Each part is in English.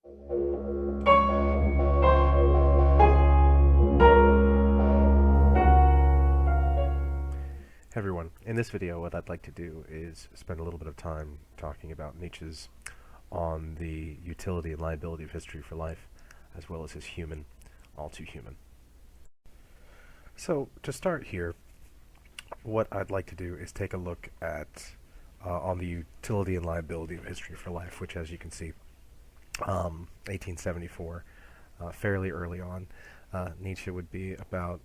Hey everyone, in this video what I'd like to do is spend a little bit of time talking about Nietzsche's on the utility and liability of history for life, as well as his human, all too human. So to start here, what I'd like to do is take a look at on the utility and liability of history for life, which as you can see, 1874, fairly early on. Nietzsche would be about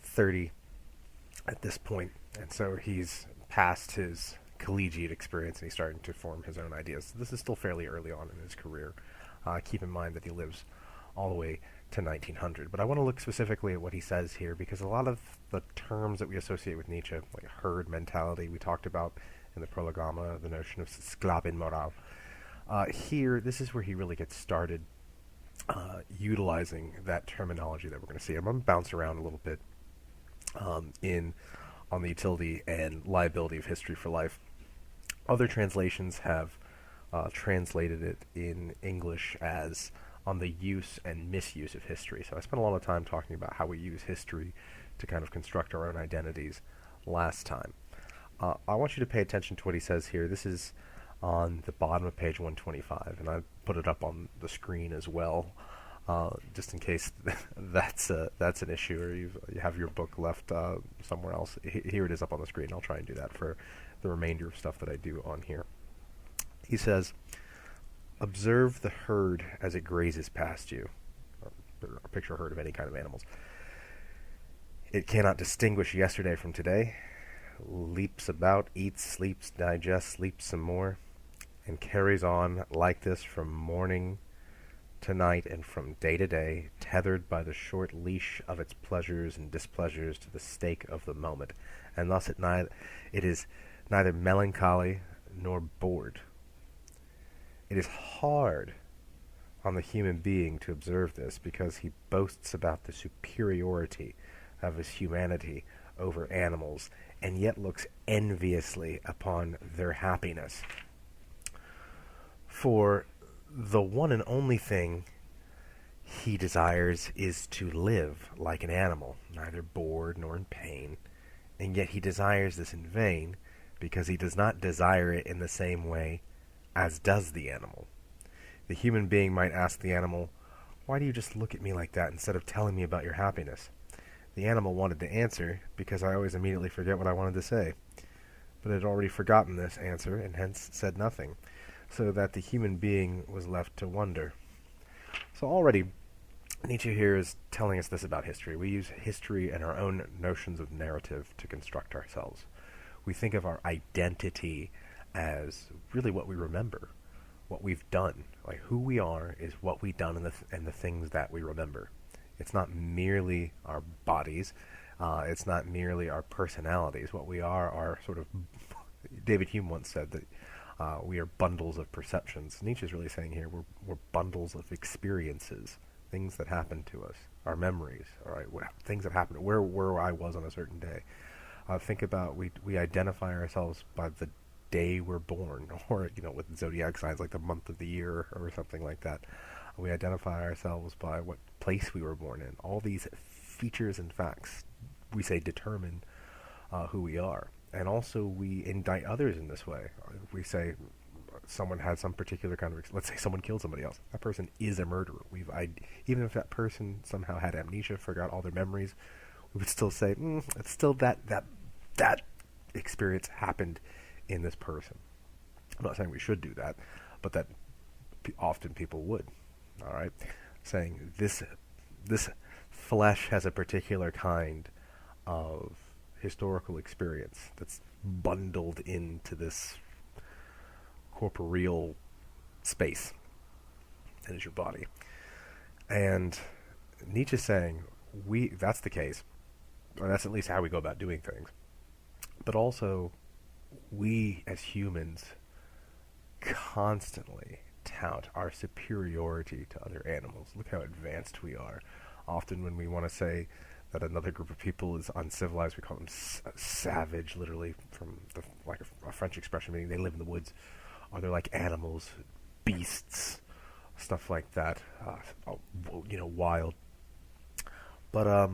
30 at this point, and so he's past his collegiate experience and he's starting to form his own ideas. So this is still fairly early on in his career. Keep in mind that he lives all the way to 1900. But I want to look specifically at what he says here, because a lot of the terms that we associate with Nietzsche, like herd mentality, we talked about in the Prolegomena, the notion of sklavin moral. Here, this is where he really gets started utilizing that terminology that we're going to see. I'm going to bounce around a little bit on the utility and liability of history for life. Other translations have translated it in English as on the use and misuse of history. So I spent a lot of time talking about how we use history to kind of construct our own identities last time. I want you to pay attention to what he says here. This is on the bottom of page 125, and I put it up on the screen as well. Just in case that's an issue, or you have your book left somewhere else. Here it is up on the screen. I'll try and do that for the remainder of stuff that I do on here. He says, observe the herd as it grazes past you. Or picture a herd of any kind of animals. It cannot distinguish yesterday from today, leaps about, eats, sleeps, digests, sleeps some more, and carries on like this from morning to night and from day to day, tethered by the short leash of its pleasures and displeasures to the stake of the moment, and thus it is neither melancholy nor bored. It is hard on the human being to observe this, because he boasts about the superiority of his humanity over animals, and yet looks enviously upon their happiness. For the one and only thing he desires is to live like an animal, neither bored nor in pain, and yet he desires this in vain, because he does not desire it in the same way as does the animal. The human being might ask the animal, "Why do you just look at me like that instead of telling me about your happiness?" The animal wanted to answer, because I always immediately forget what I wanted to say, but it had already forgotten this answer, and hence said nothing, so that the human being was left to wonder. So already, Nietzsche here is telling us this about history. We use history and our own notions of narrative to construct ourselves. We think of our identity as really what we remember, what we've done. Like, who we are is what we've done and the things that we remember. It's not merely our bodies. It's not merely our personalities. What we are sort of... David Hume once said that we are bundles of perceptions. Nietzsche's really saying here we're bundles of experiences, things that happen to us, our memories, all right, things that happened, where I was on a certain day. Think about, we identify ourselves by the day we're born, or with zodiac signs like the month of the year or something like that. We identify ourselves by what place we were born in. All these features and facts, we say, determine who we are. And also we indict others in this way. We say someone had some particular kind of... Let's say someone killed somebody else. That person is a murderer. Even if that person somehow had amnesia, forgot all their memories, we would still say, it's still that experience happened in this person. I'm not saying we should do that, but that often people would. All right, saying this flesh has a particular kind of historical experience that's bundled into this corporeal space that is your body. And Nietzsche's saying that's the case, or that's at least how we go about doing things. But also, we as humans constantly tout our superiority to other animals. Look how advanced we are. Often when we want to say that another group of people is uncivilized, we call them savage, literally from a French expression meaning they live in the woods, or they're like animals, beasts, stuff like that. Wild. But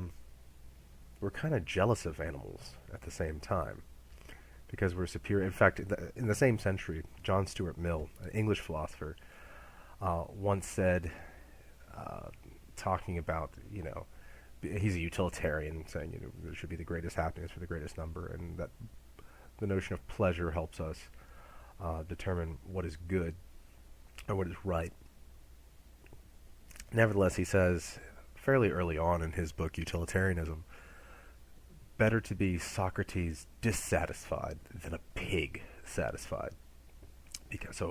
we're kind of jealous of animals at the same time because we're superior. In fact, in the same century, John Stuart Mill, an English philosopher, once said, talking about, he's a utilitarian, saying, there should be the greatest happiness for the greatest number, and that the notion of pleasure helps us determine what is good or what is right. Nevertheless, he says, fairly early on in his book, Utilitarianism, better to be Socrates dissatisfied than a pig satisfied. Because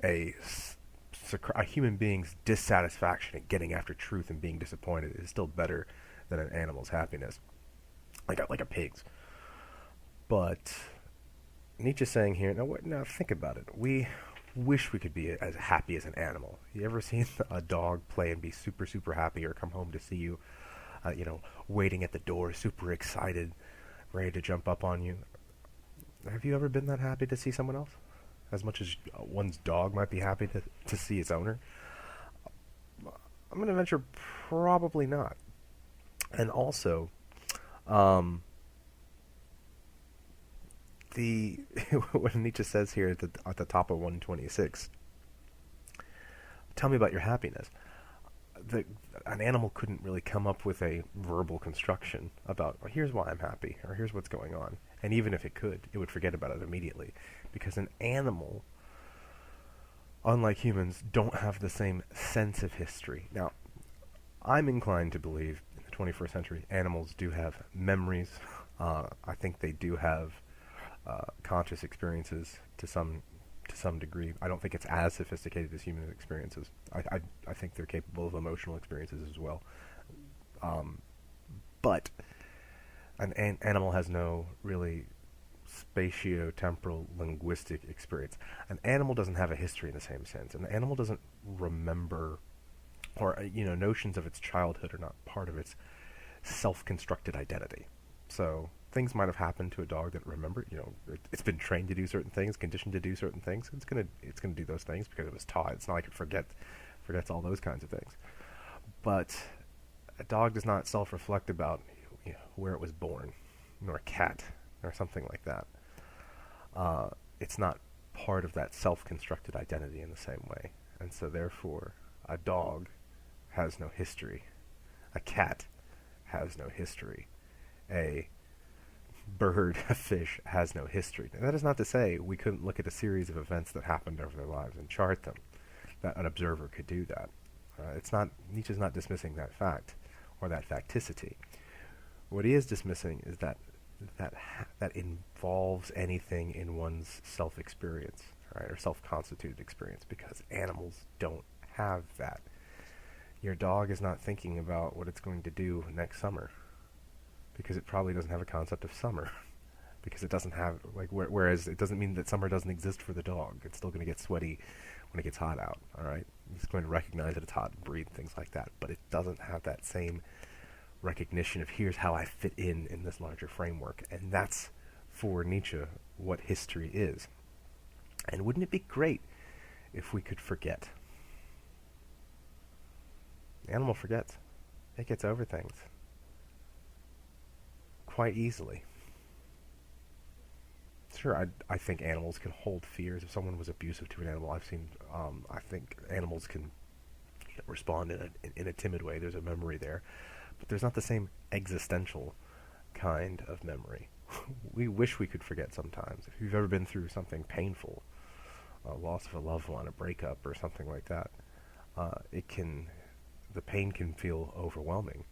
a human being's dissatisfaction at getting after truth and being disappointed is still better than an animal's happiness, like a pig's. But Nietzsche's saying here, now think about it. We wish we could be as happy as an animal. You ever seen a dog play and be super, super happy, or come home to see you, waiting at the door, super excited, ready to jump up on you? Have you ever been that happy to see someone else? As much as one's dog might be happy to see its owner? I'm going to venture probably not. And also, when Nietzsche says here at the top of 126, tell me about your happiness. An animal couldn't really come up with a verbal construction about, here's why I'm happy, or here's what's going on. And even if it could, it would forget about it immediately. Because an animal, unlike humans, don't have the same sense of history. Now, I'm inclined to believe in the 21st century animals do have memories. I think they do have conscious experiences to some degree. I don't think it's as sophisticated as human experiences. I think they're capable of emotional experiences as well. But an animal has no really spatio-temporal linguistic experience. An animal doesn't have a history in the same sense. An animal doesn't remember, or notions of its childhood are not part of its self-constructed identity. So things might have happened to a dog that it's been trained to do certain things, conditioned to do certain things. It's gonna do those things because it was taught. It's not like it forgets all those kinds of things. But a dog does not self-reflect about where it was born, nor a cat, or something like that. It's not part of that self-constructed identity in the same way. And so therefore, a dog has no history. A cat has no history. A bird, a fish, has no history. And that is not to say we couldn't look at a series of events that happened over their lives and chart them. That an observer could do that. Nietzsche's not dismissing that fact, or that facticity. What he is dismissing is that involves anything in one's self-experience, right, or self-constituted experience, because animals don't have that. Your dog is not thinking about what it's going to do next summer, because it probably doesn't have a concept of summer, because it doesn't have, whereas it doesn't mean that summer doesn't exist for the dog. It's still going to get sweaty when it gets hot out, all right? It's going to recognize that it's hot and breathe, things like that, but it doesn't have that same recognition of here's how I fit in this larger framework. And that's, for Nietzsche, what history is. And wouldn't it be great if we could forget? The animal forgets. It gets over things quite easily. Sure, I think animals can hold fears. If someone was abusive to an animal, I think animals can respond in a timid way. There's a memory there. But there's not the same existential kind of memory. We wish we could forget sometimes. If you've ever been through something painful, a loss of a loved one, a breakup, or something like that, the pain can feel overwhelming.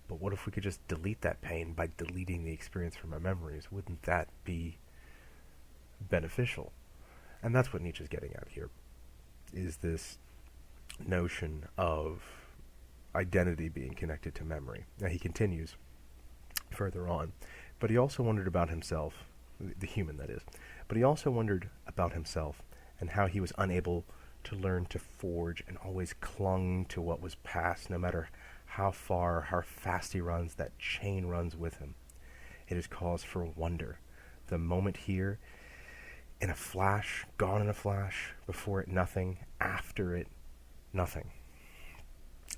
But what if we could just delete that pain by deleting the experience from our memories? Wouldn't that be beneficial? And that's what Nietzsche's getting at here, is this notion of identity being connected to memory. Now he continues further on, but he also wondered about himself, the human that is, but he also wondered about himself and how he was unable to learn to forge and always clung to what was past, no matter how far, how fast he runs, that chain runs with him. It is cause for wonder. The moment here In a flash, gone in a flash, before it nothing, after it nothing.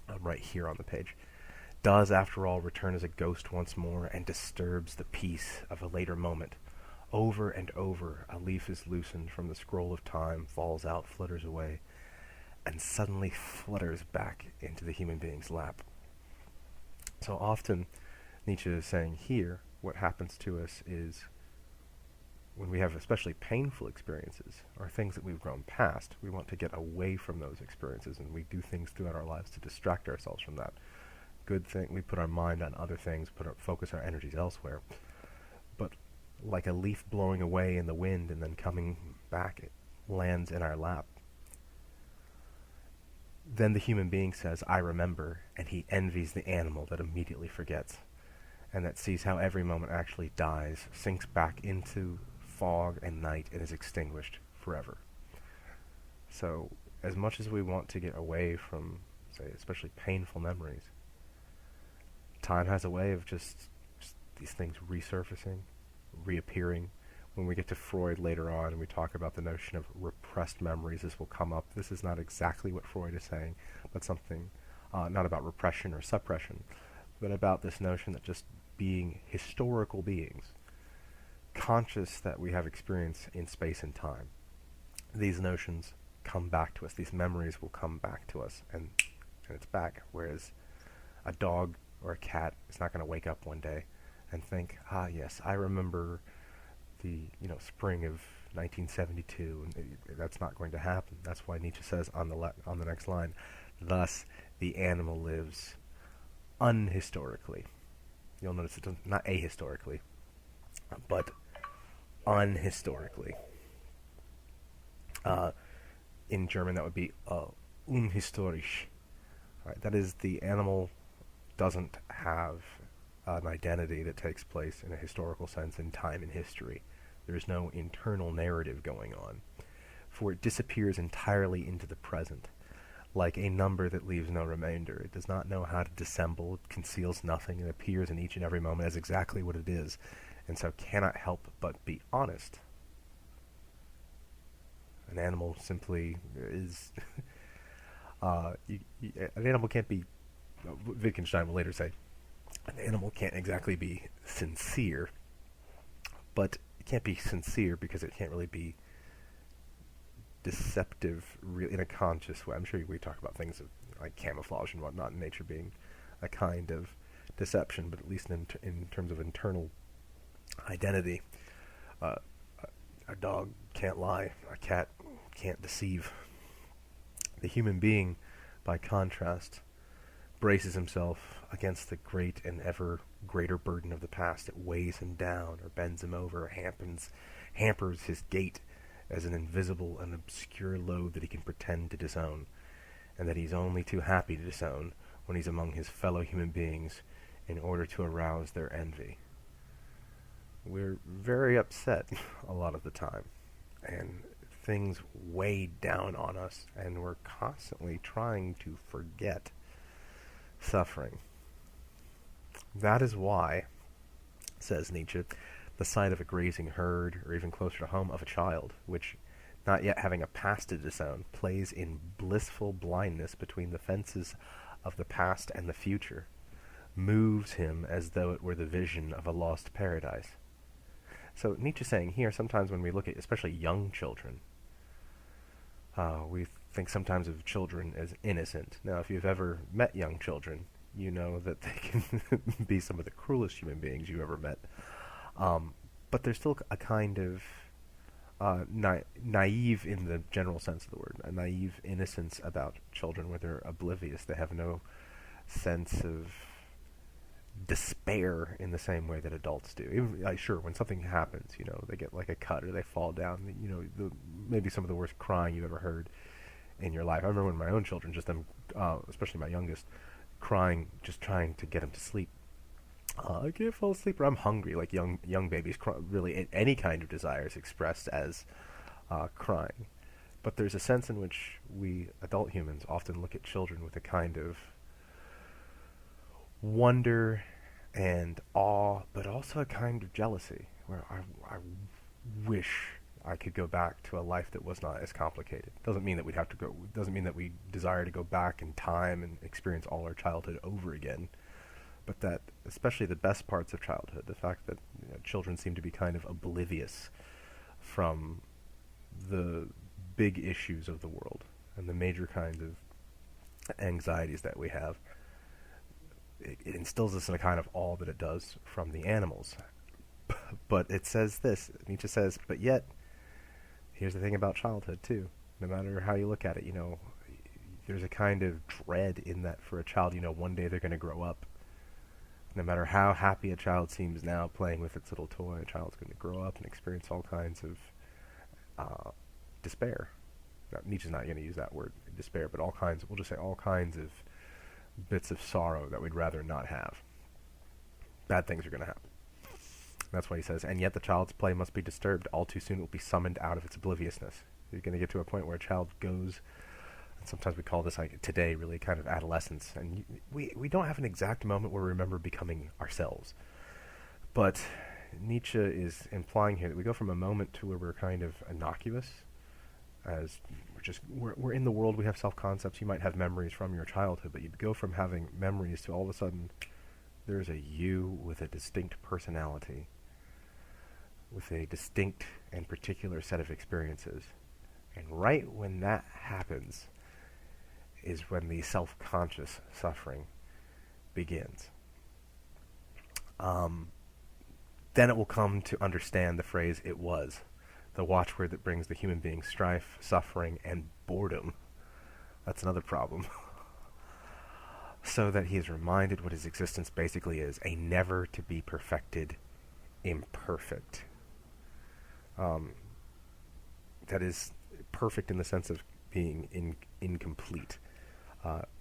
I'm right here on the page. Does, after all, return as a ghost once more and disturbs the peace of a later moment. Over and over, a leaf is loosened from the scroll of time, falls out, flutters away, and suddenly flutters back into the human being's lap. So often, Nietzsche is saying here, what happens to us is when we have especially painful experiences or things that we've grown past, we want to get away from those experiences, and we do things throughout our lives to distract ourselves from that. Good thing, we put our mind on other things, focus our energies elsewhere. But like a leaf blowing away in the wind and then coming back, it lands in our lap. Then the human being says, I remember, and he envies the animal that immediately forgets, and that sees how every moment actually dies, sinks back into fog and night, and is extinguished forever. So, as much as we want to get away from, say, especially painful memories, time has a way of just these things resurfacing, reappearing. When we get to Freud later on and we talk about the notion of repressed memories, this will come up. This is not exactly what Freud is saying, but something not about repression or suppression, but about this notion that just being historical beings, conscious that we have experience in space and time, these notions come back to us. These memories will come back to us, and it's back. Whereas a dog or a cat is not going to wake up one day and think, yes, I remember the spring of 1972, and that's not going to happen. That's why Nietzsche says on the next line, thus the animal lives unhistorically. You'll notice it's not ahistorically, but unhistorically. In German, that would be unhistorisch. Right, that is, the animal doesn't have an identity that takes place in a historical sense in time and history. There is no internal narrative going on, for it disappears entirely into the present, like a number that leaves no remainder. It does not know how to dissemble, it conceals nothing, and appears in each and every moment as exactly what it is, and so cannot help but be honest. An animal simply is... an animal can't be... Wittgenstein will later say, an animal can't exactly be sincere, but it can't be sincere because it can't really be deceptive in a conscious way. I'm sure we talk about things like camouflage and whatnot in nature being a kind of deception, but at least in terms of internal identity, a dog can't lie, a cat can't deceive. The human being, by contrast, braces himself against the great and ever greater burden of the past that weighs him down or bends him over or hampers his gait as an invisible and obscure load that he can pretend to disown, and that he's only too happy to disown when he's among his fellow human beings in order to arouse their envy. We're very upset a lot of the time, and things weigh down on us, and we're constantly trying to forget suffering. That is why, says Nietzsche, the sight of a grazing herd, or even closer to home, of a child, which, not yet having a past to disown, plays in blissful blindness between the fences of the past and the future, moves him as though it were the vision of a lost paradise. So Nietzsche's saying here, sometimes when we look at especially young children, we think sometimes of children as innocent. Now, if you've ever met young children, you know that they can be some of the cruelest human beings you ever met. But there's still a kind of naive, in the general sense of the word, a naive innocence about children where they're oblivious. They have no sense of despair in the same way that adults do. Even, sure, when something happens, they get like a cut or they fall down, maybe some of the worst crying you've ever heard in your life. I remember when my own children, just them, especially my youngest, crying, just trying to get him to sleep. I can't fall asleep, or I'm hungry. Like young babies, really any kind of desire is expressed as crying. But there's a sense in which we adult humans often look at children with a kind of wonder and awe, but also a kind of jealousy, where I wish I could go back to a life that was not as complicated. Doesn't mean that we'd have to go. Doesn't mean that we desire to go back in time and experience all our childhood over again. But that, especially the best parts of childhood, the fact that children seem to be kind of oblivious from the big issues of the world and the major kinds of anxieties that we have, it instills us in a kind of awe that it does from the animals. But it says this, Nietzsche says, but yet, here's the thing about childhood too. No matter how you look at it, there's a kind of dread in that for a child, one day they're going to grow up. No matter how happy a child seems now playing with its little toy, a child's going to grow up and experience all kinds of despair. Now, Nietzsche's not going to use that word, despair, but we'll just say all kinds of bits of sorrow that we'd rather not have. Bad things are going to happen. That's why he says, and yet the child's play must be disturbed. All too soon it will be summoned out of its obliviousness. You're going to get to a point where a child goes, and sometimes we call this, like today, really kind of adolescence. And we don't have an exact moment where we remember becoming ourselves. But Nietzsche is implying here that we go from a moment to where we're kind of innocuous, as we're in the world, we have self-concepts. You might have memories from your childhood, but you go from having memories to all of a sudden there's a you with a distinct personality, with a distinct and particular set of experiences. And right when that happens is when the self-conscious suffering begins. Then it will come to understand the phrase "it was," the watchword that brings the human being strife, suffering, and boredom. That's another problem. So that he is reminded what his existence basically is, a never-to-be-perfected imperfect. That is perfect in the sense of being incomplete.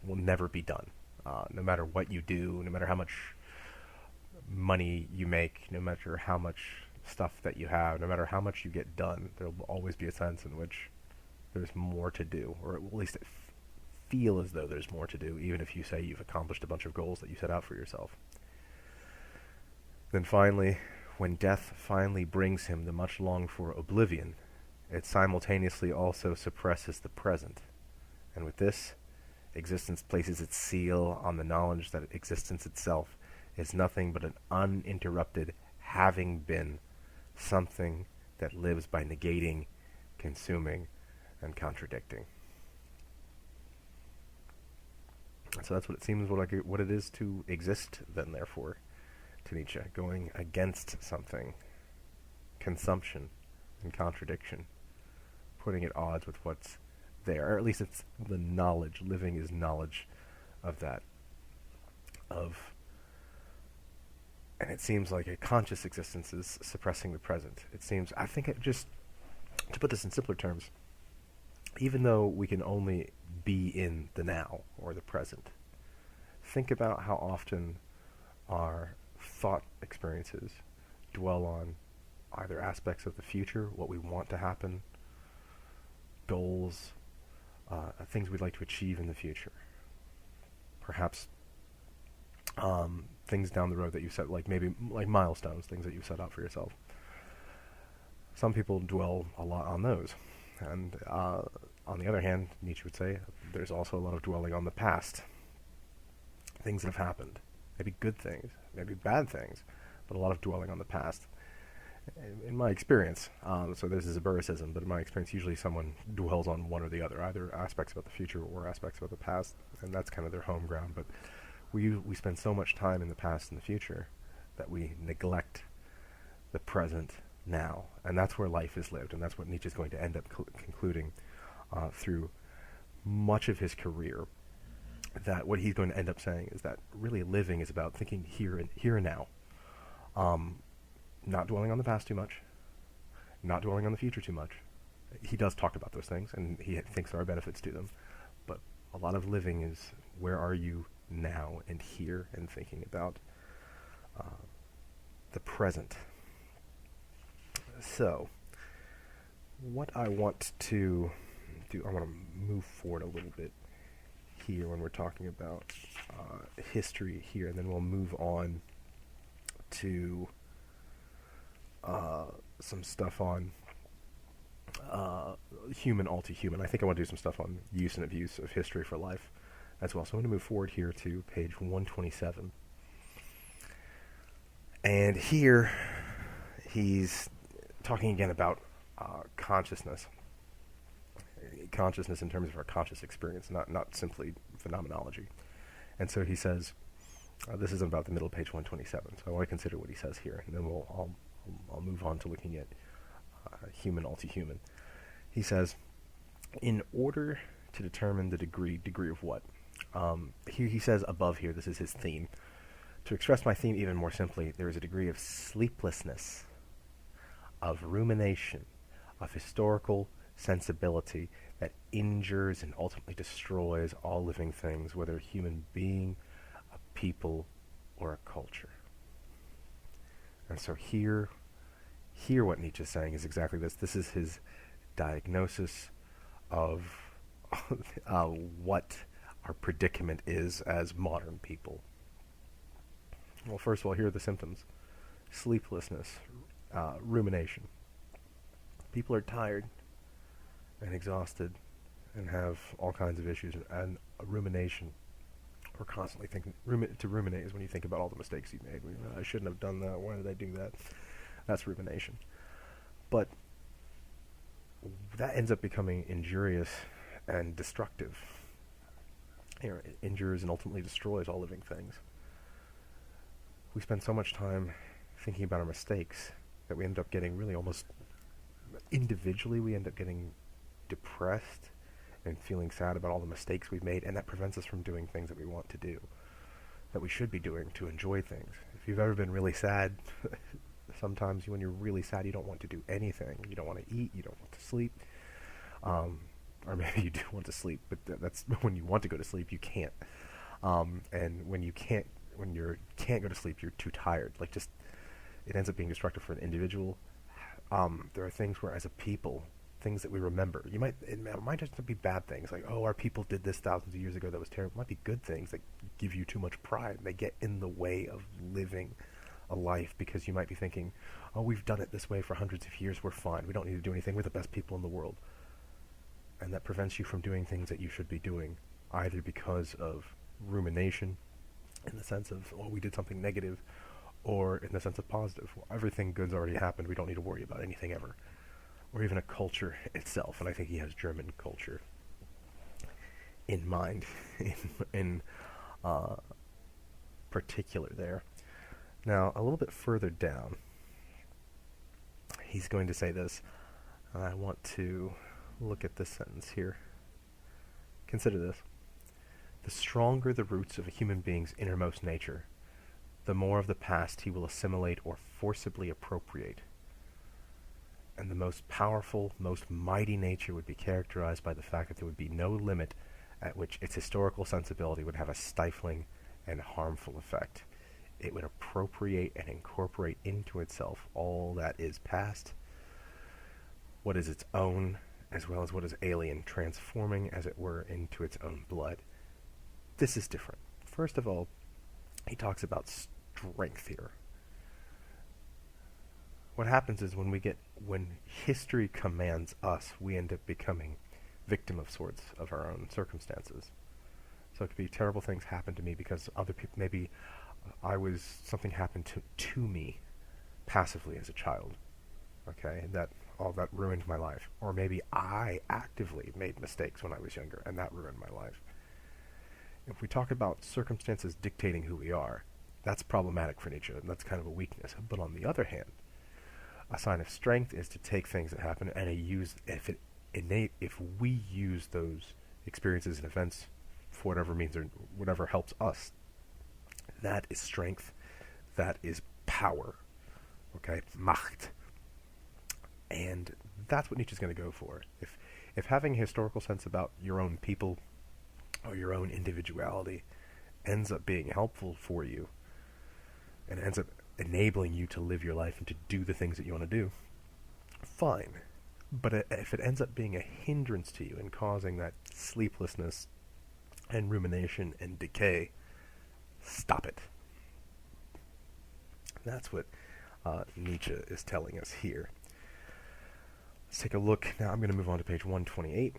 Will never be done. No matter what you do, no matter how much money you make, no matter how much stuff that you have, no matter how much you get done, there will always be a sense in which there's more to do, or at least feel as though there's more to do, even if you say you've accomplished a bunch of goals that you set out for yourself. Then finally, when death finally brings him the much longed for oblivion, it simultaneously also suppresses the present. And with this, existence places its seal on the knowledge that existence itself is nothing but an uninterrupted having been, something that lives by negating, consuming, and contradicting. So that's what it seems what it is to exist, then, therefore, to Nietzsche, going against something, consumption and contradiction, putting at odds with what's there, or at least it's the knowledge. Living is knowledge of that. And it seems like a conscious existence is suppressing the present. It seems, I think to put this in simpler terms, even though we can only be in the now, or the present, think about how often our thought experiences dwell on either aspects of the future, what we want to happen, goals, things we'd like to achieve in the future. Perhaps things down the road that you set, like milestones, things that you set out for yourself. Some people dwell a lot on those. And on the other hand, Nietzsche would say, there's also a lot of dwelling on the past. Things that have happened. Maybe good things, maybe bad things, but a lot of dwelling on the past. In my experience, so this is a Burrisism, but in my experience, usually someone dwells on one or the other, either aspects about the future or aspects about the past, and that's kind of their home ground. But we spend so much time in the past and the future that we neglect the present now, and that's where life is lived, and that's what Nietzsche is going to end up concluding through much of his career. That what he's going to end up saying is that really living is about thinking here and now, not dwelling on the past too much, not dwelling on the future too much. He does talk about those things, and he thinks there are benefits to them, but a lot of living is where are you now and here, and thinking about the present. So, what I want to do, I want to move forward a little bit here when we're talking about history here, and then we'll move on to some stuff on human all too human. I think I want to do some stuff on use and abuse of history for life as well. So I'm going to move forward here to page 127. And here he's talking again about consciousness. Consciousness in terms of our conscious experience, not simply phenomenology. And so he says, this is about the middle of page 127, so I want to consider what he says here, and then I'll move on to looking at human all too human. He says, in order to determine the degree of what? Here he says above here, this is his theme. To express my theme even more simply, there is a degree of sleeplessness, of rumination, of historical sensibility that injures and ultimately destroys all living things, whether a human being, a people, or a culture. And so here what Nietzsche's saying is exactly this. This is his diagnosis of what our predicament is as modern people. Well, first of all, here are the symptoms. Sleeplessness, rumination. People are tired and exhausted and have all kinds of issues, and rumination. We're constantly thinking. To ruminate is when you think about all the mistakes you made. I shouldn't have done that. Why did I do that? That's rumination. But that ends up becoming injurious and destructive. It injures and ultimately destroys all living things. We spend so much time thinking about our mistakes that we end up getting really almost individually, we end up getting depressed and feeling sad about all the mistakes we've made, and that prevents us from doing things that we want to do, that we should be doing to enjoy things. If you've ever been really sad, sometimes when you're really sad, you don't want to do anything. You don't want to eat, you don't want to sleep, or maybe you do want to sleep, but that's when you want to go to sleep, you can't. And when you can't go to sleep, you're too tired. It ends up being destructive for an individual. There are things where, as a people, things that we remember, it might just be bad things, like, oh, our people did this thousands of years ago that was terrible. It might be good things that give you too much pride. They get in the way of living a life because you might be thinking, oh, we've done it this way for hundreds of years, we're fine, we don't need to do anything, we're the best people in the world. And that prevents you from doing things that you should be doing, either because of rumination, in the sense of, oh, we did something negative, or in the sense of positive. Well, everything good's already happened, we don't need to worry about anything ever. Or even a culture itself, and I think he has German culture in mind, in particular there. Now, a little bit further down, he's going to say this, and I want to look at this sentence here. Consider this. The stronger the roots of a human being's innermost nature, the more of the past he will assimilate or forcibly appropriate. And the most powerful, most mighty nature would be characterized by the fact that there would be no limit at which its historical sensibility would have a stifling and harmful effect. It would appropriate and incorporate into itself all that is past, what is its own, as well as what is alien, transforming, as it were, into its own blood. This is different. First of all, he talks about strength here. What happens is when history commands us, we end up becoming victim of sorts of our own circumstances. So it could be terrible things happen to me because other people, maybe something happened to me passively as a child. Okay, and that ruined my life. Or maybe I actively made mistakes when I was younger, and that ruined my life. If we talk about circumstances dictating who we are, that's problematic for Nietzsche, and that's kind of a weakness. But on the other hand, a sign of strength is to take things that happen and if we use those experiences and events for whatever means or whatever helps us, that is strength, that is power. Okay, Macht. And that's what Nietzsche's going to go for. If having a historical sense about your own people or your own individuality ends up being helpful for you and ends up enabling you to live your life and to do the things that you want to do, fine. But if it ends up being a hindrance to you and causing that sleeplessness and rumination and decay, stop it. That's what Nietzsche is telling us here. Let's take a look. Now I'm going to move on to page 128,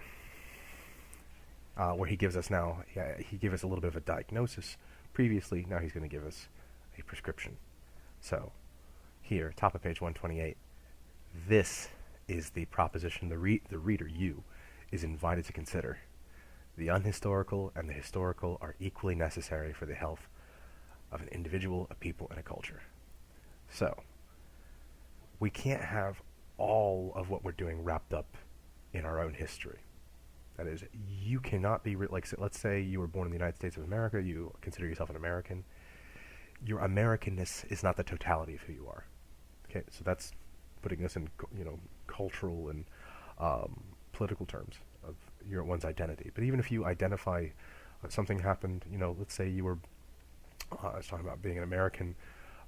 where he gives us now, he gave us a little bit of a diagnosis previously. Now he's going to give us a prescription. So, here, top of page 128, this is the proposition the reader, you, is invited to consider. The unhistorical and the historical are equally necessary for the health of an individual, a people, and a culture. So, we can't have all of what we're doing wrapped up in our own history. That is, you cannot be, let's say you were born in the United States of America, you consider yourself an American. Your Americanness is not the totality of who you are. Okay, so that's putting us in, cultural and political terms of one's identity. But even if you identify something happened, let's say you were, I was talking about being an American,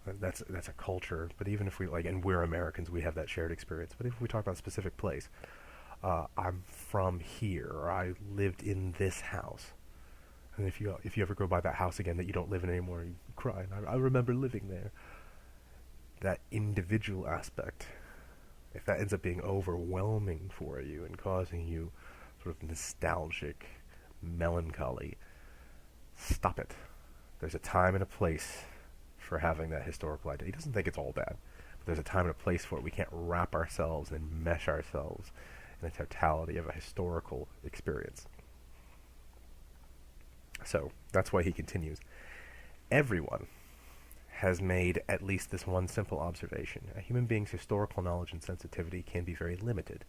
that's a culture. But even if and we're Americans, we have that shared experience. But if we talk about a specific place, I'm from here, or I lived in this house. And if you ever go by that house again that you don't live in anymore, you cry. And I remember living there. That individual aspect, if that ends up being overwhelming for you and causing you sort of nostalgic melancholy, stop it. There's a time and a place for having that historical identity. He doesn't think it's all bad, but there's a time and a place for it. We can't wrap ourselves and mesh ourselves in the totality of a historical experience. So that's why he continues. Everyone has made at least this one simple observation. A human being's historical knowledge and sensitivity can be very limited.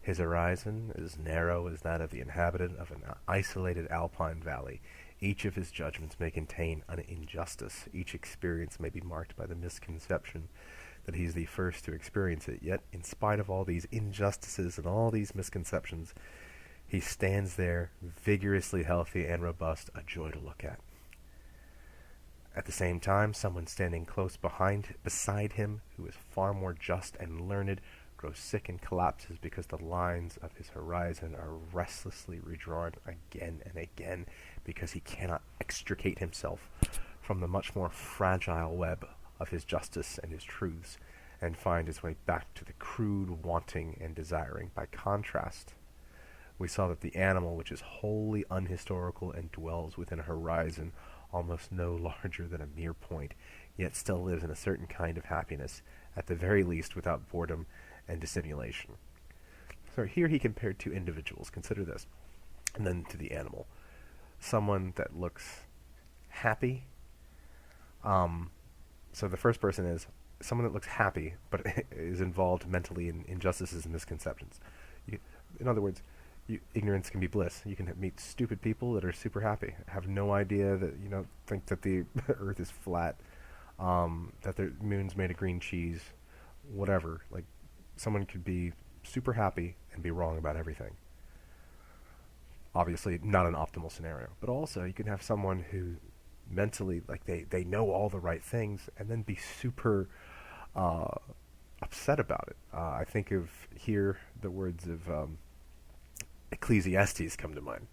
His horizon is narrow as that of the inhabitant of an isolated alpine valley. Each of his judgments may contain an injustice. Each experience may be marked by the misconception that he is the first to experience it. Yet, in spite of all these injustices and all these misconceptions, he stands there, vigorously healthy and robust, a joy to look at. At the same time, someone standing close beside him, who is far more just and learned, grows sick and collapses because the lines of his horizon are restlessly redrawn again and again, because he cannot extricate himself from the much more fragile web of his justice and his truths, and find his way back to the crude wanting and desiring. By contrast, we saw that the animal, which is wholly unhistorical and dwells within a horizon almost no larger than a mere point, yet still lives in a certain kind of happiness, at the very least without boredom and dissimulation. So here he compared two individuals. Consider this. And then to the animal. Someone that looks happy. So the first person is someone that looks happy, but is involved mentally in injustices and misconceptions. In other words, ignorance can be bliss. You can meet stupid people that are super happy, have no idea that, think that the earth is flat, that the moon's made of green cheese, whatever. Like, someone could be super happy and be wrong about everything. Obviously, not an optimal scenario. But also, you can have someone who mentally, they know all the right things, and then be super upset about it. I think of here the words of Ecclesiastes come to mind.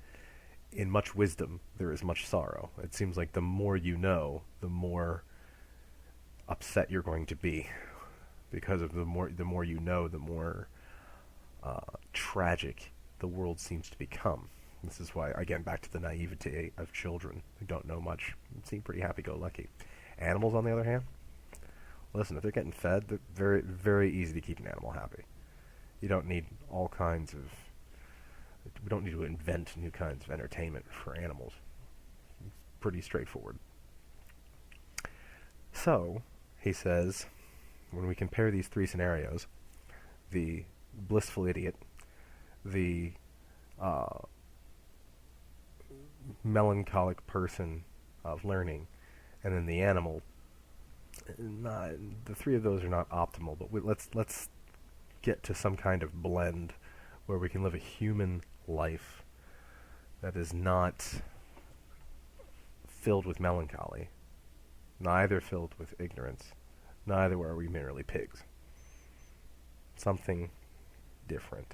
In much wisdom, there is much sorrow. It seems like the more you know, the more upset you're going to be, because of the more you know, the more tragic the world seems to become. This is why, again, back to the naivete of children who don't know much, seem pretty happy-go-lucky. Animals, on the other hand, listen, if they're getting fed, they're very, very easy to keep an animal happy. You don't need all kinds of... We don't need to invent new kinds of entertainment for animals. It's pretty straightforward. So, he says, when we compare these three scenarios, the blissful idiot, the melancholic person of learning, and then the animal, the three of those are not optimal, but let's get to some kind of blend where we can live a human life that is not filled with melancholy, neither filled with ignorance, neither are we merely pigs. Something different.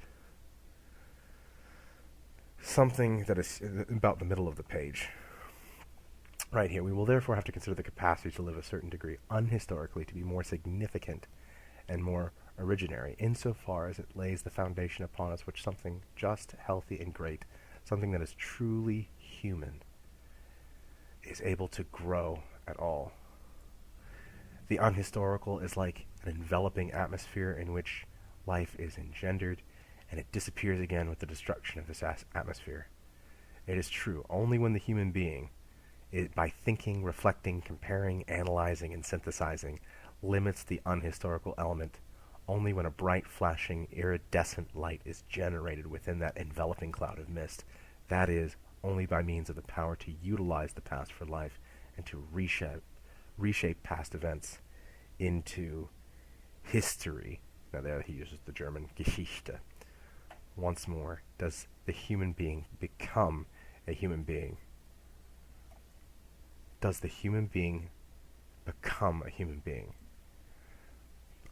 Something that is about the middle of the page. Right here, we will therefore have to consider the capacity to live a certain degree unhistorically to be more significant and more originary, insofar as it lays the foundation upon us which something just, healthy, and great, something that is truly human, is able to grow at all. The unhistorical is like an enveloping atmosphere in which life is engendered, and it disappears again with the destruction of this atmosphere. It is true only when the human being, by thinking, reflecting, comparing, analyzing, and synthesizing, limits the unhistorical element, only when a bright, flashing, iridescent light is generated within that enveloping cloud of mist, that is, only by means of the power to utilize the past for life and to reshape past events into history. Now there he uses the German Geschichte. Once more, does the human being become a human being? Does the human being become a human being?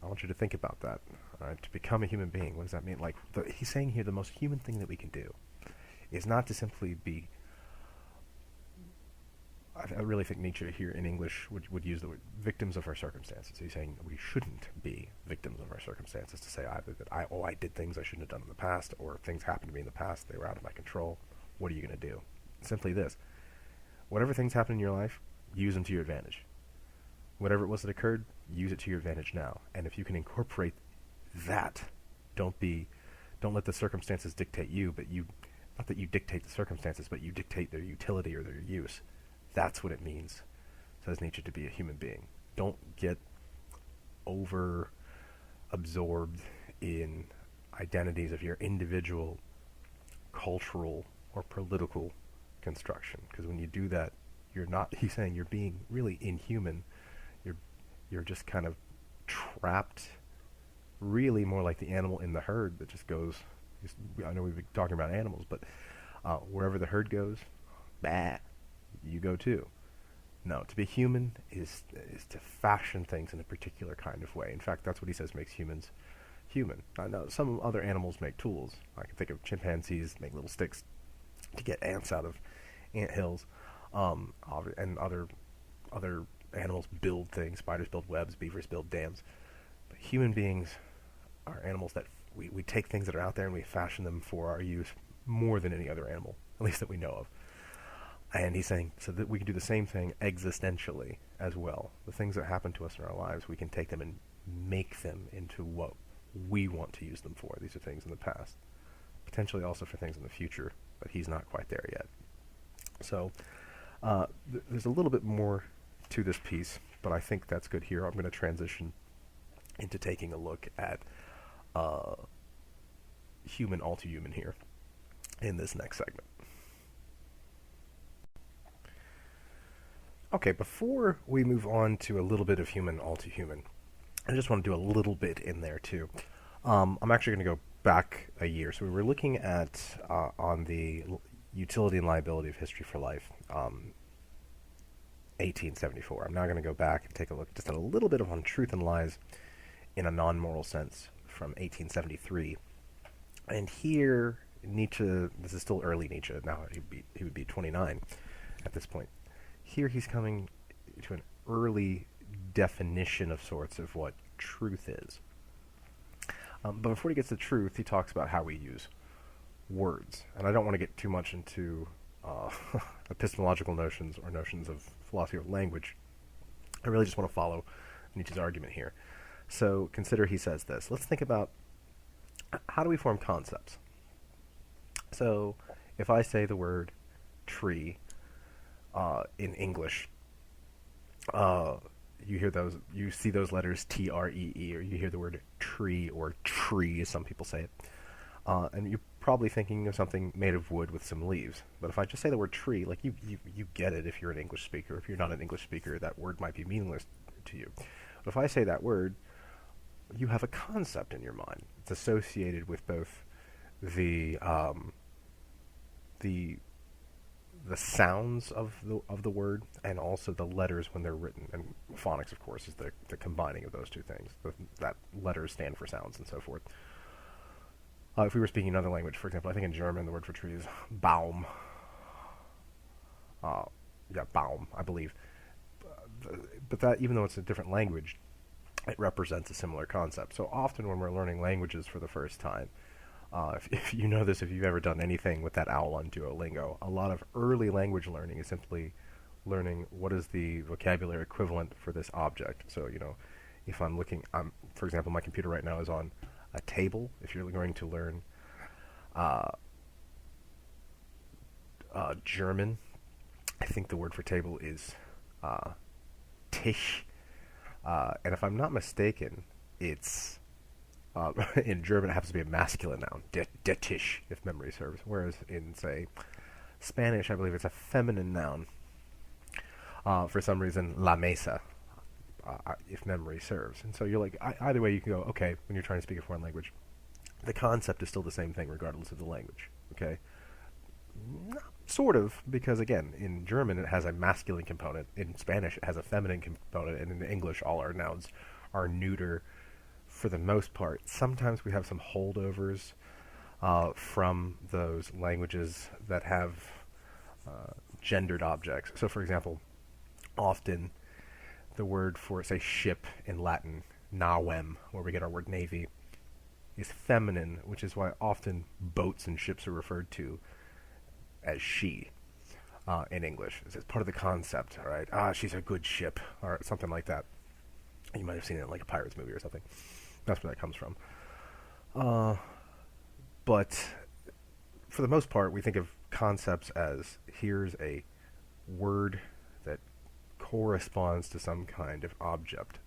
I want you to think about that. All right? To become a human being, what does that mean? Like he's saying here, the most human thing that we can do is not to simply be. I really think Nietzsche here in English would use the word victims of our circumstances. He's saying we shouldn't be victims of our circumstances, to say either that I did things I shouldn't have done in the past, or things happened to me in the past, they were out of my control. What are you going to do? Simply this. Whatever things happen in your life, use them to your advantage. Whatever it was that occurred, use it to your advantage now. And if you can incorporate that, don't let the circumstances dictate you, but not that you dictate the circumstances, but you dictate their utility or their use. That's what it means, says Nietzsche, to be a human being. Don't get over-absorbed in identities of your individual cultural or political construction, because when you do that, he's saying you're being really inhuman. You're just kind of trapped, really more like the animal in the herd that just goes. I know we've been talking about animals, but wherever the herd goes, bah, you go too. No, to be human is to fashion things in a particular kind of way. In fact, that's what he says makes humans human. I know some other animals make tools. I can think of chimpanzees make little sticks to get ants out of ant hills, and other animals build things. Spiders build webs, beavers build dams. But human beings are animals that we take things that are out there and we fashion them for our use more than any other animal, at least that we know of. And he's saying so that we can do the same thing existentially as well. The things that happen to us in our lives, we can take them and make them into what we want to use them for. These are things in the past. Potentially also for things in the future, but he's not quite there yet. So there's a little bit more to this piece, but I think that's good here. I'm going to transition into taking a look at human all too human here in this next segment. Okay, before we move on to a little bit of human all too human, I just want to do a little bit in there too. I'm actually going to go back a year. So we were looking at on the utility and liability of history for life, 1874. I'm now going to go back and take a look just at a little bit of on truth and lies in a non-moral sense from 1873. And here, Nietzsche, this is still early Nietzsche, now he would be 29 at this point. Here he's coming to an early definition of sorts of what truth is. But before he gets to truth, he talks about how we use words. And I don't want to get too much into epistemological notions or notions of philosophy of language. I really just want to follow Nietzsche's argument here. So consider he says this. Let's think about how do we form concepts? So if I say the word tree in English, you see those letters T-R-E-E, or you hear the word tree or tree, as some people say it, and you're probably thinking of something made of wood with some leaves. But if I just say the word tree, like you get it if you're an English speaker. If you're not an English speaker, that word might be meaningless to you. But if I say that word, you have a concept in your mind. It's associated with both the sounds of the word and also the letters when they're written. And phonics, of course, is the combining of those two things. That letters stand for sounds and so forth. If we were speaking another language, for example, I think in German the word for tree is Baum. Baum, I believe. But that, even though it's a different language, it represents a similar concept. So often when we're learning languages for the first time, if you know this, if you've ever done anything with that owl on Duolingo, a lot of early language learning is simply learning what is the vocabulary equivalent for this object. So, if I'm looking, for example, my computer right now is on a table. If you're going to learn uh, German, I think the word for table is Tisch. And if I'm not mistaken, it's in German it happens to be a masculine noun, der Tisch, if memory serves. Whereas in, say, Spanish, I believe it's a feminine noun. For some reason, la mesa, if memory serves. And so you're like, either way you can go, okay, when you're trying to speak a foreign language, the concept is still the same thing regardless of the language, okay? Sort of, because again, in German it has a masculine component, in Spanish it has a feminine component, and in English all our nouns are neuter for the most part. Sometimes we have some holdovers from those languages that have gendered objects. So for example, often the word for, say, ship in Latin, navem, where we get our word navy, is feminine, which is why often boats and ships are referred to as she in English. It's part of the concept, all right? She's a good ship, or something like that. You might have seen it in like a Pirates movie or something. That's where that comes from. But for the most part, we think of concepts as here's a word that corresponds to some kind of object.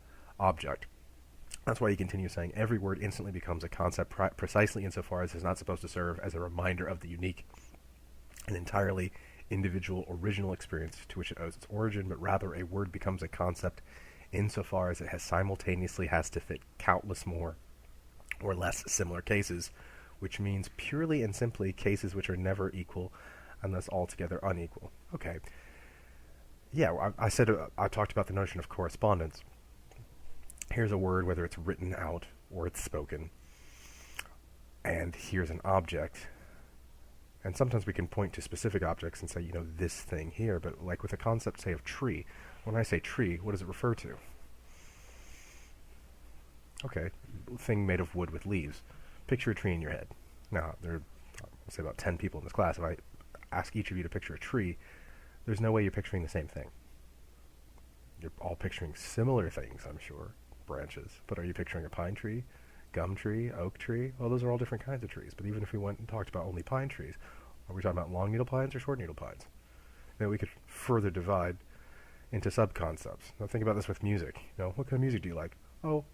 That's why he continues saying every word instantly becomes a concept precisely insofar as it's not supposed to serve as a reminder of the unique and entirely individual original experience to which it owes its origin, but rather a word becomes a concept insofar as it has simultaneously has to fit countless more or less similar cases, which means purely and simply cases which are never equal and thus altogether unequal. Okay. Yeah, I talked about the notion of correspondence. Here's a word, whether it's written out or it's spoken, and here's an object. And sometimes we can point to specific objects and say, this thing here, but like with a concept, say, of tree, when I say tree, what does it refer to? Okay, thing made of wood with leaves. Picture a tree in your head. Now, there are, I'll say about 10 people in this class. If I ask each of you to picture a tree, there's no way you're picturing the same thing. You're all picturing similar things, I'm sure, branches. But are you picturing a pine tree, gum tree, oak tree? Well, those are all different kinds of trees. But even if we went and talked about only pine trees, are we talking about long needle pines or short needle pines? We could further divide into sub-concepts. Now think about this with music. What kind of music do you like? Oh,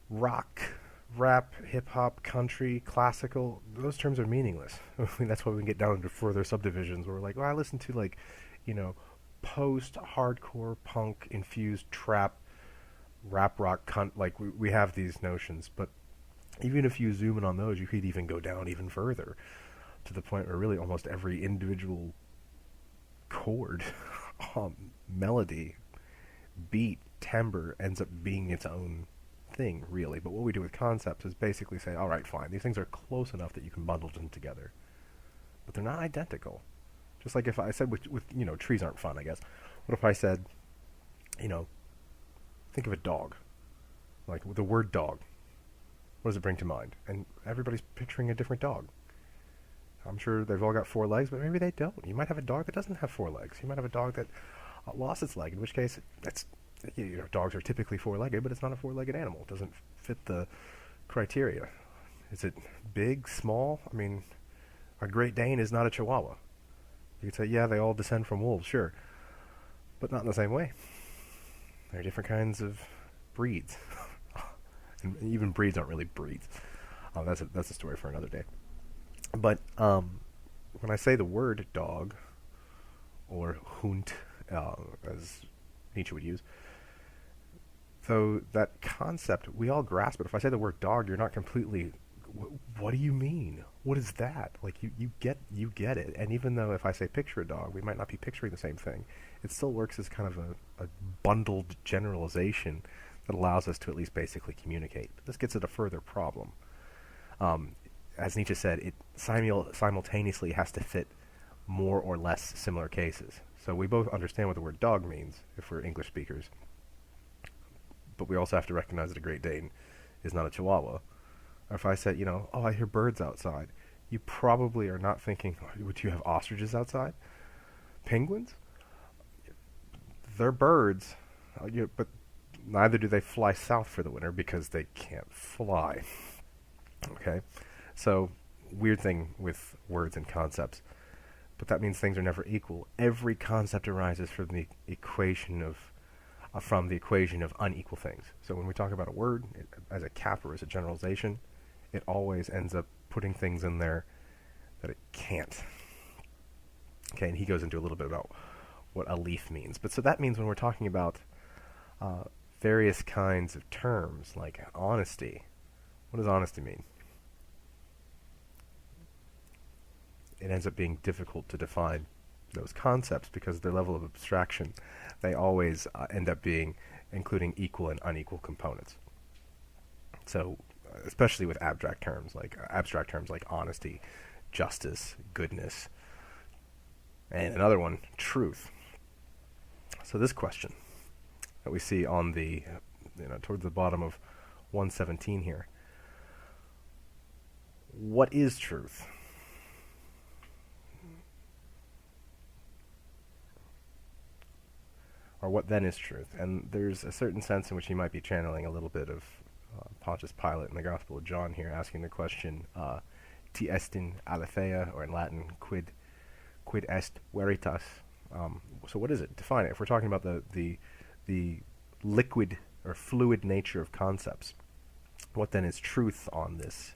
rock, rap, hip-hop, country, classical. Those terms are meaningless. That's why we can get down into further subdivisions where we're like, I listen to post-hardcore, punk-infused trap, rap rock, we have these notions. But even if you zoom in on those, you could even go down even further to the point where really almost every individual chord, melody, beat, timbre ends up being its own thing, really. But what we do with concepts is basically say, all right, fine, these things are close enough that you can bundle them together, but they're not identical. Just like if I said with trees aren't fun, I guess. What if I said, think of a dog, like with the word dog, what does it bring to mind? And everybody's picturing a different dog. I'm sure they've all got 4 legs, but maybe they don't. You might have a dog that doesn't have 4 legs. You might have a dog that lost its leg, in which case that's dogs are typically 4-legged, but it's not a 4-legged animal. It doesn't fit the criteria. Is it big, small? I mean, a Great Dane is not a Chihuahua. You could say, yeah, they all descend from wolves, sure, but not in the same way. There are different kinds of breeds, and even breeds aren't really breeds. That's a story for another day. But when I say the word dog, or Hund, as Nietzsche would use, though that concept, we all grasp it. If I say the word dog, you're not completely, what do you mean? What is that? Like, you get it. And even though if I say picture a dog, we might not be picturing the same thing, it still works as kind of a bundled generalization that allows us to at least basically communicate. But this gets at a further problem. As Nietzsche said, it simultaneously has to fit more or less similar cases. So we both understand what the word dog means if we're English speakers. but we also have to recognize that a Great Dane is not a Chihuahua. Or if I said, oh, I hear birds outside, you probably are not thinking, would you have ostriches outside? Penguins? They're birds, but neither do they fly south for the winter because they can't fly. Okay? So, weird thing with words and concepts. But that means things are never equal. Every concept arises from the equation of unequal things. So when we talk about a word as a cap or as a generalization, it always ends up putting things in there that it can't. Okay, and he goes into a little bit about what a leaf means. But so that means when we're talking about various kinds of terms, like honesty, what does honesty mean? It ends up being difficult to define those concepts because their level of abstraction, they always end up being including equal and unequal components. So, especially with abstract terms like honesty, justice, goodness, and another one, truth. So this question that we see on the, towards the bottom of 117 here. What is truth? Or what then is truth? And there's a certain sense in which he might be channeling a little bit of Pontius Pilate in the Gospel of John here, asking the question, ti estin aletheia, or in Latin, quid est veritas? So what is it? Define it. If we're talking about the liquid or fluid nature of concepts, what then is truth on this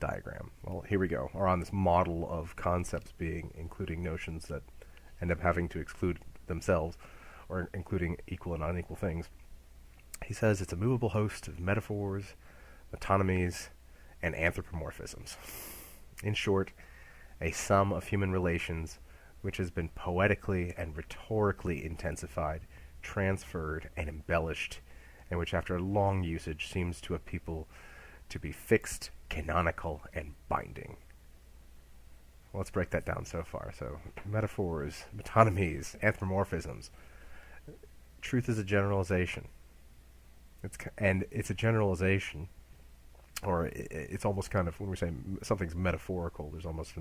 diagram? Well, here we go. Or on this model of concepts including notions that end up having to exclude themselves, or including equal and unequal things. He says it's a movable host of metaphors, metonymies, and anthropomorphisms. In short, a sum of human relations which has been poetically and rhetorically intensified, transferred, and embellished, and which after long usage seems to a people to be fixed, canonical, and binding. Well, let's break that down so far. So, metaphors, metonymies, anthropomorphisms. Truth is a generalization. It's a generalization, or it's almost kind of, when we say something's metaphorical, there's almost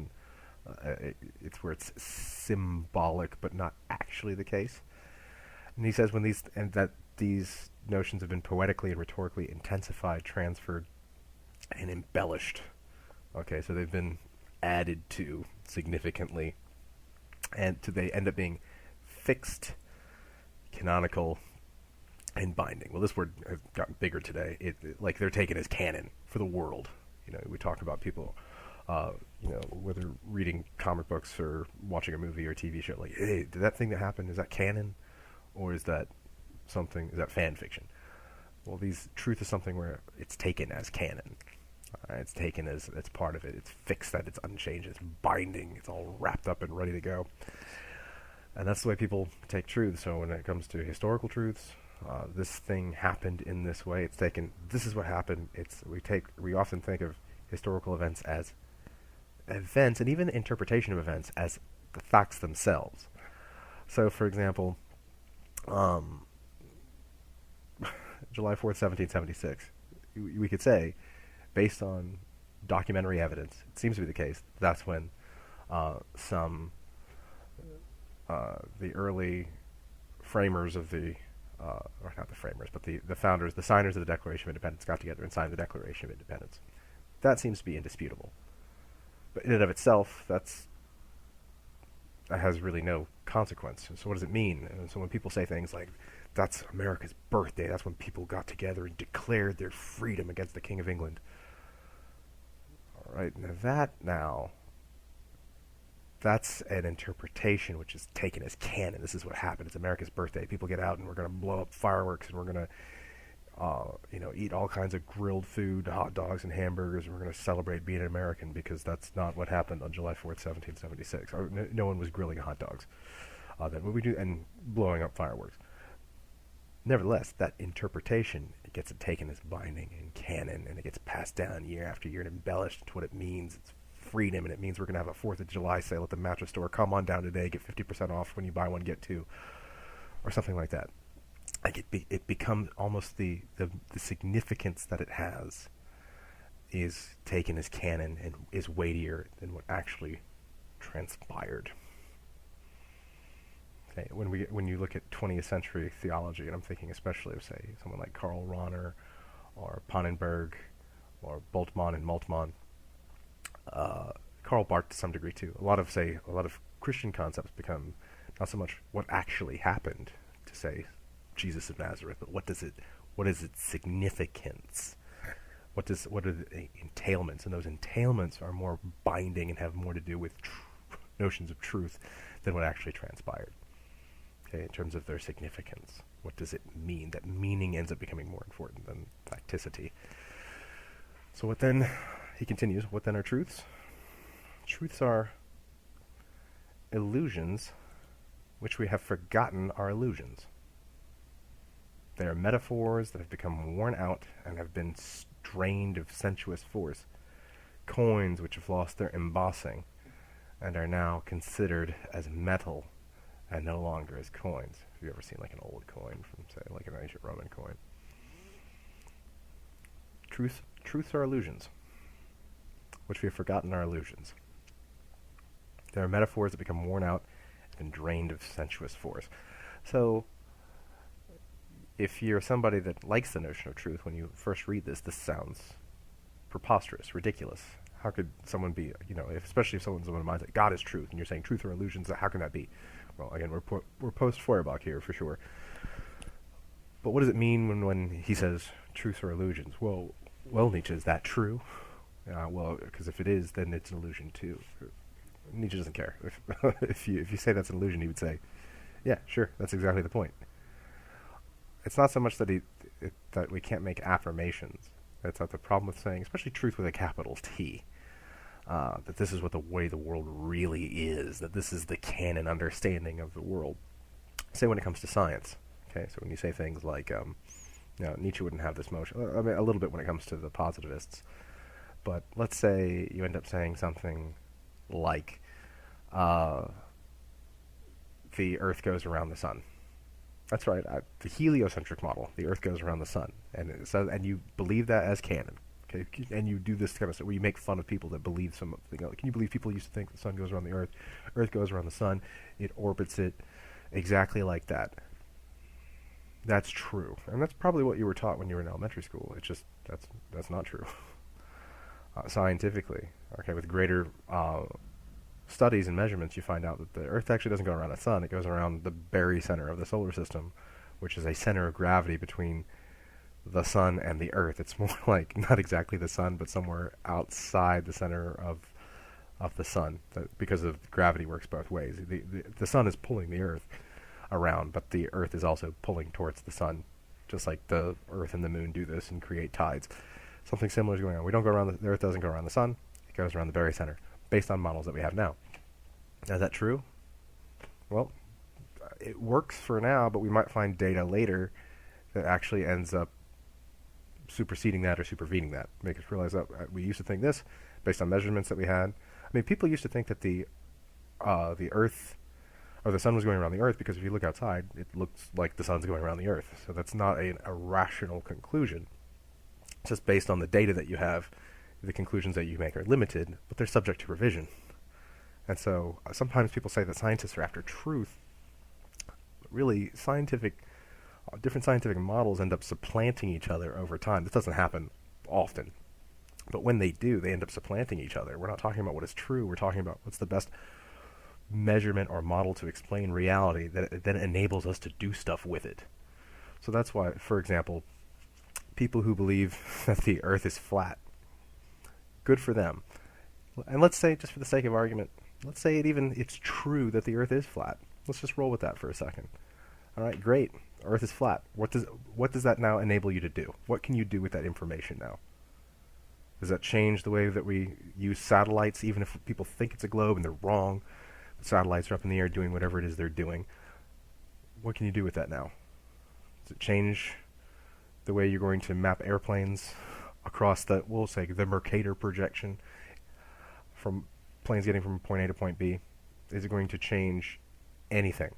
it's where it's symbolic but not actually the case. And he says that these notions have been poetically and rhetorically intensified, transferred, and embellished. Okay, so they've been added to significantly, and they end up being fixed, canonical, and binding. Well, this word has gotten bigger today. Like they're taken as canon for the world. We talk about people, whether reading comic books or watching a movie or a TV show, like, hey, did that thing that happened, is that canon, or is that fan fiction? Well, truth is something where it's taken as canon. It's taken as it's part of it. It's fixed, that it's unchanged. It's binding. It's all wrapped up and ready to go. And that's the way people take truth. So when it comes to historical truths, this thing happened in this way. It's taken. This is what happened. We often think of historical events as events, and even interpretation of events as the facts themselves. So, for example, July 4th, 1776, we could say, based on documentary evidence, it seems to be the case, that's when the early framers of or not the framers, but the founders, the signers of the Declaration of Independence got together and signed the Declaration of Independence. That seems to be indisputable. But in and of itself, that has really no consequence. So what does it mean? And so when people say things like, that's America's birthday, that's when people got together and declared their freedom against the King of England. All right, that's an interpretation which is taken as canon. This is what happened. It's America's birthday. People get out and we're going to blow up fireworks and we're going to eat all kinds of grilled food, hot dogs and hamburgers, and we're going to celebrate being an American, because that's not what happened on July 4th, 1776. No one was grilling hot dogs then. What we do, and blowing up fireworks. Nevertheless, that interpretation, it gets taken as binding and canon, and it gets passed down year after year and embellished to what it means. It's freedom, and it means we're going to have a 4th of July sale at the mattress store. Come on down today, get 50% off when you buy one, get two, or something like that. like it becomes almost the significance that it has is taken as canon and is weightier than what actually transpired. Okay, when you look at 20th century theology, and I'm thinking especially of, say, someone like Karl Rahner or Pannenberg or Bultmann and Moltmann, Karl Barth to some degree too. A lot of Christian concepts become not so much what actually happened to, say, Jesus of Nazareth, but what is its significance? What are the entailments? And those entailments are more binding and have more to do with notions of truth than what actually transpired. Okay, in terms of their significance, what does it mean? That meaning ends up becoming more important than facticity. So what then? He continues. What then are truths? Truths are illusions which we have forgotten are illusions. They are metaphors that have become worn out and have been drained of sensuous force, coins which have lost their embossing and are now considered as metal and no longer as coins. Have you ever seen like an old coin from, say, like an ancient Roman coin? Truths are illusions, which we have forgotten are illusions. They are metaphors that become worn out and drained of sensuous force. So, if you're somebody that likes the notion of truth, when you first read this sounds preposterous, ridiculous. How could someone be, especially if someone's of a mind that God is truth, and you're saying truth or illusions, how can that be? Well, again, we're post-Feuerbach here, for sure. But what does it mean when he says truth or illusions? Well, Nietzsche, is that true? Well, because if it is, then it's an illusion too. Nietzsche doesn't care. If you say that's an illusion, he would say, yeah, sure, that's exactly the point. It's not so much that that we can't make affirmations. That's not the problem with saying, especially truth with a capital T, that this is what the way the world really is, that this is the canon understanding of the world. Say when it comes to science, okay, so when you say things like, Nietzsche wouldn't have this motion, I mean, a little bit when it comes to the positivists, but let's say you end up saying something like, the Earth goes around the sun. That's right, the heliocentric model, the Earth goes around the sun, and you believe that as canon, okay? And you do this kind of stuff where you make fun of people that believe something. Can you believe people used to think the sun goes around the Earth? Earth goes around the sun, it orbits it exactly like that. That's true, and that's probably what you were taught when you were in elementary school. It's just that's not true. Scientifically, okay, with greater studies and measurements, you find out that the Earth actually doesn't go around the sun. It goes around the barycenter of the solar system, which is a center of gravity between the sun and the Earth. It's more like not exactly the sun, but somewhere outside the center of the sun, because of gravity works both ways. The sun is pulling the Earth around, but the Earth is also pulling towards the sun, just like the Earth and the moon do this and create tides. Something similar is going on. We don't go around the Earth doesn't go around the sun. It goes around the barycenter, based on models that we have now. Is that true? Well, it works for now, but we might find data later that actually ends up superseding that or supervening that. Make us realize that we used to think this based on measurements that we had. I mean, people used to think that the Earth or the sun was going around the Earth because if you look outside, it looks like the sun's going around the Earth. So that's not a rational conclusion. It's just based on the data that you have. The conclusions that you make are limited, but they're subject to revision. And so sometimes people say that scientists are after truth. But really, different scientific models end up supplanting each other over time. This doesn't happen often. But when they do, they end up supplanting each other. We're not talking about what is true. We're talking about what's the best measurement or model to explain reality that then enables us to do stuff with it. So that's why, for example, people who believe that the Earth is flat, good for them. And let's say, just for the sake of argument, let's say it's true that the Earth is flat. Let's just roll with that for a second. All right, great. Earth is flat. What does that now enable you to do? What can you do with that information now? Does that change the way that we use satellites, even if people think it's a globe and they're wrong? The satellites are up in the air doing whatever it is they're doing. What can you do with that now? Does it change the way you're going to map airplanes across we'll say, the Mercator projection from planes getting from point A to point B? Is it going to change anything?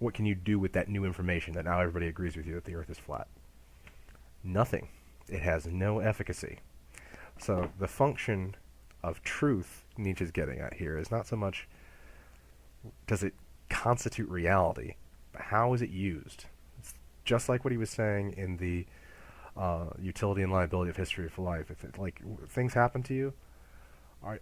what can you do with that new information that now everybody agrees with you that the Earth is flat? Nothing. It has no efficacy. So the function of truth Nietzsche's getting at here is not so much does it constitute reality, but how is it used? It's just like what he was saying in the utility and liability of history for life. If things happen to you,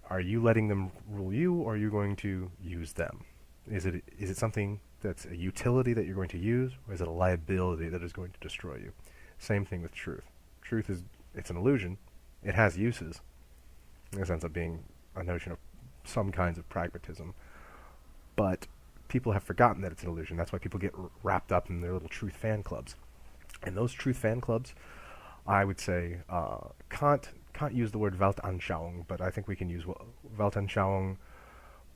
are you letting them rule you, or are you going to use them? Is it something that's a utility that you're going to use, or is it a liability that is going to destroy you? Same thing with truth. Truth it's an illusion. It has uses. This ends up being a notion of some kinds of pragmatism. But people have forgotten that it's an illusion. That's why people get wrapped up in their little truth fan clubs. And those truth fan clubs, I would say, can't use the word Weltanschauung, but I think we can use Weltanschauung,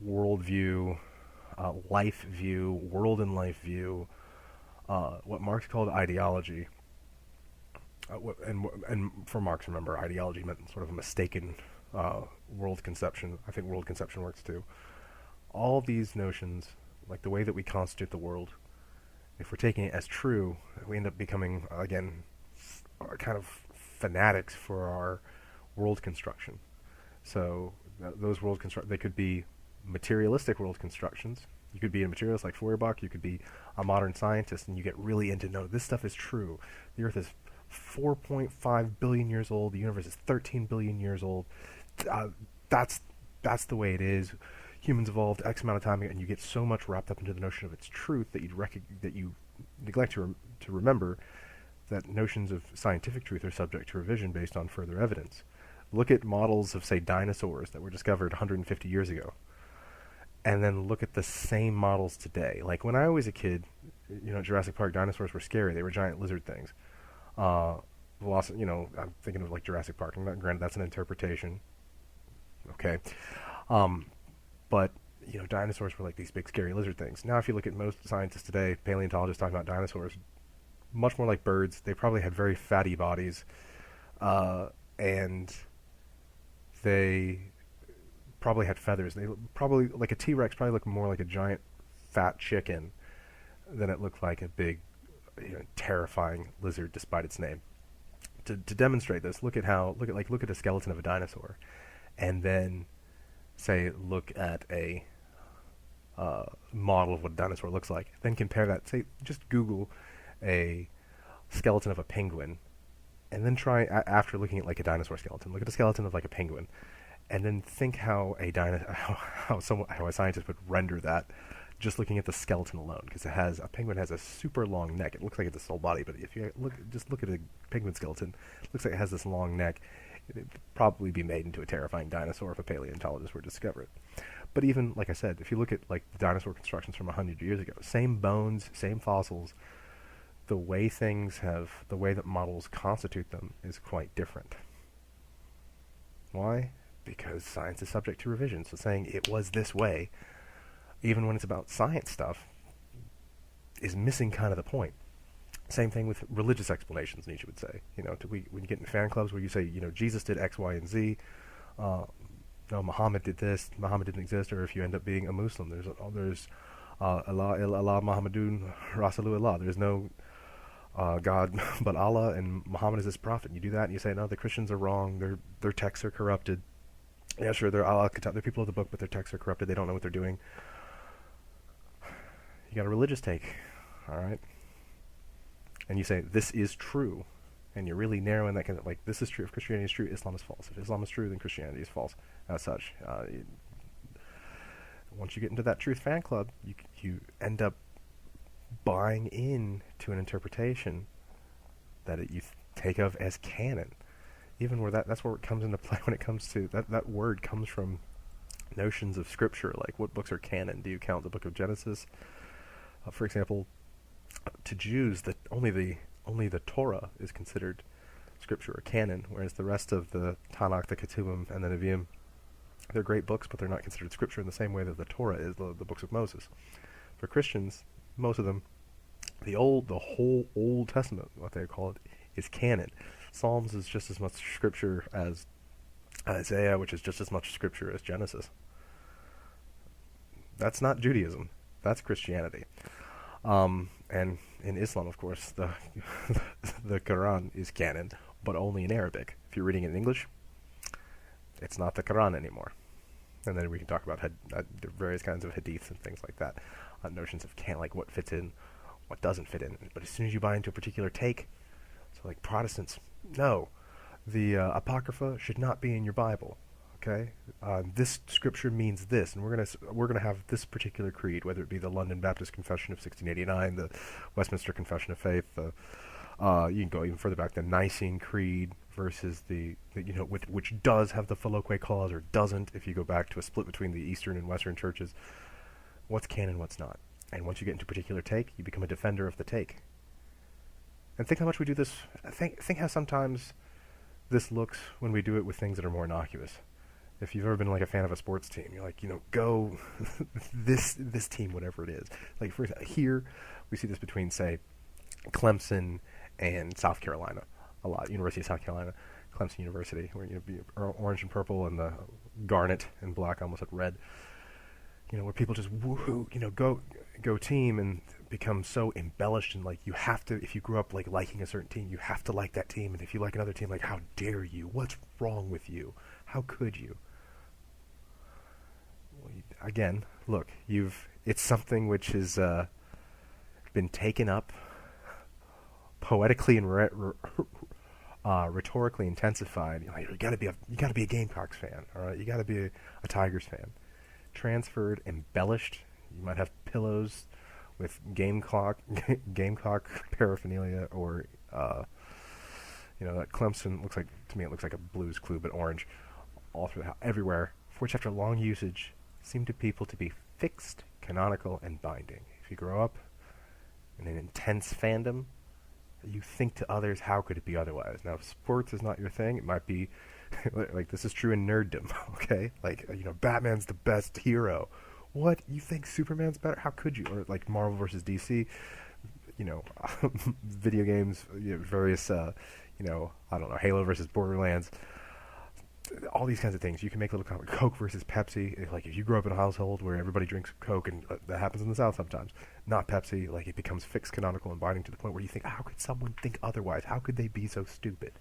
worldview, life view, world and life view, what Marx called ideology. And for Marx, remember, ideology meant sort of a mistaken world conception. I think world conception works too. All these notions, like the way that we constitute the world, if we're taking it as true, we end up becoming, again, kind of fanatics for our world construction. So those world they could be materialistic world constructions. You could be a materialist like Feuerbach. You could be a modern scientist, and you get really into, no, this stuff is true. The Earth is 4.5 billion years old. The universe is 13 billion years old. That's the way it is. Humans evolved X amount of time ago, and you get so much wrapped up into the notion of its truth that you neglect to remember that notions of scientific truth are subject to revision based on further evidence. Look at models of, say, dinosaurs that were discovered 150 years ago, and then look at the same models today. Like when I was a kid, Jurassic Park dinosaurs were scary. They were giant lizard things. I'm thinking of like Jurassic Park. Granted, that's an interpretation. Okay. But, dinosaurs were like these big scary lizard things. Now if you look at most scientists today, paleontologists talking about dinosaurs, much more like birds. They probably had very fatty bodies. And they probably had feathers. They probably, like a T-Rex, probably looked more like a giant fat chicken than it looked like a big, terrifying lizard despite its name. To demonstrate this, look at a skeleton of a dinosaur, and then look at a model of what a dinosaur looks like. Then compare that. Just Google a skeleton of a penguin, and then try, after looking at like a dinosaur skeleton, look at a skeleton of like a penguin, and then think how a scientist would render that just looking at the skeleton alone, because a penguin has a super long neck. It looks like it's its whole body, but if you look at a penguin skeleton, it looks like it has this long neck. It'd probably be made into a terrifying dinosaur if a paleontologist were to discover it. But even, like I said, if you look at like the dinosaur constructions from 100 years ago, same bones, same fossils, the way that models constitute them is quite different. Why? Because science is subject to revision. So saying it was this way, even when it's about science stuff, is missing kind of the point. Same thing with religious explanations, Nietzsche would say. When you get in fan clubs where you say, Jesus did X, Y, and Z, no, Muhammad did this, Muhammad didn't exist, or if you end up being a Muslim, there's Allah Muhammadun Rasulullah. There's no God but Allah, and Muhammad is his prophet. And you do that, and you say, no, the Christians are wrong. Their texts are corrupted. Yeah, sure, they're people of the book, but their texts are corrupted. They don't know what they're doing. You got a religious take, all right? And you say, this is true. And you're really narrowing that, like, this is true. If Christianity is true, Islam is false. If Islam is true, then Christianity is false. As such, once you get into that truth fan club, you end up buying into an interpretation that you take of as canon. Even where that's where it comes into play when it comes to, that word comes from notions of scripture, like what books are canon. Do you count the book of Genesis? For example, to Jews, that only the Torah is considered scripture or canon, whereas the rest of the Tanakh, the Ketuvim, and the Nevi'im, they're great books, but they're not considered scripture in the same way that the Torah is, the books of Moses. For Christians, most of them, the whole Old Testament, what they call it, is canon. Psalms is just as much scripture as Isaiah, which is just as much scripture as Genesis. That's not Judaism. That's Christianity. And in Islam, of course, the the Quran is canon, but only in Arabic. If you're reading it in English, it's not the Quran anymore. And then we can talk about various kinds of hadiths and things like that, notions of like what fits in, what doesn't fit in. But as soon as you buy into a particular take, so like Protestants, no, the Apocrypha should not be in your Bible. Okay, this scripture means this, and we're gonna have this particular creed, whether it be the London Baptist Confession of 1689, the Westminster Confession of Faith, you can go even further back, the Nicene Creed versus the which does have the Philoque clause or doesn't. If you go back to a split between the Eastern and Western churches, what's canon, what's not, and once you get into a particular take, you become a defender of the take. And think how much we do this. Think how sometimes this looks when we do it with things that are more innocuous. If you've ever been like a fan of a sports team, you're like, go this team, whatever it is. Like for example, here we see this between say Clemson and South Carolina a lot. University of South Carolina, Clemson University, where orange and purple and the garnet and black, almost at red. Where people just woohoo, go team and become so embellished and like you have to. If you grew up like liking a certain team, you have to like that team. And if you like another team, like how dare you? What's wrong with you? How could you? Again, look, it's something which has been taken up poetically and rhetorically intensified. You gotta be a Gamecocks fan, all right? You gotta be a Tigers fan. Transferred, embellished. You might have pillows with Gamecock paraphernalia, or that Clemson looks like, to me it looks like a Blue's Clue, but orange, all through the house, everywhere. For which, after long usage, seem to people to be fixed, canonical, and binding. If you grow up in an intense fandom, you think to others, how could it be otherwise? Now, if sports is not your thing, it might be like this is true in nerddom, okay? Like, Batman's the best hero. What? You think Superman's better? How could you? Or like Marvel versus DC, video games, various, I don't know, Halo versus Borderlands, all these kinds of things. You can make little comments. Coke versus Pepsi. If you grow up in a household where everybody drinks Coke, and that happens in the South sometimes, not Pepsi, like it becomes fixed, canonical, and binding to the point where you think, how could someone think otherwise? How could they be so stupid?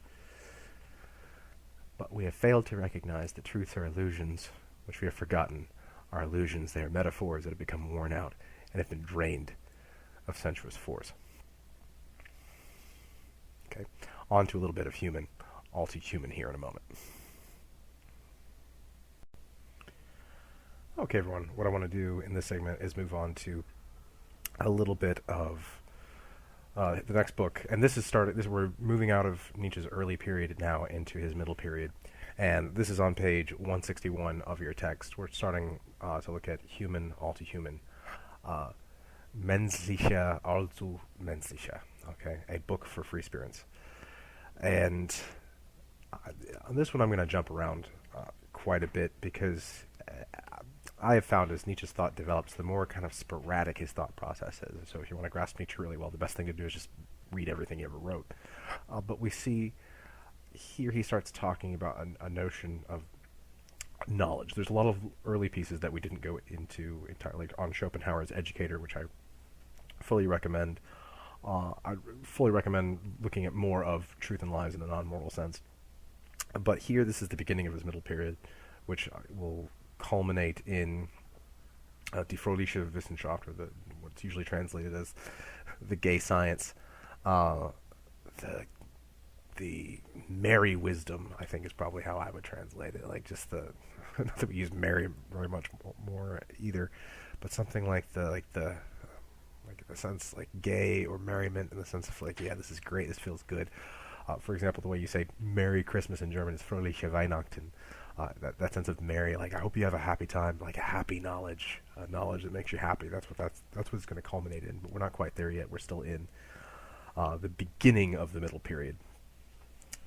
But we have failed to recognize that truths are illusions, which we have forgotten are illusions. They are metaphors that have become worn out and have been drained of sensuous force. Okay, on to a little bit of human, all too human here in a moment. Okay, everyone, what I want to do in this segment is move on to a little bit of the next book. And we're moving out of Nietzsche's early period now into his middle period. And this is on page 161 of your text. We're starting to look at Human, all too human. Menschliche, allzu menschliche. Okay, a book for free spirits. And on this one, I'm going to jump around quite a bit because I have found as Nietzsche's thought develops, the more kind of sporadic his thought process is. So if you want to grasp Nietzsche really well, the best thing to do is just read everything he ever wrote. But we see here he starts talking about a notion of knowledge. There's a lot of early pieces that we didn't go into entirely on Schopenhauer's Educator, which I fully recommend. I fully recommend looking at more of Truth and Lies in a non-moral sense. But here, this is the beginning of his middle period, which will culminate in Die fröhliche Wissenschaft, or what's usually translated as the gay science, the merry wisdom, I think is probably how I would translate it. Like just not that we use merry very much more either, but something like the sense like gay or merriment in the sense of like, yeah, this is great, this feels good. For example, the way you say Merry Christmas in German is fröhliche Weihnachten. That sense of merry, like I hope you have a happy time, like a happy knowledge, knowledge that makes you happy. That's what it's going to culminate in. But we're not quite there yet. We're still in the beginning of the middle period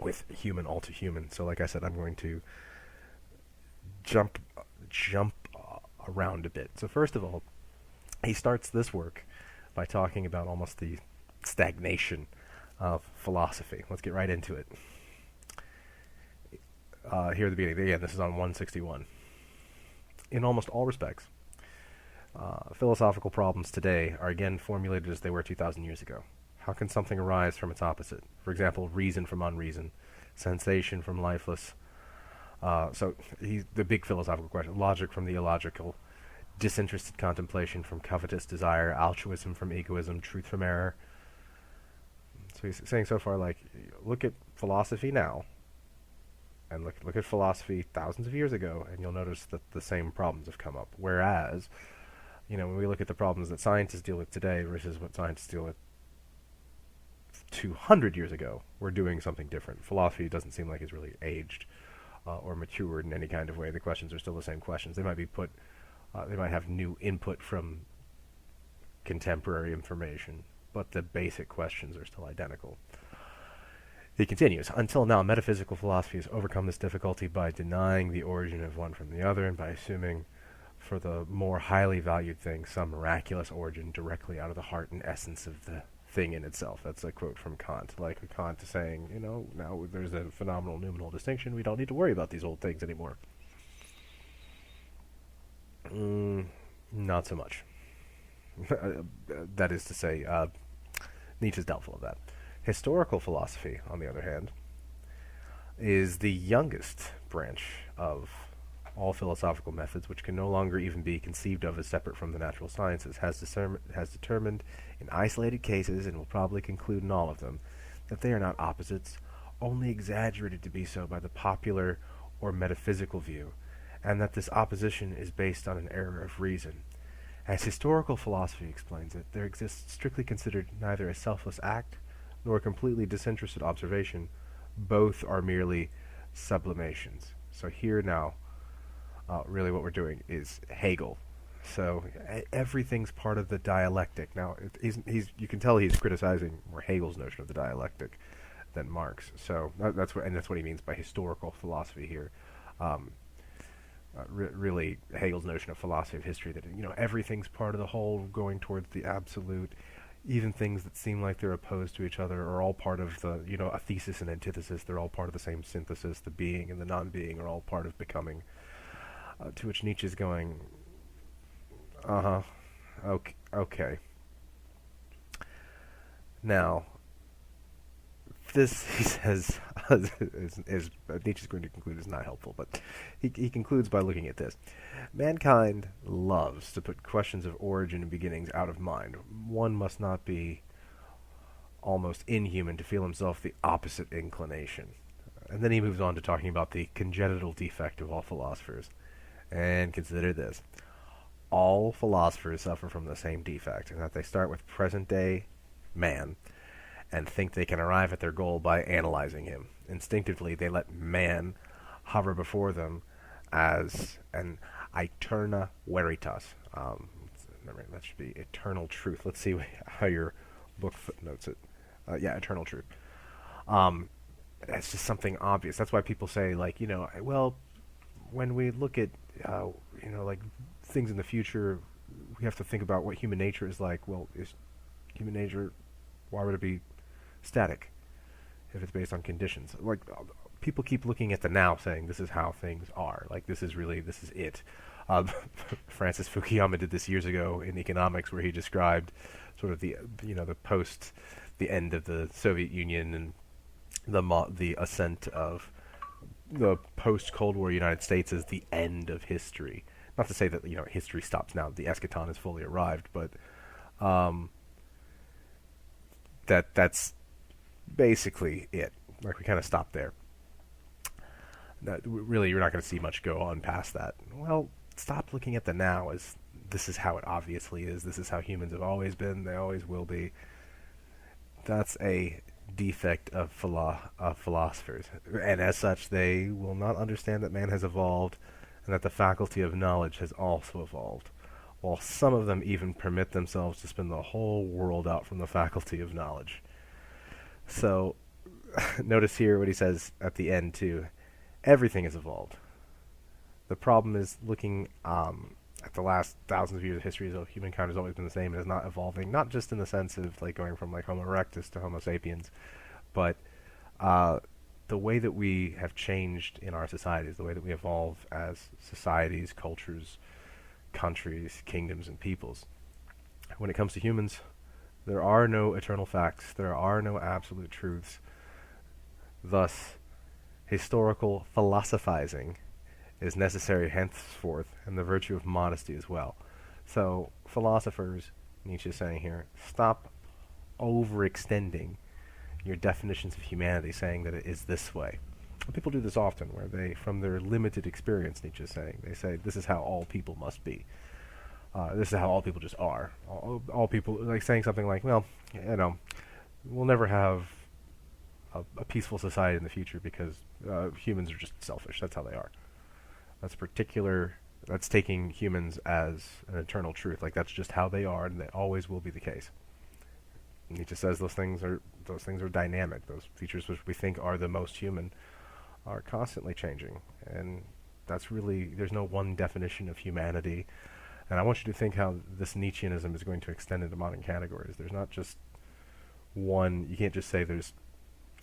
with Human, all too human. So, like I said, I'm going to jump around a bit. So first of all, he starts this work by talking about almost the stagnation of philosophy. Let's get right into it. Here at the beginning, again, this is on 161. In almost all respects, Philosophical problems today are again formulated as they were 2,000 years ago. How can something arise from its opposite? For example, reason from unreason, sensation from lifeless. The big philosophical question: logic from the illogical, disinterested contemplation from covetous desire, altruism from egoism, truth from error. So he's saying so far, like, look at philosophy now, and look at philosophy thousands of years ago, and you'll notice that the same problems have come up. Whereas, when we look at the problems that scientists deal with today versus what scientists deal with 200 years ago, we're doing something different. Philosophy doesn't seem like it's really aged or matured in any kind of way. The questions are still the same questions. They might be they might have new input from contemporary information, but the basic questions are still identical. He continues, until now, metaphysical philosophy has overcome this difficulty by denying the origin of one from the other and by assuming for the more highly valued thing some miraculous origin directly out of the heart and essence of the thing in itself. That's a quote from Kant. Like Kant saying, now there's a phenomenal noumenal distinction. We don't need to worry about these old things anymore. Not so much. That is to say, Nietzsche's doubtful of that. Historical philosophy, on the other hand, is the youngest branch of all philosophical methods, which can no longer even be conceived of as separate from the natural sciences, has determined in isolated cases, and will probably conclude in all of them, that they are not opposites, only exaggerated to be so by the popular or metaphysical view, and that this opposition is based on an error of reason. As historical philosophy explains it, there exists, strictly considered, neither a selfless act nor a completely disinterested observation. Both are merely sublimations. So here now, really what we're doing is Hegel. So everything's part of the dialectic. Now, you can tell he's criticizing more Hegel's notion of the dialectic than Marx. So that's what he means by historical philosophy here. Really, Hegel's notion of philosophy of history, that everything's part of the whole, going towards the absolute. Even things that seem like they're opposed to each other are all part of the, a thesis and antithesis. They're all part of the same synthesis. The being and the non-being are all part of becoming. To which Nietzsche's going, okay. Now, this, he says, is Nietzsche's going to conclude, is not helpful, but he concludes by looking at this. Mankind loves to put questions of origin and beginnings out of mind. One must not be almost inhuman to feel himself the opposite inclination. And then he moves on to talking about the congenital defect of all philosophers. And consider this. All philosophers suffer from the same defect, in that they start with present-day man and think they can arrive at their goal by analyzing him. Instinctively, they let man hover before them as an aeterna veritas. Remember, that should be eternal truth. Let's see how your book footnotes it. Eternal truth. That's just something obvious. That's why people say, like, when we look at, like things in the future, we have to think about what human nature is like. Well, is human nature, why would it be static if it's based on conditions? Like, people keep looking at the now, saying this is how things are. Like, this is it. Francis Fukuyama did this years ago in economics, where he described sort of the end of the Soviet Union and the ascent of the post-Cold War United States as the end of history. Not to say that history stops now; the eschaton has fully arrived, but that's basically it. Like, we kind of stop there. Really, you're not going to see much go on past that. Well, stop looking at the now as this is how it obviously is. This is how humans have always been. They always will be. That's a defect of philosophers, and as such, they will not understand that man has evolved and that the faculty of knowledge has also evolved, while some of them even permit themselves to spin the whole world out from the faculty of knowledge. So, notice here what he says at the end, too. Everything has evolved. The problem is looking at the last thousands of years of history, as humankind has always been the same and is not evolving, not just in the sense of like going from like Homo erectus to Homo sapiens, but the way that we have changed in our societies, the way that we evolve as societies, cultures, countries, kingdoms, and peoples. When it comes to humans, there are no eternal facts. There are no absolute truths. Thus, historical philosophizing is necessary henceforth, and the virtue of modesty as well. So, philosophers, Nietzsche is saying here, stop overextending your definitions of humanity, saying that it is this way. People do this often, where they, from their limited experience, Nietzsche is saying, they say, this is how all people must be. This is how all people just are. All people, like saying something like, well, we'll never have a peaceful society in the future because humans are just selfish. That's how they are. That's taking humans as an eternal truth. Like, that's just how they are, and they always will be the case. Nietzsche says those things are dynamic. Those features which we think are the most human are constantly changing, and that's really, there's no one definition of humanity. And I want you to think how this Nietzscheanism is going to extend into modern categories. There's not just one. You can't just say there's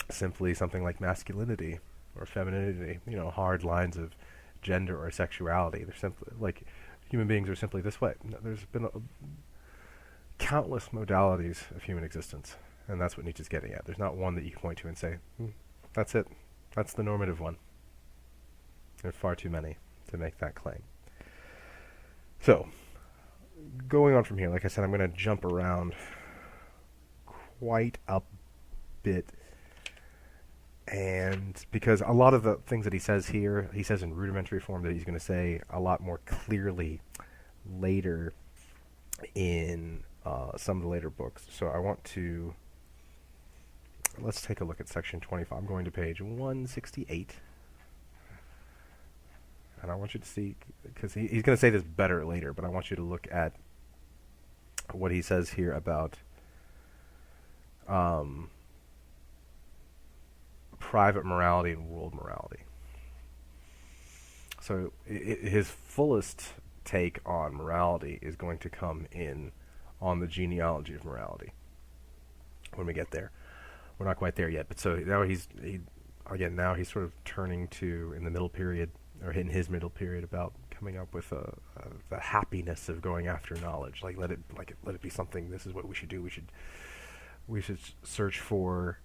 simply something like masculinity or femininity, hard lines of gender or sexuality. They're simply like human beings are simply this way. No, there's been countless modalities of human existence, and that's what Nietzsche's getting at. There's not one that you can point to and say, that's it. That's the normative one. There are far too many to make that claim. So, going on from here, like I said, I'm going to jump around quite a bit, and because a lot of the things that he says here, he says in rudimentary form that he's going to say a lot more clearly later in some of the later books. So I want to, let's take a look at section 25. I'm going to page 168. And I want you to see, because he's going to say this better later, but I want you to look at what he says here about private morality and world morality. So his fullest take on morality is going to come in on the genealogy of morality when we get there. We're not quite there yet, but so now he's sort of turning to, in the middle period, or in his middle period, about coming up with the happiness of going after knowledge. Let it be something. This is what we should do. We should search for,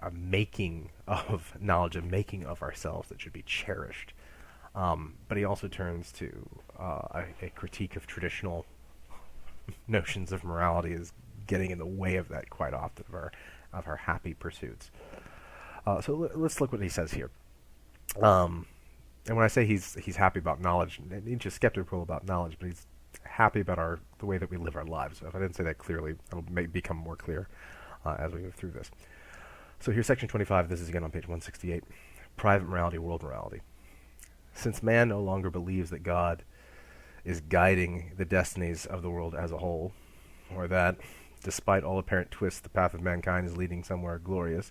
a making of knowledge, a making of ourselves that should be cherished. But he also turns to a critique of traditional notions of morality as getting in the way of that quite often, of our happy pursuits. So let's look what he says here. And when I say he's happy about knowledge, Nietzsche's skeptical about knowledge, but he's happy about the way that we live our lives. So if I didn't say that clearly, it'll become more clear as we move through this. So here's section 25. This is again on page 168. Private morality, world morality. Since man no longer believes that God is guiding the destinies of the world as a whole, or that, despite all apparent twists, the path of mankind is leading somewhere glorious,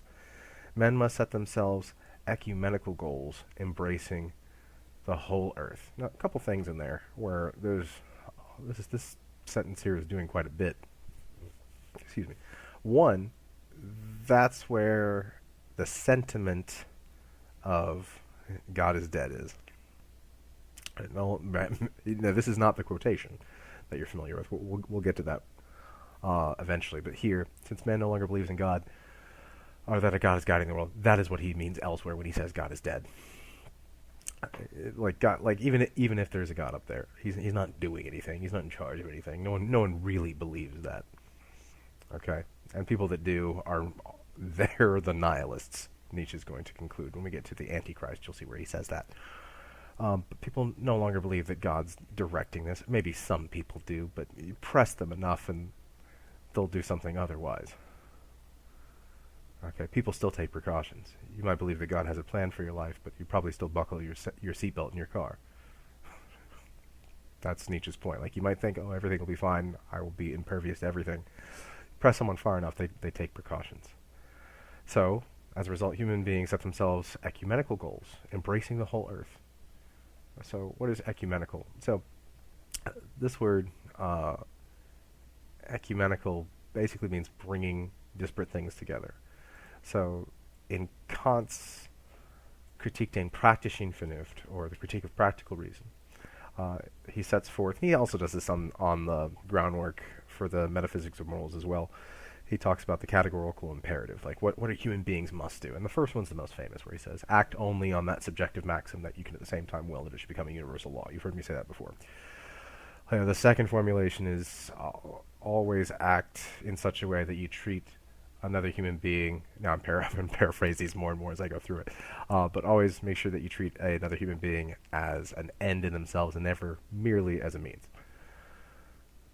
men must set themselves ecumenical goals, embracing the whole earth. Now, a couple things in there where this sentence here is doing quite a bit. Excuse me. One, that's where the sentiment of God is dead is. No, this is not the quotation that you're familiar with. We'll get to that eventually. But here, since man no longer believes in God, or that a God is guiding the world, that is what he means elsewhere when he says God is dead. Even if there's a God up there, he's not doing anything. He's not in charge of anything. No one really believes that. Okay, and people that do they're the nihilists. Nietzsche's going to conclude when we get to the Antichrist. You'll see where he says that. But people no longer believe that God's directing this. Maybe some people do, but you press them enough and they'll do something otherwise. Okay, people still take precautions. You might believe that God has a plan for your life, but you probably still buckle your seatbelt in your car. That's Nietzsche's point. Like, you might think, oh, everything will be fine. I will be impervious to everything. Press someone far enough, they take precautions. So, as a result, human beings set themselves ecumenical goals, embracing the whole earth. So, what is ecumenical? So, this word, ecumenical, basically means bringing disparate things together. So, in Kant's Kritik den praktischen Vernunft, or the Critique of Practical Reason, He sets forth. He also does this on the groundwork for the metaphysics of morals as well. He talks about the categorical imperative, like what a human beings must do. And the first one's the most famous, where he says, act only on that subjective maxim that you can at the same time will that it should become a universal law. You've heard me say that before. The second formulation is always act in such a way that you treat another human being. Now I'm going to paraphrase these more and more as I go through it. But always make sure that you treat another human being as an end in themselves and never merely as a means.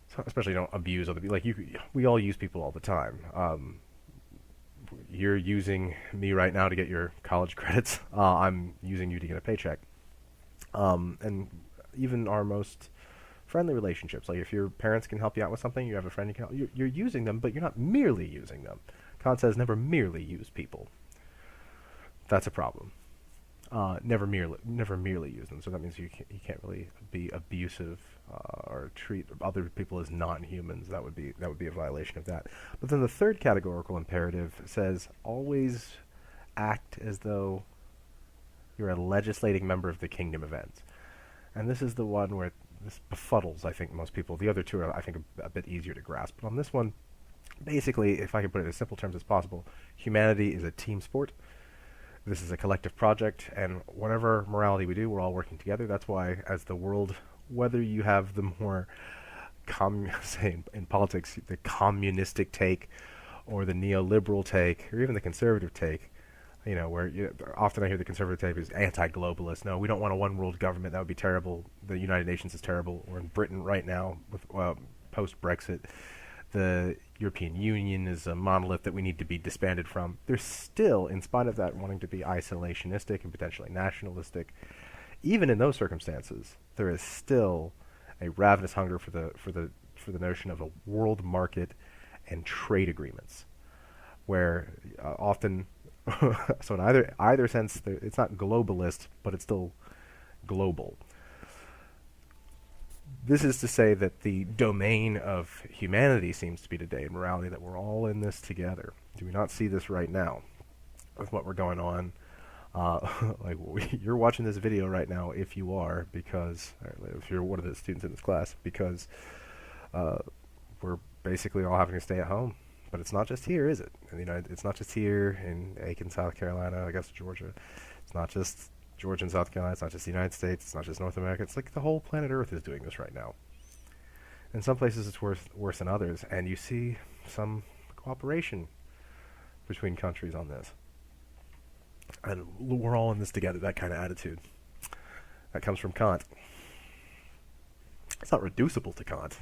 So especially don't abuse other people. We all use people all the time. You're using me right now to get your college credits. I'm using you to get a paycheck. And even our most friendly relationships, like if your parents can help you out with something, you have a friend you can help, you're using them, but you're not merely using them. Kant says never merely use people. That's a problem. Never merely use them. So that means you can't really be abusive or treat other people as non-humans. That would be a violation of that. But then the third categorical imperative says always act as though you're a legislating member of the kingdom of ends. And this is the one where this befuddles, I think, most people. The other two are, I think, a bit easier to grasp. But on this one, basically, if I can put it in as simple terms as possible, humanity is a team sport. This is a collective project, and whatever morality we do, we're all working together. That's why, as the world, whether you have the more, say in politics, the communistic take, or the neoliberal take, or even the conservative take, where often I hear the conservative take is anti-globalist. No, we don't want a one-world government. That would be terrible. The United Nations is terrible. We're in Britain right now with post-Brexit. The European Union is a monolith that we need to be disbanded from. There's still, in spite of that, wanting to be isolationistic and potentially nationalistic. Even in those circumstances, there is still a ravenous hunger for the notion of a world market and trade agreements, where often, so in either sense, it's not globalist, but it's still global. This is to say that the domain of humanity seems to be today, in morality, that we're all in this together. Do we not see this right now with what we're going on? You're watching this video right now, if you are, because if you're one of the students in this class, because we're basically all having to stay at home. But it's not just here, is it? It's not just here in Aiken, South Carolina, I guess Georgia. It's not just Georgia and South Carolina. It's not just the United States. It's not just North America. It's like the whole planet Earth is doing this right now. In some places it's worse than others, and you see some cooperation between countries on this. And we're all in this together, that kind of attitude. That comes from Kant. It's not reducible to Kant.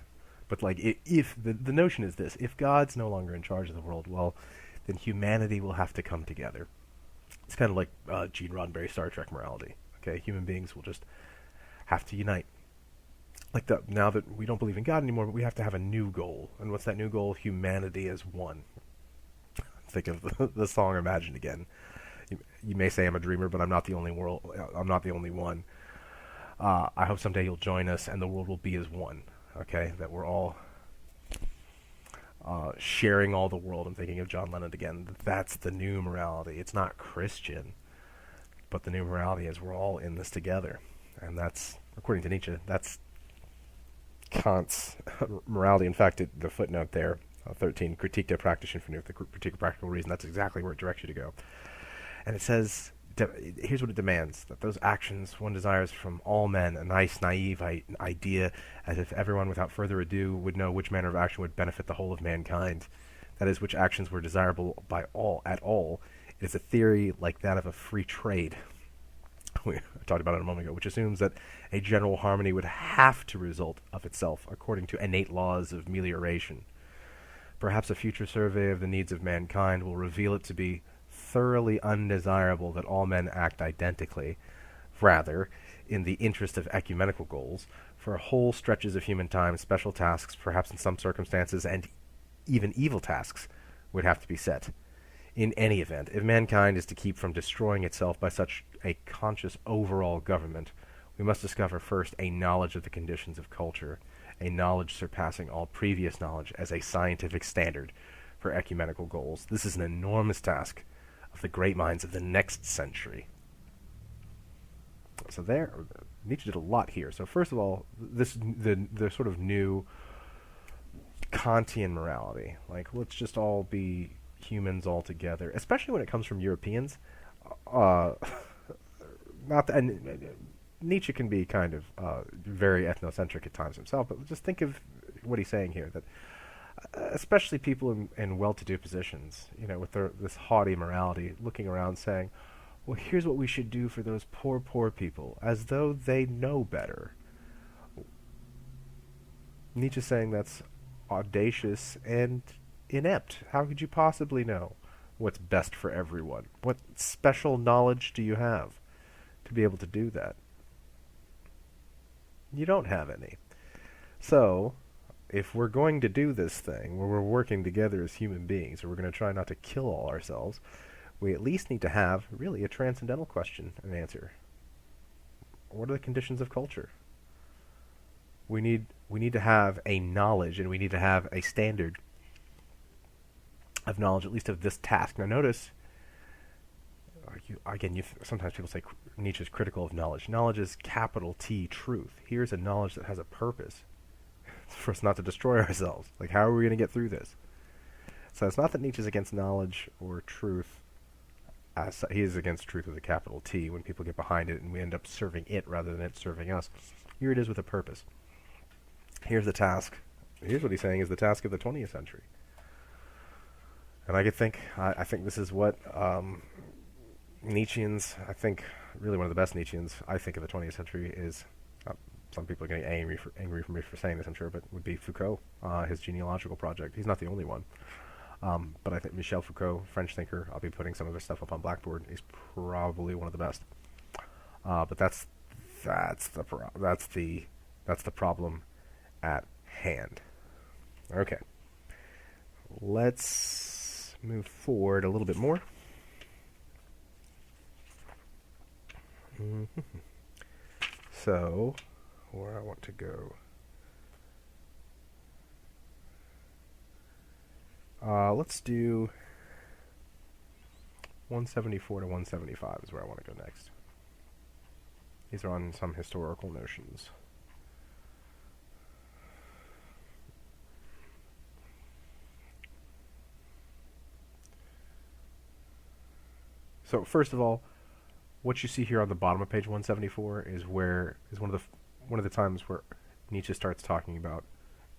But if the notion is this, if God's no longer in charge of the world, well, then humanity will have to come together. It's kind of like Gene Roddenberry's Star Trek morality. Okay, human beings will just have to unite. Now that we don't believe in God anymore, but we have to have a new goal. And what's that new goal? Humanity as one. Think of the song Imagine again. You may say I'm a dreamer, but I'm not the only one. I hope someday you'll join us and the world will be as one. Okay, that we're all sharing all the world. I'm thinking of John Lennon again. That's the new morality. It's not Christian, but the new morality is we're all in this together. And that's, according to Nietzsche, that's Kant's morality. In fact, the footnote there, 13, critique der praktischen Vernunft, the critique of practical reason, that's exactly where it directs you to go. And it says, here's what it demands, that those actions one desires from all men, a nice, naive idea, as if everyone without further ado would know which manner of action would benefit the whole of mankind. That is, which actions were desirable by all, at all. It is a theory like that of a free trade. We talked about it a moment ago, which assumes that a general harmony would have to result of itself according to innate laws of melioration. Perhaps a future survey of the needs of mankind will reveal it to be thoroughly undesirable that all men act identically. Rather, in the interest of ecumenical goals, for whole stretches of human time, special tasks, perhaps in some circumstances, and even evil tasks, would have to be set. In any event, if mankind is to keep from destroying itself by such a conscious overall government, we must discover first a knowledge of the conditions of culture, a knowledge surpassing all previous knowledge as a scientific standard for ecumenical goals. This is an enormous task of the great minds of the next century. So there, Nietzsche did a lot here. So first of all, the sort of new Kantian morality, like let's just all be humans all together, especially when it comes from Europeans. Uh, not that, and Nietzsche can be kind of very ethnocentric at times himself, but just think of what he's saying here, that especially people in well-to-do positions, with this haughty morality, looking around saying, well, here's what we should do for those poor people, as though they know better. Nietzsche's saying that's audacious and inept. How could you possibly know what's best for everyone? What special knowledge do you have to be able to do that? You don't have any. So, if we're going to do this thing, where we're working together as human beings, or we're going to try not to kill all ourselves, we at least need to have, really, a transcendental question and answer. What are the conditions of culture? We need to have a knowledge, and we need to have a standard of knowledge, at least of this task. Now notice, sometimes people say Nietzsche's critical of knowledge. Knowledge is capital T, truth. Here's a knowledge that has a purpose. For us not to destroy ourselves. Like, how are we going to get through this? So it's not that Nietzsche's against knowledge or truth. He is against truth with a capital T, when people get behind it and we end up serving it rather than it serving us. Here it is with a purpose. Here's the task. Here's what he's saying is the task of the 20th century. And I think this is what Nietzscheans, I think really one of the best Nietzscheans, I think, of the 20th century is, some people are getting angry for me for saying this, I'm sure, but would be Foucault, his genealogical project. He's not the only one. But I think Michel Foucault, French thinker, I'll be putting some of his stuff up on Blackboard, he's probably one of the best. But that's the problem at hand. Okay. Let's move forward a little bit more. So, where I want to go. Let's do 174 to 175 is where I want to go next. These are on some historical notions. So first of all, what you see here on the bottom of page 174 is one of the times where Nietzsche starts talking about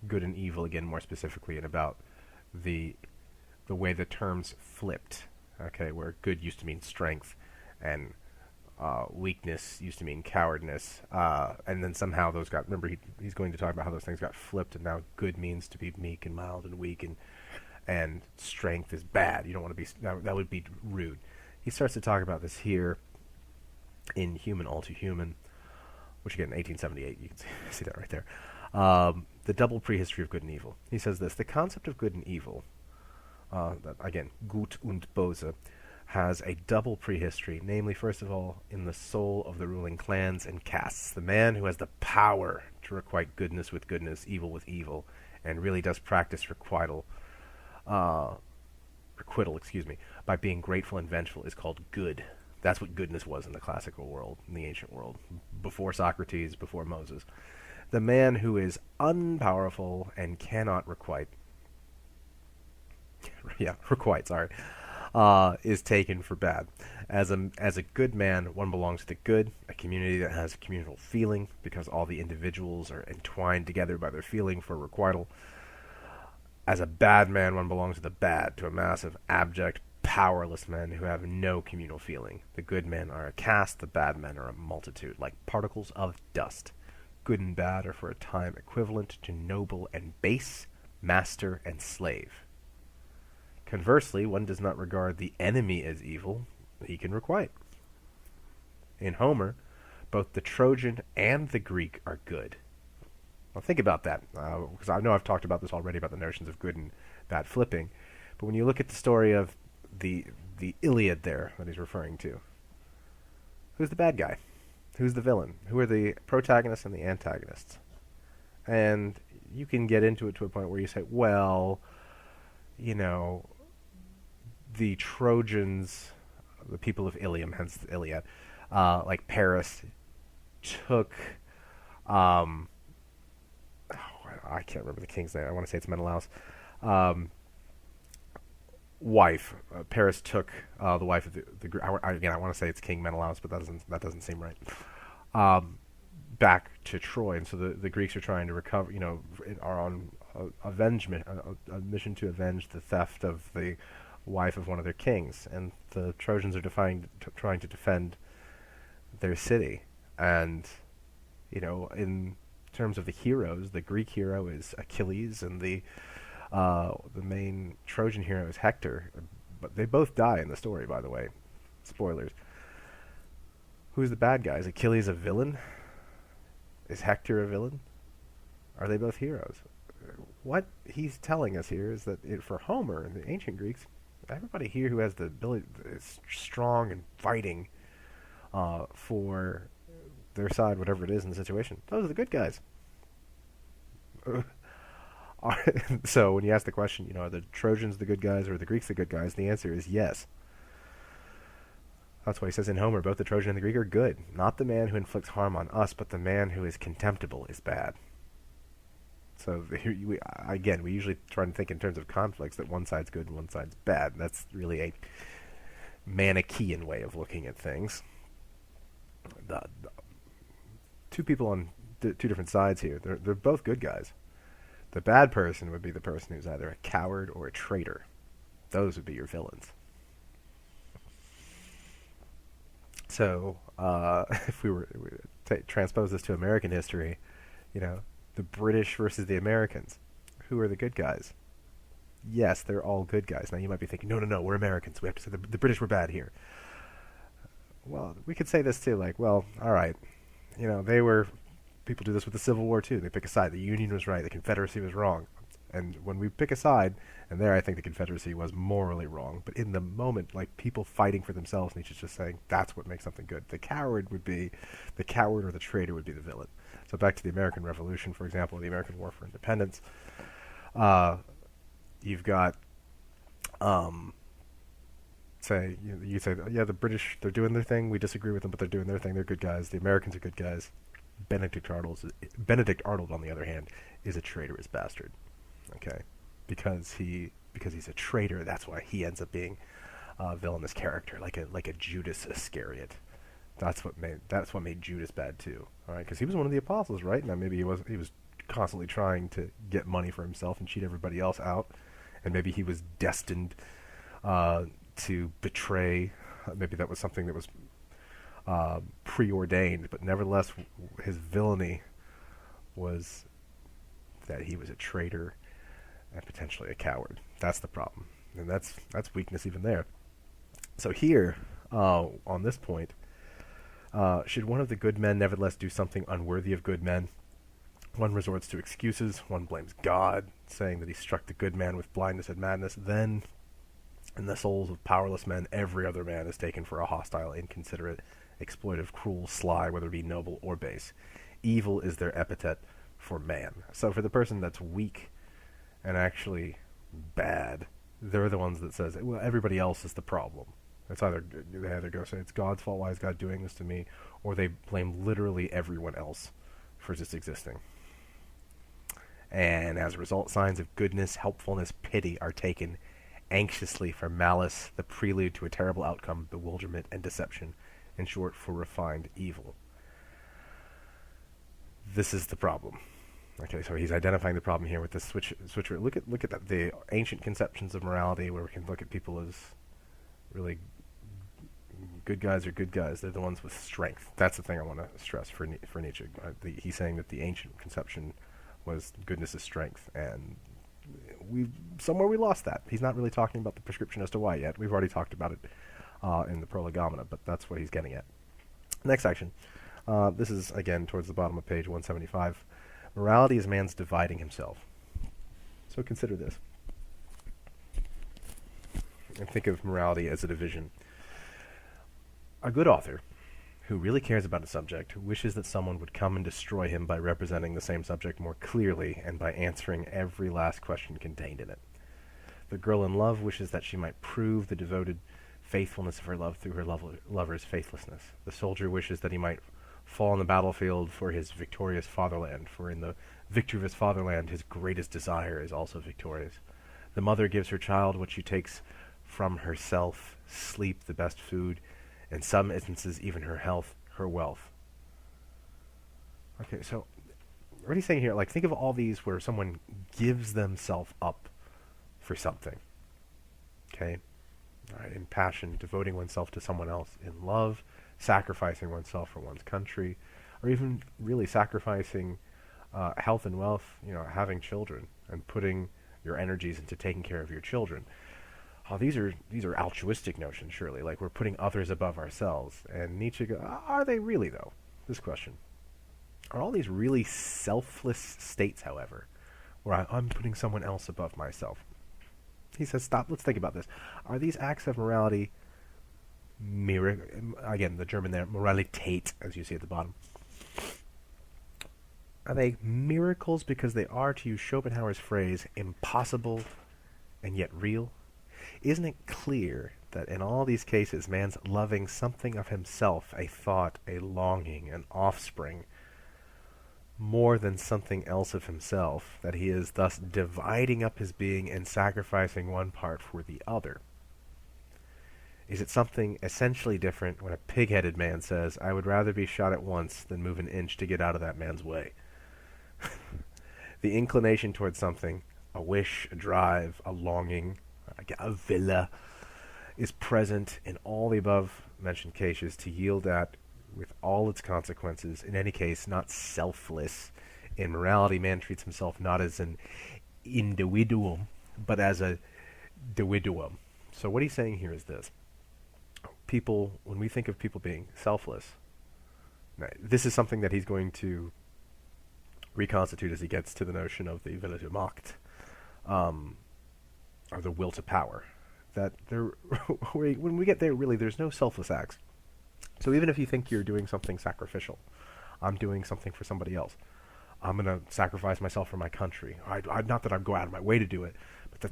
good and evil again, more specifically, and about the way the terms flipped. Okay, where good used to mean strength, and weakness used to mean cowardness, and then somehow those got. Remember, he's going to talk about how those things got flipped, and now good means to be meek and mild and weak, and strength is bad. You don't want to be. That would be rude. He starts to talk about this here in Human, All Too Human, which again, 1878, you can see that right there. The double prehistory of good and evil. He says this: the concept of good and evil, that again, Gut und Böse, has a double prehistory, namely, first of all, in the soul of the ruling clans and castes. The man who has the power to requite goodness with goodness, evil with evil, and really does practice requital, by being grateful and vengeful is called good. That's what goodness was in the classical world, in the ancient world, before Socrates, before Moses. The man who is unpowerful and cannot requite, is taken for bad. As a good man, one belongs to the good, a community that has communal feeling, because all the individuals are entwined together by their feeling for requital. As a bad man, one belongs to the bad, to a mass of abject, powerless men who have no communal feeling. The good men are a caste, the bad men are a multitude, like particles of dust. Good and bad are for a time equivalent to noble and base, master and slave. Conversely, one does not regard the enemy as evil, he can requite. In Homer, both the Trojan and the Greek are good. Now think about that, because I know I've talked about this already, about the notions of good and bad flipping, but when you look at the story of the Iliad there that he's referring to, who's the bad guy? Who's the villain? Who are the protagonists and the antagonists? And you can get into it to a point where you say, well, the Trojans, the people of Ilium, hence the Iliad, like Paris, took, um, oh, I can't remember the king's name. I want to say it's Menelaus. Um, wife. Paris took the wife of again, I want to say it's King Menelaus, but that doesn't seem right. Um, back to Troy, and so the Greeks are trying to recover. Are on a mission to avenge the theft of the wife of one of their kings, and the Trojans are trying to defend their city. And in terms of the heroes, the Greek hero is Achilles, and the main Trojan hero is Hector. But they both die in the story, by the way. Spoilers. Who's the bad guy? Is Achilles a villain? Is Hector a villain? Are they both heroes? What he's telling us here is that for Homer and the ancient Greeks, everybody here who has the ability is strong and fighting for their side, whatever it is in the situation. Those are the good guys. So when you ask the question, are the Trojans the good guys or the Greeks the good guys? The answer is yes. That's why he says in Homer, both the Trojan and the Greek are good. Not the man who inflicts harm on us, but the man who is contemptible is bad. So we usually try to think in terms of conflicts that one side's good and one side's bad. That's really a Manichaean way of looking at things. The two people on two different sides here. They're both good guys. The bad person would be the person who's either a coward or a traitor. Those would be your villains. So, if we were to transpose this to American history, the British versus the Americans, who are the good guys? Yes, they're all good guys. Now you might be thinking, no, we're Americans. We have to say the British were bad here. Well, we could say this too, all right, people do this with the Civil War too. They pick a side. The Union was right. The Confederacy was wrong. And when we pick a side, and there I think the Confederacy was morally wrong, but in the moment, people fighting for themselves, Nietzsche's just saying that's what makes something good. The coward or the traitor would be the villain. So back to the American Revolution, for example, the American War for Independence. You've got, you say, yeah, the British, they're doing their thing. We disagree with them, but they're doing their thing. They're good guys. The Americans are good guys. Benedict Arnold, on the other hand, is a traitorous bastard. Okay, because he's a traitor. That's why he ends up being a villainous character, like a Judas Iscariot. That's what made Judas bad too. All right, because he was one of the apostles, right? Now maybe he was constantly trying to get money for himself and cheat everybody else out, and maybe he was destined to betray. Maybe that was something that was preordained, but nevertheless, his villainy was that he was a traitor and potentially a coward. That's the problem, and that's weakness even there. So here, on this point, should one of the good men nevertheless do something unworthy of good men? One resorts to excuses. One blames God, saying that he struck the good man with blindness and madness. Then, in the souls of powerless men, every other man is taken for a hostile, inconsiderate, exploitive, cruel, sly, whether it be noble or base. Evil is their epithet for man. So for the person that's weak and actually bad, they're the ones that says, well, everybody else is the problem. It's either they either go say it's God's fault, why is God doing this to me, or they blame literally everyone else for just existing. And as a result, signs of goodness, helpfulness, pity are taken anxiously for malice, the prelude to a terrible outcome, bewilderment, and deception. In short, for refined evil. This is the problem. Okay, so he's identifying the problem here with this switcher. Look at the ancient conceptions of morality, where we can look at people as really good guys are good guys. They're the ones with strength. That's the thing I want to stress for Nietzsche. He's saying that the ancient conception was goodness is strength, and we lost that. He's not really talking about the prescription as to why yet. We've already talked about it in the Prolegomena, but that's what he's getting at. Next section. This is, again, towards the bottom of page 175. Morality is man's dividing himself. So consider this. And think of morality as a division. A good author, who really cares about a subject, wishes that someone would come and destroy him by representing the same subject more clearly and by answering every last question contained in it. The girl in love wishes that she might prove the devoted faithfulness of her love through her lover's faithlessness. The soldier wishes that he might fall on the battlefield for his victorious fatherland, for in the victory of his fatherland his greatest desire is also victorious. The mother gives her child what she takes from herself: sleep, the best food, in some instances even her health, her wealth. Okay, so what he's saying here, like, think of all these where someone gives themselves up for something. Okay? All right, in passion, devoting oneself to someone else. In love, sacrificing oneself for one's country, or even really sacrificing health and wealth, having children and putting your energies into taking care of your children. These are altruistic notions, surely. Like, we're putting others above ourselves. And Nietzsche goes, are they really, though? This question. Are all these really selfless states, however, where I'm putting someone else above myself? He says, stop, let's think about this. Are these acts of morality, again, the German there, Moralität, as you see at the bottom, are they miracles because they are, to use Schopenhauer's phrase, impossible and yet real? Isn't it clear that in all these cases, man's loving something of himself, a thought, a longing, an offspring, more than something else of himself, that he is thus dividing up his being and sacrificing one part for the other? Is it something essentially different when a pig-headed man says, I would rather be shot at once than move an inch to get out of that man's way? The inclination towards something, a wish, a drive, a longing, a villa, is present in all the above-mentioned cases to yield at, with all its consequences, in any case, not selfless. In morality, man treats himself not as an individuum, but as a dividuum. So what he's saying here is this. People, when we think of people being selfless, this is something that he's going to reconstitute as he gets to the notion of the Wille zur Macht, or the will to power. That there, when we get there, really, there's no selfless acts. So even if you think you're doing something sacrificial, I'm doing something for somebody else. I'm going to sacrifice myself for my country. Not that I'm going out of my way to do it, but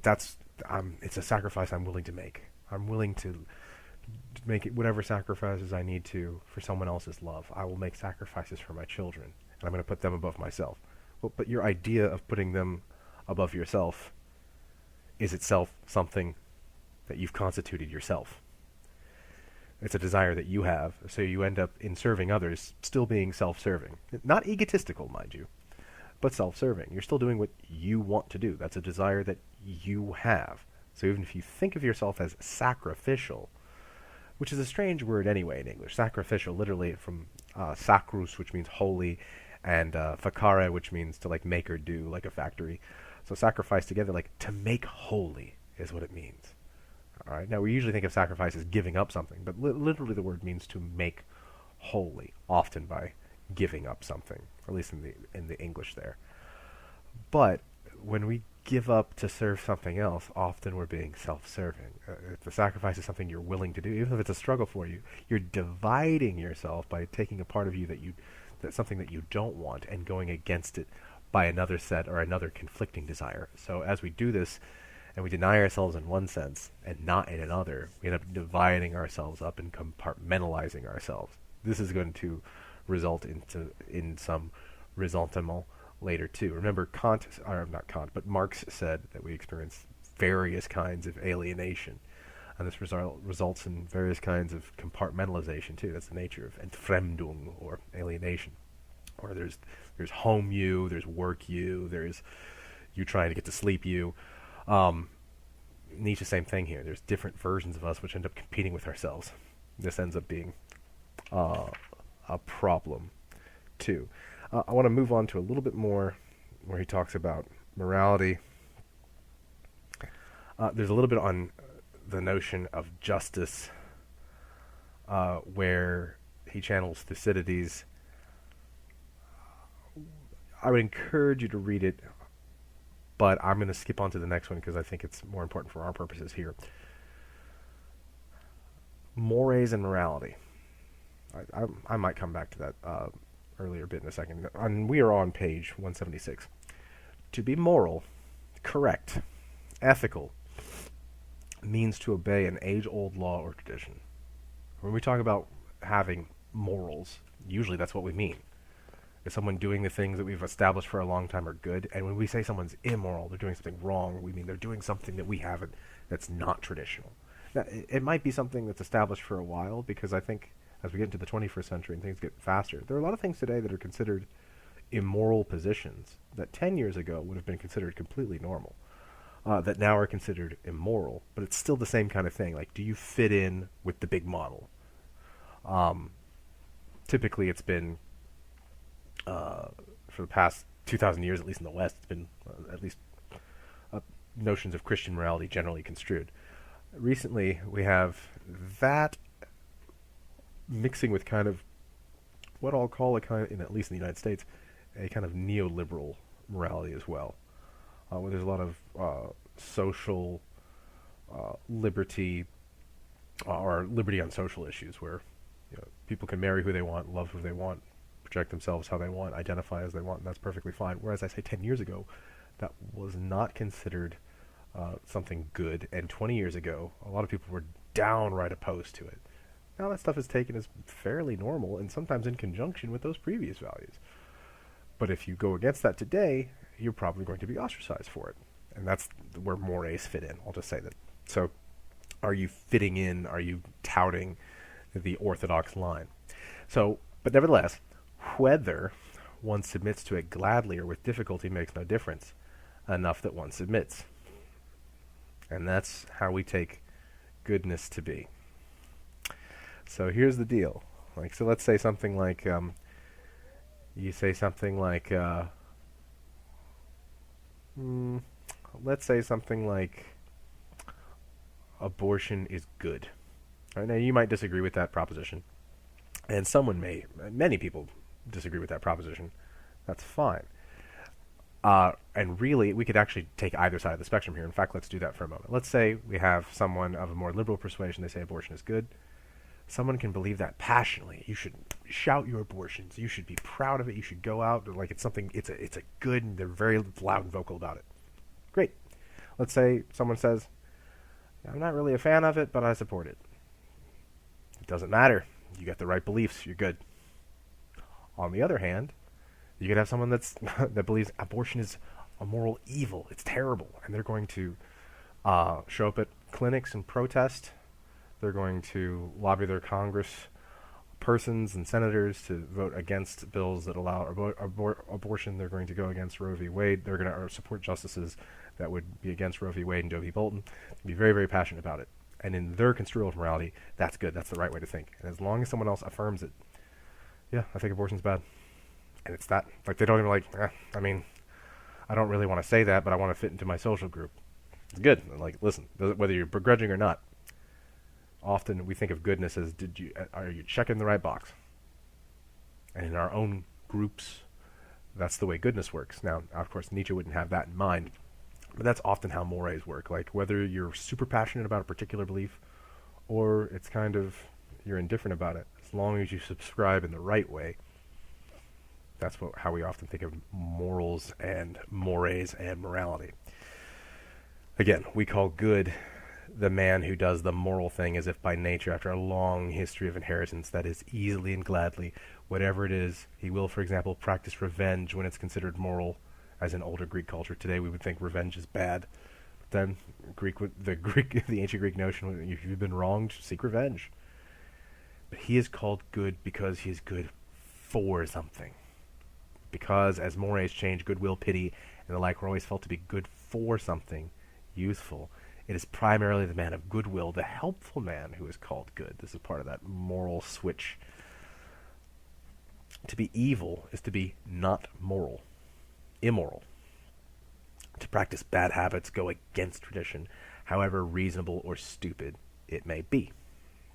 it's a sacrifice I'm willing to make. I'm willing to make it whatever sacrifices I need to for someone else's love. I will make sacrifices for my children, and I'm going to put them above myself. Well, but your idea of putting them above yourself is itself something that you've constituted yourself. It's a desire that you have, so you end up, in serving others, still being self-serving. Not egotistical, mind you, but self-serving. You're still doing what you want to do. That's a desire that you have. So even if you think of yourself as sacrificial, which is a strange word anyway in English, sacrificial, literally from sacrus, which means holy, and facere, which means to make or do, like a factory. So sacrifice together, like to make holy, is what it means. All right. Now we usually think of sacrifice as giving up something, but literally the word means to make holy, often by giving up something, or at least in the English there. But when we give up to serve something else, often we're being self-serving. If the sacrifice is something you're willing to do, even if it's a struggle for you, you're dividing yourself by taking a part of you that's something that you don't want, and going against it by another set or another conflicting desire. So as we do this, and we deny ourselves in one sense and not in another, we end up dividing ourselves up and compartmentalizing ourselves. This is going to result in some resentment later too. Remember, Marx said that we experience various kinds of alienation, and this results in various kinds of compartmentalization too. That's the nature of Entfremdung, or alienation. Or there's home you, there's work you, there's you trying to get to sleep you. Nietzsche, same thing here. There's different versions of us which end up competing with ourselves. This ends up being a problem too. I want to move on to a little bit more where he talks about morality. There's a little bit on the notion of justice, where he channels Thucydides. I would encourage you to read it, but I'm going to skip on to the next one because I think it's more important for our purposes here. Mores and morality. I might come back to that earlier bit in a second. We are on page 176. To be moral, correct, ethical, means to obey an age-old law or tradition. When we talk about having morals, usually that's what we mean. Is someone doing the things that we've established for a long time are good? And when we say someone's immoral, they're doing something wrong, we mean they're doing something that we haven't, that's not traditional. Now, it might be something that's established for a while, because I think as we get into the 21st century and things get faster, there are a lot of things today that are considered immoral positions that 10 years ago would have been considered completely normal, that now are considered immoral, but it's still the same kind of thing. Like, do you fit in with the big model? Typically, it's been, for the past 2,000 years, at least in the West, it's been at least notions of Christian morality generally construed. Recently, we have that mixing with kind of what I'll call a kind of, at least in the United States, a kind of neoliberal morality as well, where there's a lot of social liberty, or liberty on social issues, where people can marry who they want, love who they want, project themselves how they want, identify as they want, and that's perfectly fine. Whereas I say 10 years ago, that was not considered something good, and 20 years ago, a lot of people were downright opposed to it. Now that stuff is taken as fairly normal, and sometimes in conjunction with those previous values. But if you go against that today, you're probably going to be ostracized for it. And that's where mores fit in. I'll just say that. So, are you fitting in? Are you touting the orthodox line? So, but nevertheless, whether one submits to it gladly or with difficulty makes no difference, enough that one submits. And that's how we take goodness to be. So here's the deal. Like, so let's say something like, you say something like, let's say something like, abortion is good. Right? Now, you might disagree with that proposition, and many people disagree with that proposition. That's fine. And really, we could actually take either side of the spectrum here. In fact, let's do that for a moment. Let's say we have someone of a more liberal persuasion. They say abortion is good. Someone can believe that passionately. You should shout your abortions. You should be proud of it. You should go out like it's something. It's a good, and they're very loud and vocal about it. Great. Let's say someone says, "I'm not really a fan of it, but I support it." It doesn't matter. You got the right beliefs. You're good. On the other hand, you could have someone that believes abortion is a moral evil. It's terrible, and they're going to show up at clinics and protest. They're going to lobby their Congress persons and senators to vote against bills that allow abortion. They're going to go against Roe v. Wade. They're going to support justices that would be against Roe v. Wade and Doe v. Bolton. Be very, very passionate about it. And in their construal of morality, that's good. That's the right way to think. And as long as someone else affirms it, yeah, I think abortion's bad. And it's that. Like, they don't even I mean, I don't really want to say that, but I want to fit into my social group. It's good. Like, listen, whether you're begrudging or not, often we think of goodness as, are you checking the right box? And in our own groups, that's the way goodness works. Now, of course, Nietzsche wouldn't have that in mind, but that's often how mores work. Like, whether you're super passionate about a particular belief, or it's kind of, you're indifferent about it, as long as you subscribe in the right way, that's how we often think of morals and mores and morality. Again, we call good the man who does the moral thing as if by nature, after a long history of inheritance, that is easily and gladly, whatever it is, he will, for example, practice revenge when it's considered moral, as in older Greek culture. Today we would think revenge is bad. Then the ancient Greek notion, if you've been wronged, seek revenge. But he is called good because he is good for something. Because as mores change, goodwill, pity, and the like were always felt to be good for something useful. It is primarily the man of goodwill, the helpful man, who is called good. This is part of that moral switch. To be evil is to be not moral, immoral. To practice bad habits, go against tradition, however reasonable or stupid it may be.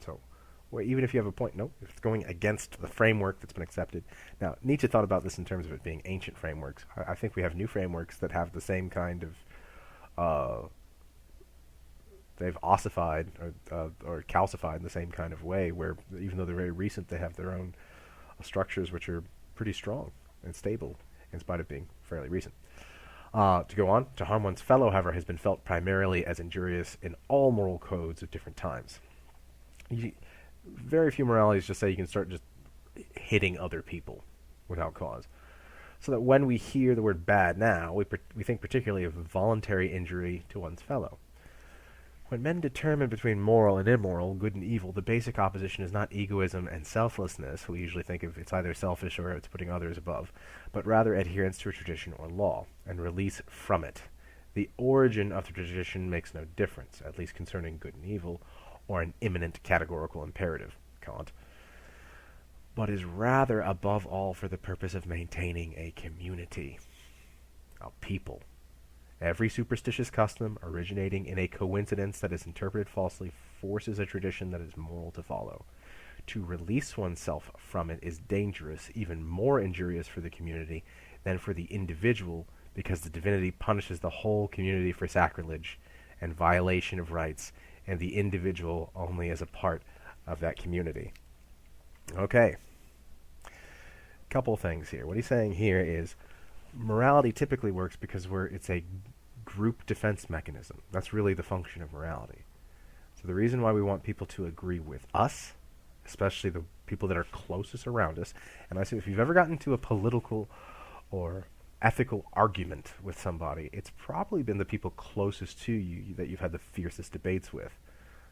So, even if you have a point, no, if it's going against the framework that's been accepted. Now, Nietzsche thought about this in terms of it being ancient frameworks. I think we have new frameworks that have the same kind of they've ossified or calcified in the same kind of way, where even though they're very recent, they have their own structures which are pretty strong and stable in spite of being fairly recent. To go on, to harm one's fellow, however, has been felt primarily as injurious in all moral codes of different times. Very few moralities just say you can start just hitting other people without cause. So that when we hear the word bad now, we think particularly of voluntary injury to one's fellow. When men determine between moral and immoral, good and evil, the basic opposition is not egoism and selflessness. We usually think of it's either selfish or it's putting others above, but rather adherence to a tradition or law, and release from it. The origin of the tradition makes no difference, at least concerning good and evil, or an imminent categorical imperative, Kant, but is rather above all for the purpose of maintaining a community, a people. Every superstitious custom originating in a coincidence that is interpreted falsely forces a tradition that is moral to follow. To release oneself from it is dangerous, even more injurious for the community than for the individual, because the divinity punishes the whole community for sacrilege and violation of rights, and the individual only as a part of that community. Okay. Couple things here. What he's saying here is morality typically works because it's a group defense mechanism. That's really the function of morality. So the reason why we want people to agree with us, especially the people that are closest around us, and I say if you've ever gotten into a political or ethical argument with somebody, it's probably been the people closest to you that you've had the fiercest debates with.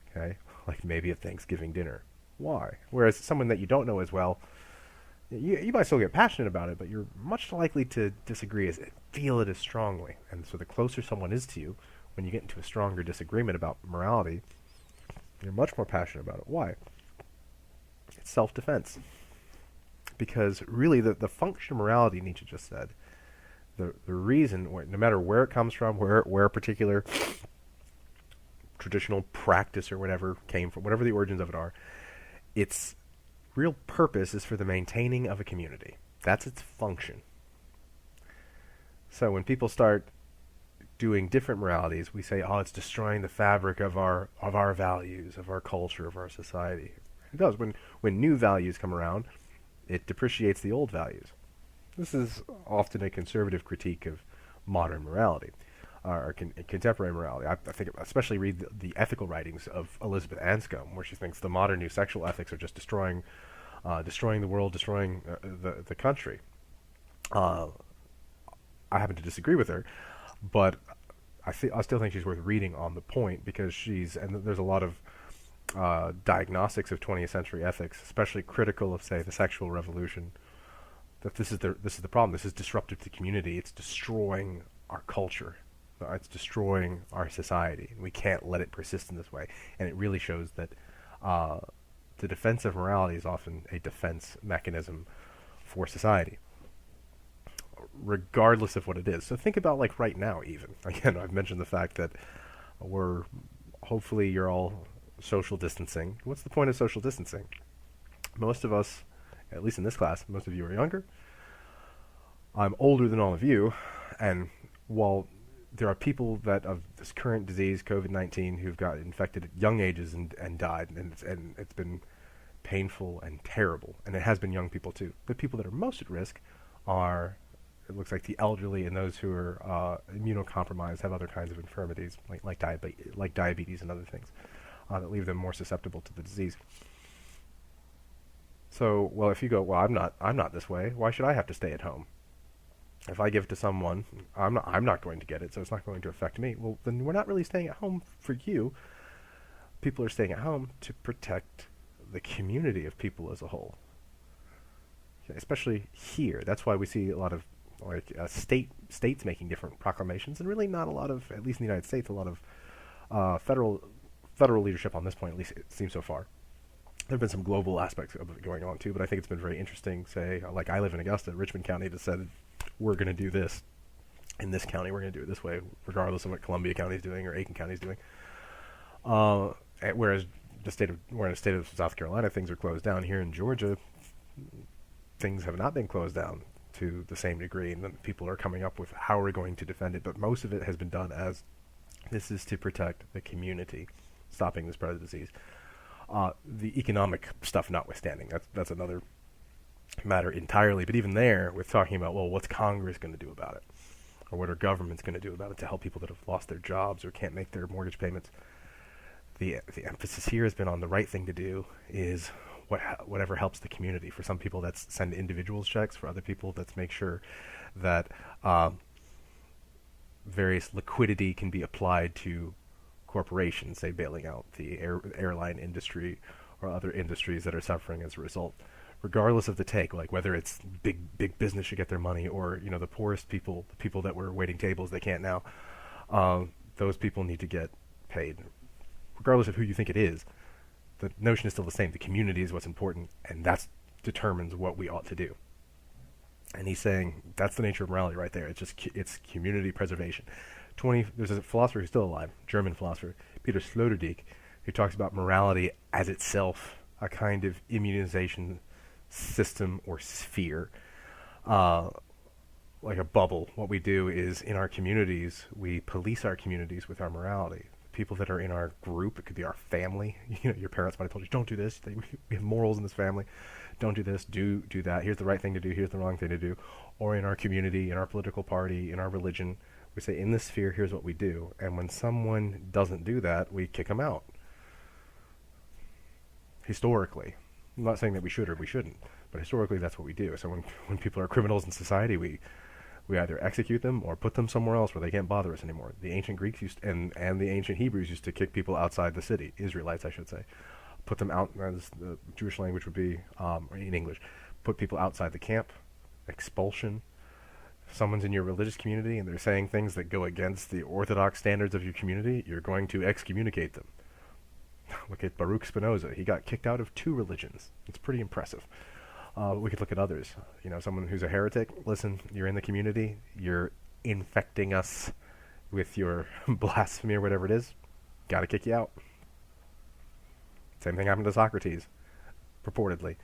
Okay? Like maybe at Thanksgiving dinner. Why? Whereas someone that you don't know as well, you might still get passionate about it, but you're much likely to disagree, feel it as strongly. And so the closer someone is to you, when you get into a stronger disagreement about morality, you're much more passionate about it. Why? It's self-defense. Because really the function of morality, Nietzsche just said, the reason, no matter where it comes from, where a particular traditional practice or whatever came from, whatever the origins of it are, its real purpose is for the maintaining of a community. That's its function. So when people start doing different moralities, we say, oh, it's destroying the fabric of our values, of our culture, of our society. It does. When new values come around, it depreciates the old values. This is often a conservative critique of modern morality, or contemporary morality. I think especially read the ethical writings of Elizabeth Anscombe, where she thinks the modern new sexual ethics are just destroying the world, destroying the country. I happen to disagree with her, but I still think she's worth reading on the point, because there's a lot of diagnostics of 20th century ethics, especially critical of, say, the sexual revolution. That this is the problem. This is disruptive to the community. It's destroying our culture. It's destroying our society. And we can't let it persist in this way. And it really shows that the defense of morality is often a defense mechanism for society, regardless of what it is. So think about, like, right now even. Again, I've mentioned the fact that hopefully you're all social distancing. What's the point of social distancing? Most of us, at least in this class, most of you are younger. I'm older than all of you, and while there are people that of this current disease, COVID-19, who've got infected at young ages and died, and it's been painful and terrible, and it has been young people too. The people that are most at risk are, it looks like, the elderly and those who are immunocompromised, have other kinds of infirmities like diabetes and other things that leave them more susceptible to the disease. So, well, if you go, well, I'm not this way, why should I have to stay at home? If I give it to someone, I'm not going to get it, so it's not going to affect me. Well, then we're not really staying at home for you. People are staying at home to protect the community of people as a whole. Okay, especially here. That's why we see a lot of states making different proclamations, and really not a lot of, at least in the United States, a lot of federal leadership on this point, at least it seems so far. There have been some global aspects of it going on too, but I think it's been very interesting. Say, like I live in Augusta, Richmond County just said, we're going to do this in this county, we're going to do it this way, regardless of what Columbia County is doing or Aiken County is doing. Whereas we're in the state of South Carolina, things are closed down. Here in Georgia, things have not been closed down to the same degree, and then people are coming up with how we're going to defend it, but most of it has been done as this is to protect the community, stopping the spread of the disease. The economic stuff notwithstanding, that's another matter entirely. But even there, we're talking about, well, what's Congress going to do about it? Or what are governments going to do about it to help people that have lost their jobs or can't make their mortgage payments? The emphasis here has been on the right thing to do is whatever helps the community. For some people, that's send individuals checks. For other people, that's make sure that various liquidity can be applied to corporations, say bailing out the airline industry or other industries that are suffering as a result. Regardless of the take, like whether it's big business should get their money, or the poorest people, the people that were waiting tables, they can't now. Those people need to get paid, regardless of who you think it is. The notion is still the same. The community is what's important, and that determines what we ought to do. And he's saying that's the nature of morality right there. It's community preservation. There's a philosopher who's still alive, German philosopher, Peter Sloterdijk, who talks about morality as itself a kind of immunization system or sphere, like a bubble. What we do is, in our communities, we police our communities with our morality. People that are in our group, it could be our family. Your parents might have told you, don't do this. We have morals in this family. Don't do this. Do that. Here's the right thing to do. Here's the wrong thing to do. Or in our community, in our political party, in our religion, we say, in this sphere, here's what we do. And when someone doesn't do that, we kick them out. Historically. I'm not saying that we should or we shouldn't, but historically that's what we do. So when people are criminals in society, we either execute them or put them somewhere else where they can't bother us anymore. The ancient Greeks and the ancient Hebrews used to kick people outside the city, Israelites, I should say. Put them out, as the Jewish language would be, in English. Put people outside the camp, expulsion. If someone's in your religious community and they're saying things that go against the orthodox standards of your community, you're going to excommunicate them. Look at Baruch Spinoza. He got kicked out of 2 religions. It's pretty impressive. We could look at others. Someone who's a heretic. Listen, you're in the community. You're infecting us with your blasphemy or whatever it is. Got to kick you out. Same thing happened to Socrates, purportedly.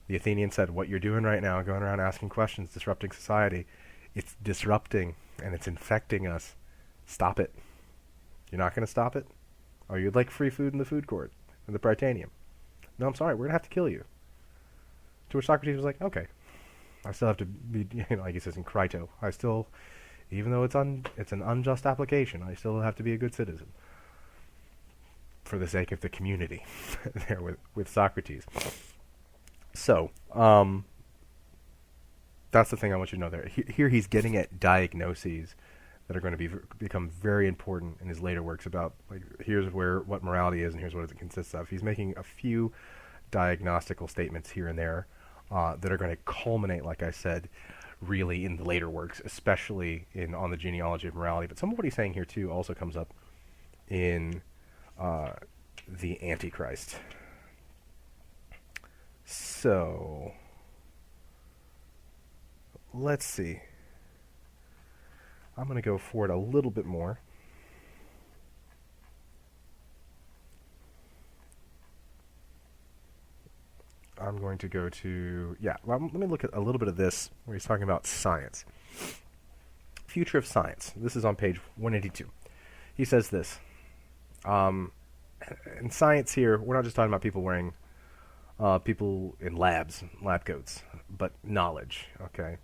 The Athenians said, what you're doing right now, going around asking questions, disrupting society, it's disrupting and it's infecting us. Stop it. You're not going to stop it? Oh, you'd like free food in the food court, in the Prytaneum. No, I'm sorry, we're going to have to kill you. To which Socrates was like, okay, I still have to be, like he says in Crito, I still, even though it's an unjust application, I still have to be a good citizen. For the sake of the community, there with Socrates. So, that's the thing I want you to know there. Here he's getting at diagnoses that are going to become very important in his later works about, like, here's what morality is and here's what it consists of. He's making a few diagnostical statements here and there that are going to culminate, like I said, really in the later works, especially on the genealogy of morality. But some of what he's saying here, too, also comes up in the Antichrist. So, let's see. I'm going to go forward a little bit more. I'm going to go to, let me look at a little bit of this, where he's talking about science. Future of science. This is on page 182. He says this. In science here, we're not just talking about people wearing, people in lab coats, but knowledge, okay?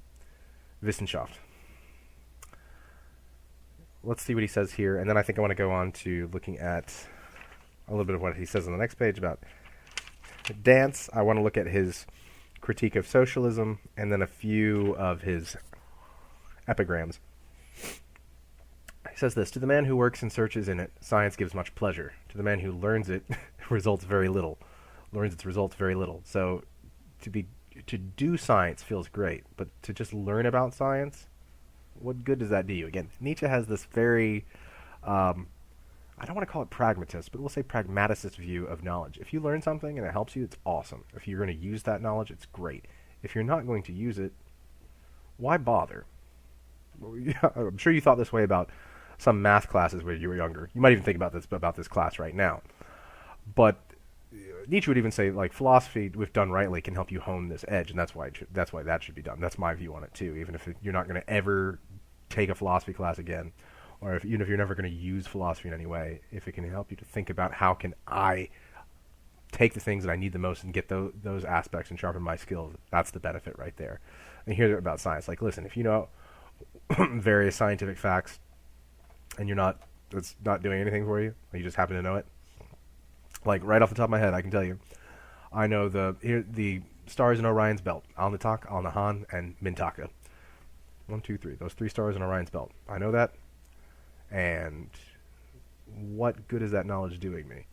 Wissenschaft. Let's see what he says here, and then I think I want to go on to looking at a little bit of what he says on the next page about dance. I want to look at his critique of socialism, and then a few of his epigrams. He says this: to the man who works and searches in it, science gives much pleasure. To the man who learns it, results very little. Learns its results very little. So to do science feels great, but to just learn about science, what good does that do you? Again, Nietzsche has this very, I don't want to call it pragmatist, but we'll say pragmaticist view of knowledge. If you learn something and it helps you, it's awesome. If you're going to use that knowledge, it's great. If you're not going to use it, why bother? I'm sure you thought this way about some math classes when you were younger. You might even think about this class right now. But Nietzsche would even say, like, philosophy, if done rightly, can help you hone this edge, and that's why that should be done. That's my view on it too. Even if you're not going to ever take a philosophy class again, or even if you're never going to use philosophy in any way, if it can help you to think about how can I take the things that I need the most and get those aspects and sharpen my skills, that's the benefit right there. And here's about science. Like, listen, if you know various scientific facts and it's not doing anything for you, or you just happen to know it, like right off the top of my head, I can tell you, I know the stars in Orion's belt: Alnitak, Alnahan, and Mintaka. 1, 2, 3. Those 3 stars in Orion's belt. I know that. And what good is that knowledge doing me?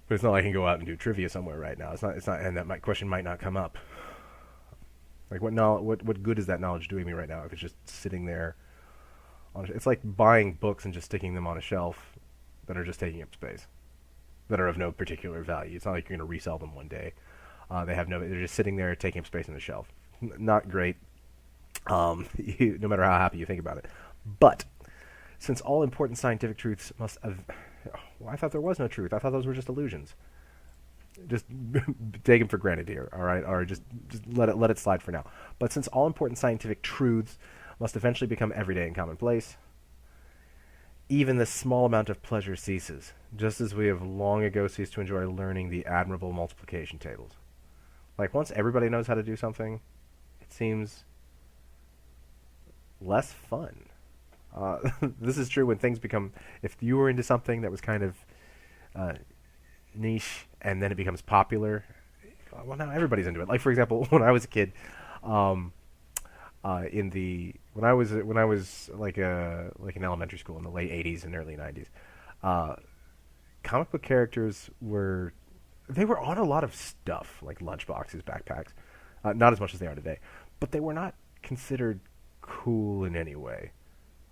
But it's not like I can go out and do trivia somewhere right now. It's not, and that question might not come up. Like, what good is that knowledge doing me right now if it's just sitting there? It's like buying books and just sticking them on a shelf that are just taking up space, that are of no particular value. It's not like you're going to resell them one day. They're just sitting there taking up space on the shelf. Not great, no matter how happy you think about it. But since all important scientific truths must have... I thought there was no truth. I thought those were just illusions. Just take them for granted here, all right? Or just let it slide for now. But since all important scientific truths must eventually become everyday and commonplace, even the small amount of pleasure ceases, just as we have long ago ceased to enjoy learning the admirable multiplication tables. Like, once everybody knows how to do something, it seems less fun. This is true when things become... If you were into something that was kind of niche, and then it becomes popular, well, now everybody's into it. Like, for example, when I was a kid, when I was like in elementary school in the late 80s and early 90s, comic book characters were on a lot of stuff, like lunchboxes, backpacks. Not as much as they are today, but they were not considered cool in any way.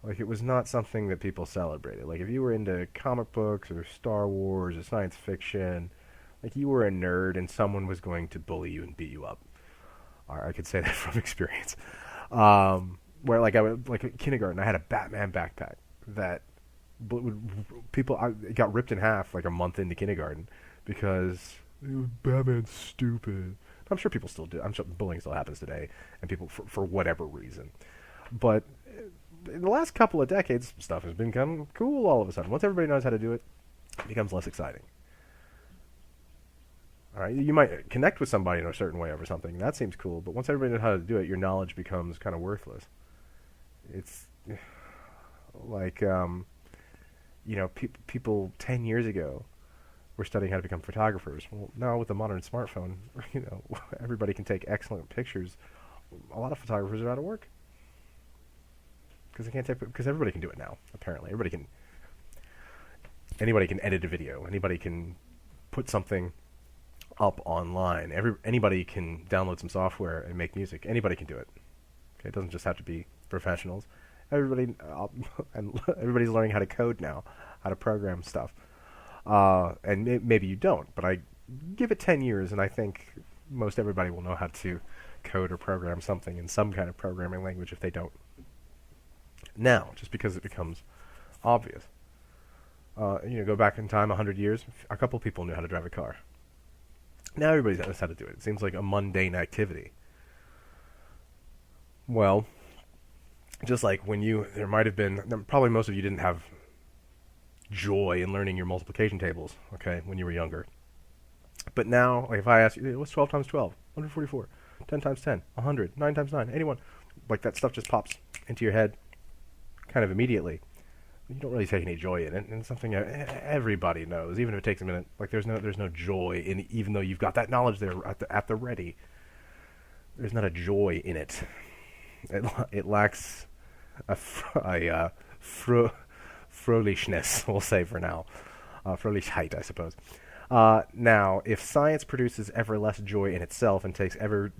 Like, it was not something that people celebrated. Like, if you were into comic books or Star Wars or science fiction, like, you were a nerd and someone was going to bully you and beat you up. I could say that from experience. Where, like, at kindergarten, I had a Batman backpack that it got ripped in half like a month into kindergarten because Batman's stupid. I'm sure people still do. I'm sure bullying still happens today, and people for whatever reason. But in the last couple of decades, stuff has been kind of cool all of a sudden. Once everybody knows how to do it, it becomes less exciting. All right, you might connect with somebody in a certain way over something. That seems cool, but once everybody knows how to do it, your knowledge becomes kind of worthless. It's like, people 10 years ago were studying how to become photographers. Well, now with the modern smartphone, everybody can take excellent pictures. A lot of photographers are out of work. Because everybody can do it now. Apparently, anybody can edit a video. Anybody can put something up online. Anybody can download some software and make music. Anybody can do it. Okay, it doesn't just have to be professionals. Everybody's learning how to code now, how to program stuff. And maybe you don't, but I give it 10 years, and I think most everybody will know how to code or program something in some kind of programming language if they don't now, just because it becomes obvious. Go back in time 100 years, a couple people knew how to drive a car. Now everybody knows how to do it. It seems like a mundane activity. Well, just like there might have been, probably most of you didn't have joy in learning your multiplication tables, okay, when you were younger. But now, like, if I ask you, what's 12 times 12? 144. 10 times 10? 100. 9 times 9? 81. Like, that stuff just pops into your head kind of immediately. You don't really take any joy in it, and it's something everybody knows, even if it takes a minute. Like, there's no joy in it, even though you've got that knowledge there at the ready. There's not a joy in it. It lacks a fröhlichness, we'll say for now. Fröhlichkeit, I suppose. Now, if science produces ever less joy in itself and takes ever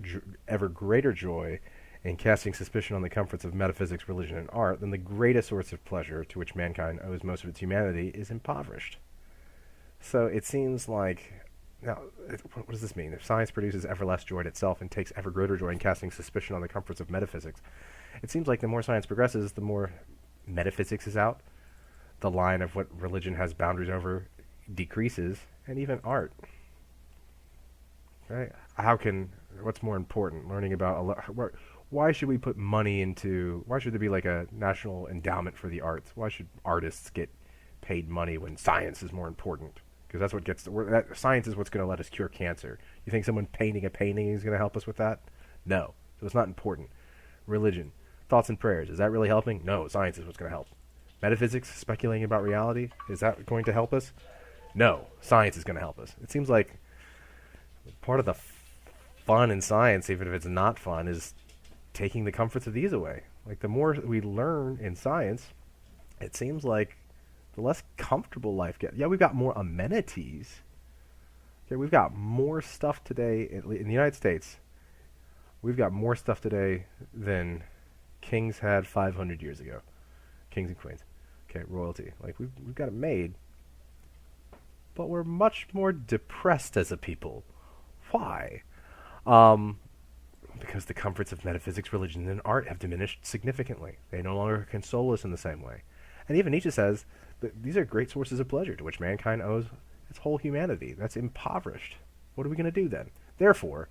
greater joy in casting suspicion on the comforts of metaphysics, religion, and art, then the greatest source of pleasure to which mankind owes most of its humanity is impoverished. So it seems like... Now, what does this mean? If science produces ever less joy in itself and takes ever greater joy in casting suspicion on the comforts of metaphysics, it seems like the more science progresses, the more metaphysics is out. The line of what religion has boundaries over decreases, and even art. Right? What's more important? Learning about... Why should we put money into... Why should there be like a national endowment for the arts? Why should artists get paid money when science is more important? Because that's what gets... science is what's going to let us cure cancer. You think someone painting a painting is going to help us with that? No. So it's not important. Religion. Thoughts and prayers. Is that really helping? No. Science is what's going to help. Metaphysics, speculating about reality. Is that going to help us? No. Science is going to help us. It seems like Part of the fun in science, even if it's not fun, is taking the comforts of these away. Like, the more we learn in science, it seems like the less comfortable life gets. Yeah, we've got more amenities. Okay, we've got more stuff today in the United States. We've got more stuff today than kings had 500 years ago. Kings and queens. Okay, royalty. Like, we've got it made. But we're much more depressed as a people. Why? Because the comforts of metaphysics, religion, and art have diminished significantly. They no longer console us in the same way. And even Nietzsche says that these are great sources of pleasure to which mankind owes its whole humanity. That's impoverished. What are we going to do then? Therefore,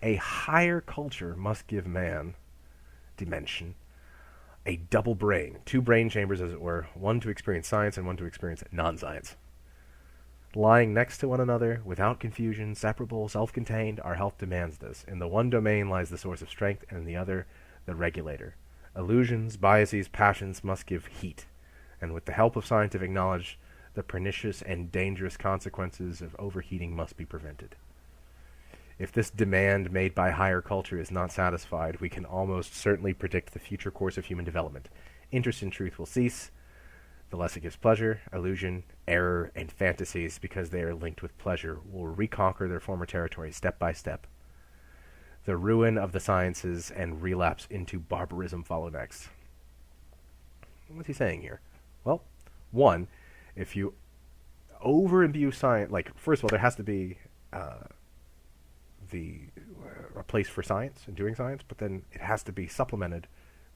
a higher culture must give man dimension, a double brain, two brain chambers, as it were, one to experience science and one to experience non-science. Lying next to one another, without confusion, separable, self-contained, our health demands this. In the one domain lies the source of strength, and in the other, the regulator. Illusions, biases, passions must give heat, and with the help of scientific knowledge, the pernicious and dangerous consequences of overheating must be prevented. If this demand made by higher culture is not satisfied, we can almost certainly predict the future course of human development. Interest in truth will cease. The less it gives pleasure, illusion, error, and fantasies, because they are linked with pleasure, will reconquer their former territory step by step. The ruin of the sciences and relapse into barbarism follow next. What's he saying here? Well, one, if you over-imbue science, like, first of all, there has to be a place for science and doing science, but then it has to be supplemented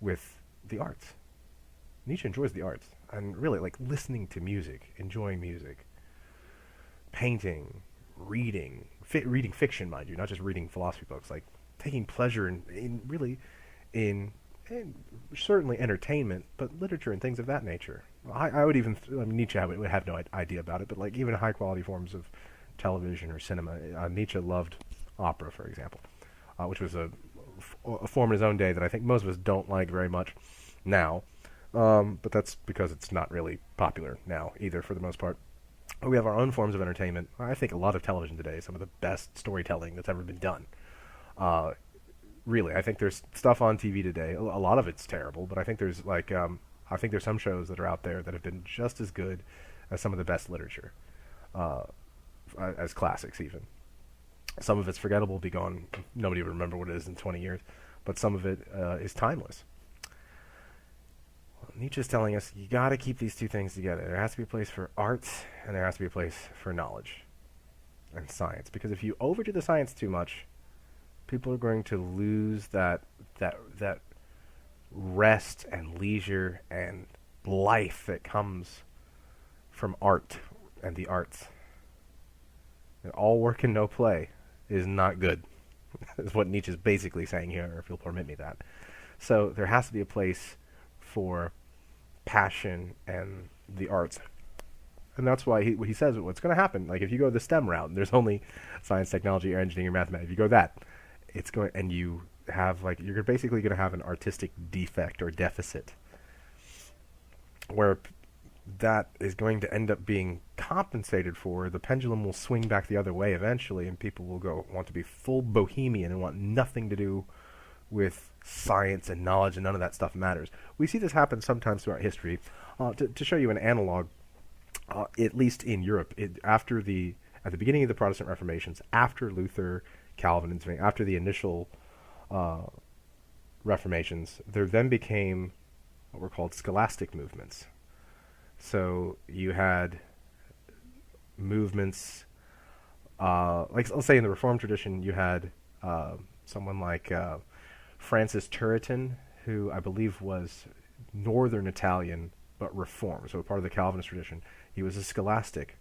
with the arts. Nietzsche enjoys the arts, and really, like, listening to music, enjoying music, painting, reading fiction, mind you, not just reading philosophy books, like taking pleasure in certainly entertainment, but literature and things of that nature. I would even, Nietzsche would have no idea about it, but like even high quality forms of television or cinema. Nietzsche loved opera, for example, which was a form in his own day that I think most of us don't like very much now. But that's because it's not really popular now either, for the most part. We have our own forms of entertainment. I think a lot of television today is some of the best storytelling that's ever been done. Really, I think there's stuff on TV today. A lot of it's terrible, but I think there's I think there's some shows that are out there that have been just as good as some of the best literature, as classics even. Some of it's forgettable, be gone. Nobody will remember what it is in 20 years, but some of it is timeless. Nietzsche's telling us you got to keep these two things together. There has to be a place for art, and there has to be a place for knowledge and science. Because if you overdo the science too much, people are going to lose that rest and leisure and life that comes from art and the arts. And all work and no play is not good. Is what Nietzsche's basically saying here, if you'll permit me that. So there has to be a place for passion and the arts. And that's why he says what's going to happen. Like, if you go the STEM route, there's only science, technology, engineering, mathematics. If you go that, it's going, and you have, like, you're basically going to have an artistic defect or deficit, where that is going to end up being compensated for. The pendulum will swing back the other way eventually, and people will want to be full bohemian and want nothing to do with science and knowledge, and none of that stuff matters. We see this happen sometimes throughout history. To show you an analog, at least in Europe, at the beginning of the Protestant Reformations, after Luther, Calvin, and after the initial Reformations, there then became what were called Scholastic Movements. So you had movements, like, let's say in the Reformed tradition, you had someone like Francis Turretin, who I believe was Northern Italian but Reformed, so part of the Calvinist tradition. He was a scholastic,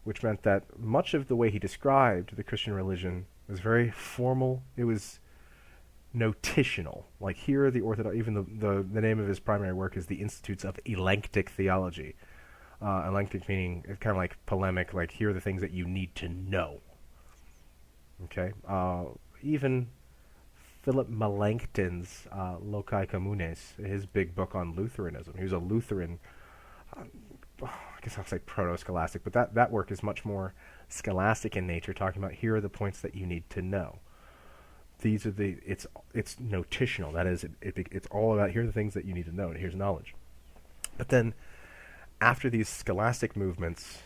which meant that much of the way he described the Christian religion was very formal. It was notitional. Like, here are the Orthodox, even the name of his primary work is the Institutes of Elenctic Theology. Elenctic meaning, it's kind of like polemic, like, here are the things that you need to know. Okay? Even Philip Melanchthon's Loci Communes, his big book on Lutheranism. He was a Lutheran I guess I'll say proto-scholastic, but that work is much more scholastic in nature, talking about here are the points that you need to know. These are it's notitional. That is, it's all about here are the things that you need to know, and here's knowledge. But then, after these scholastic movements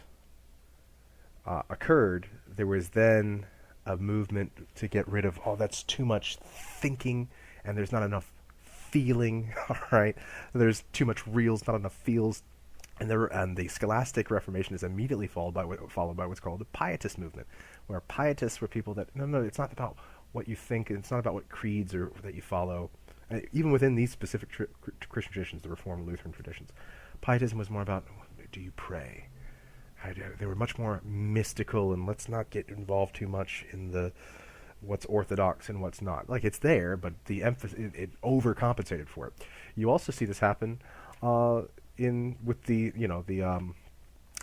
occurred, there was then a movement to get rid of, that's too much thinking, and there's not enough feeling, all right? There's too much reals, not enough feels. And the Scholastic Reformation is immediately followed by what's called the Pietist movement, where Pietists were people that, no, it's not about what you think, it's not about what creeds or that you follow. Even within these specific Christian traditions, the Reformed Lutheran traditions, Pietism was more about, do you pray? They were much more mystical, and let's not get involved too much in the what's orthodox and what's not. Like, it's there, but the emphasis, it overcompensated for it. You also see this happen with the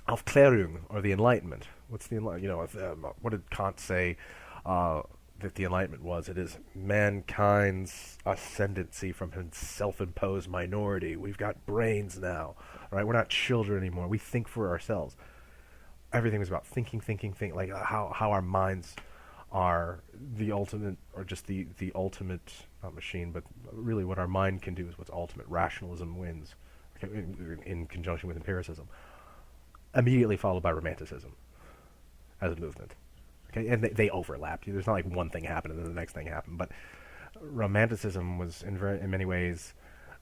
Aufklärung, or the Enlightenment. What's the what did Kant say that the Enlightenment was? It is mankind's ascendancy from his self-imposed minority. We've got brains now, right? We're not children anymore. We think for ourselves. Everything was about thinking, like how our minds are the ultimate, or just the ultimate, not machine, but really what our mind can do is what's ultimate. Rationalism wins, okay, in conjunction with empiricism. Immediately followed by Romanticism as a movement. Okay, and they overlap. There's not like one thing happened and then the next thing happened, but Romanticism was in many ways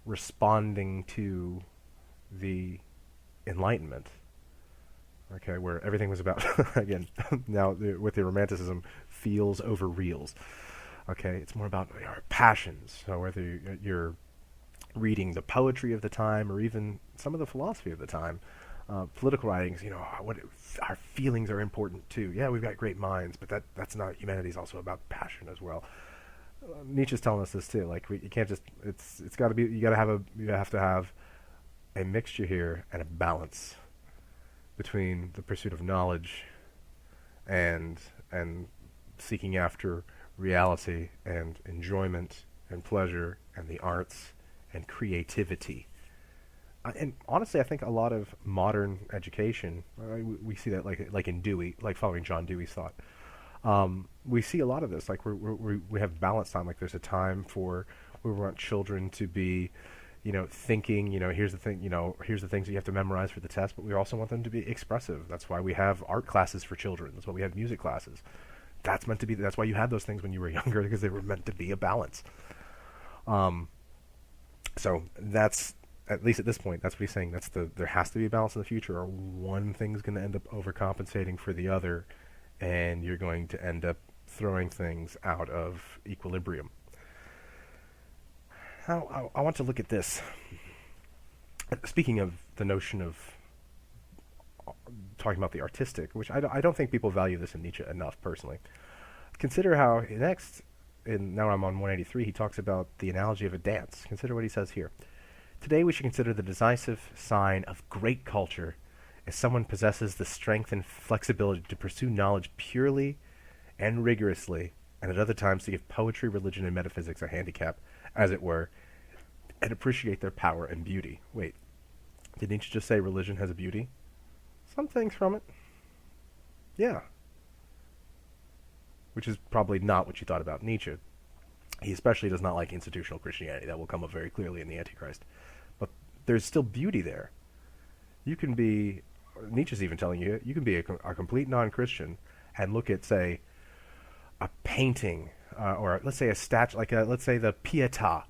responding to the Enlightenment. Okay, where everything was about, again, now with the Romanticism, feels over reals. Okay, it's more about our passions. So whether you're reading the poetry of the time or even some of the philosophy of the time, political writings, what our feelings are important too. Yeah, we've got great minds, but that's not, humanity is also about passion as well. Nietzsche's telling us this too. Like, you can't just, it's got to be, you have to have a mixture here and a balance between the pursuit of knowledge and seeking after reality and enjoyment and pleasure and the arts and creativity. And honestly, I think a lot of modern education, we see that like in Dewey, like following John Dewey's thought. We see a lot of this. Like we have balance time. Like there's a time for we want children to be, thinking. Here's the thing. Here's the things that you have to memorize for the test. But we also want them to be expressive. That's why we have art classes for children. That's why we have music classes. That's meant to be. That's why you had those things when you were younger, because they were meant to be a balance. So that's, at least at this point, that's what he's saying. There has to be a balance in the future, or one thing's going to end up overcompensating for the other, and you're going to end up throwing things out of equilibrium. Now, I want to look at this. Speaking of the notion of talking about the artistic, which I don't think people value this in Nietzsche enough, personally. Consider how next, now I'm on 183, he talks about the analogy of a dance. Consider what he says here. Today we should consider the decisive sign of great culture as someone possesses the strength and flexibility to pursue knowledge purely and rigorously, and at other times to give poetry, religion, and metaphysics a handicap, as it were, and appreciate their power and beauty. Wait, did Nietzsche just say religion has a beauty? Some things from it. Yeah. Which is probably not what you thought about Nietzsche. He especially does not like institutional Christianity. That will come up very clearly in the Antichrist. But there's still beauty there. You can be, Nietzsche's even telling you, you can be a complete non-Christian and look at, say, a painting, or let's say a statue, let's say the Pietà,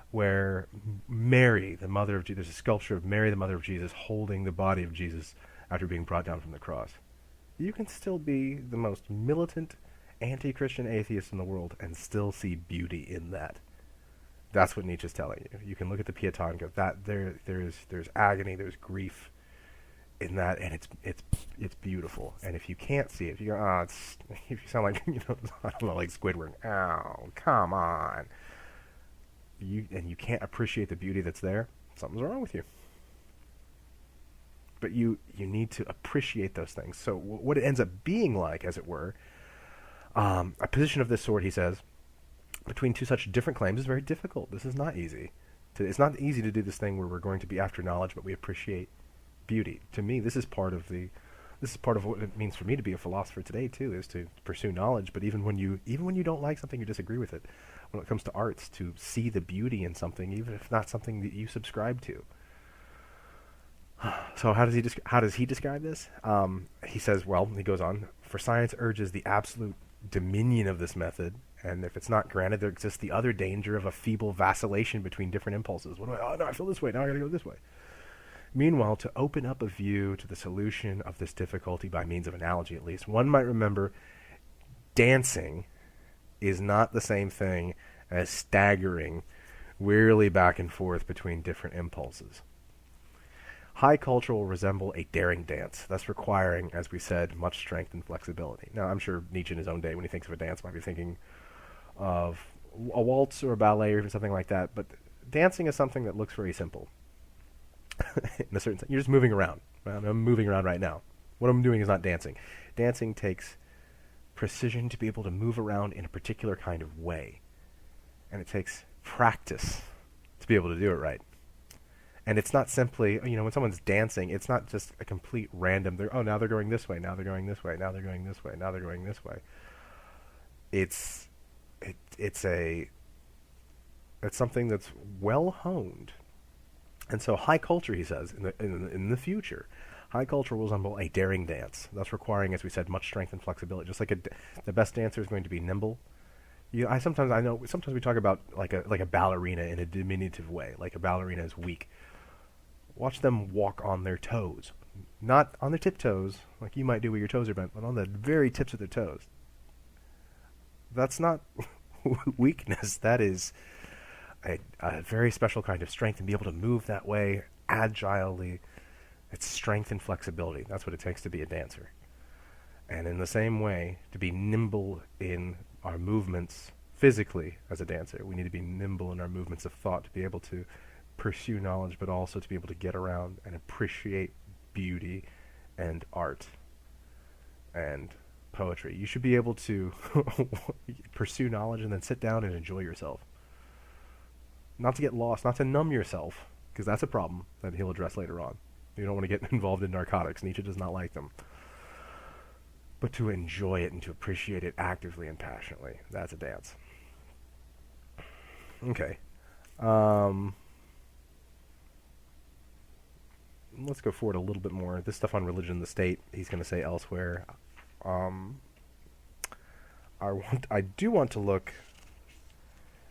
where Mary, the mother of Jesus, there's a sculpture of Mary, the mother of Jesus, holding the body of Jesus after being brought down from the cross. You can still be the most militant anti-Christian atheist in the world and still see beauty in that. That's what Nietzsche's telling you. You can look at the Pietà and go, that there's agony, there's grief in that, and it's beautiful. And if you can't see it, if you go, if you sound like I don't know, like Squidward, oh, come on, you can't appreciate the beauty that's there, something's wrong with you. But you need to appreciate those things. So what it ends up being like, as it were, a position of this sort, he says, between two such different claims is very difficult. This is not easy. It's not easy to do this thing where we're going to be after knowledge, but we appreciate beauty. To me, this is part of what it means for me to be a philosopher today too, is to pursue knowledge. But even when you don't like something, you disagree with it. When it comes to arts, to see the beauty in something, even if not something that you subscribe to. So how does he describe this? He says, well, he goes on, for science urges the absolute dominion of this method, and if it's not granted, there exists the other danger of a feeble vacillation between different impulses. Oh no, I feel this way, now I gotta go this way. Meanwhile, to open up a view to the solution of this difficulty by means of analogy at least, one might remember dancing is not the same thing as staggering wearily back and forth between different impulses. High culture will resemble a daring dance, thus requiring, as we said, much strength and flexibility. Now, I'm sure Nietzsche in his own day, when he thinks of a dance, might be thinking of a waltz or a ballet or even something like that, but dancing is something that looks very simple. In a certain sense, you're just moving around. I'm moving around right now. What I'm doing is not dancing. Dancing takes precision to be able to move around in a particular kind of way, and it takes practice to be able to do it right. And it's not simply, when someone's dancing, it's not just a complete random, now they're going this way, now they're going this way, now they're going this way, now they're going this way. It's something that's well honed. And so high culture, he says, in the future, high culture will resemble a daring dance, thus requiring, as we said, much strength and flexibility. Just like the best dancer is going to be nimble. Sometimes we talk about like a ballerina in a diminutive way, like a ballerina is weak. Watch them walk on their toes, not on their tiptoes, like you might do where your toes are bent, but on the very tips of their toes. That's not weakness. That is a very special kind of strength, and be able to move that way agilely. It's strength and flexibility. That's what it takes to be a dancer. And in the same way, to be nimble in our movements physically as a dancer, we need to be nimble in our movements of thought to be able to pursue knowledge, but also to be able to get around and appreciate beauty and art and poetry. You should be able to pursue knowledge and then sit down and enjoy yourself. Not to get lost, not to numb yourself, because that's a problem that he'll address later on. You don't want to get involved in narcotics. Nietzsche does not like them. But to enjoy it and to appreciate it actively and passionately. That's a dance. Okay. Let's go forward a little bit more. This stuff on religion and the state, he's going to say elsewhere. I do want to look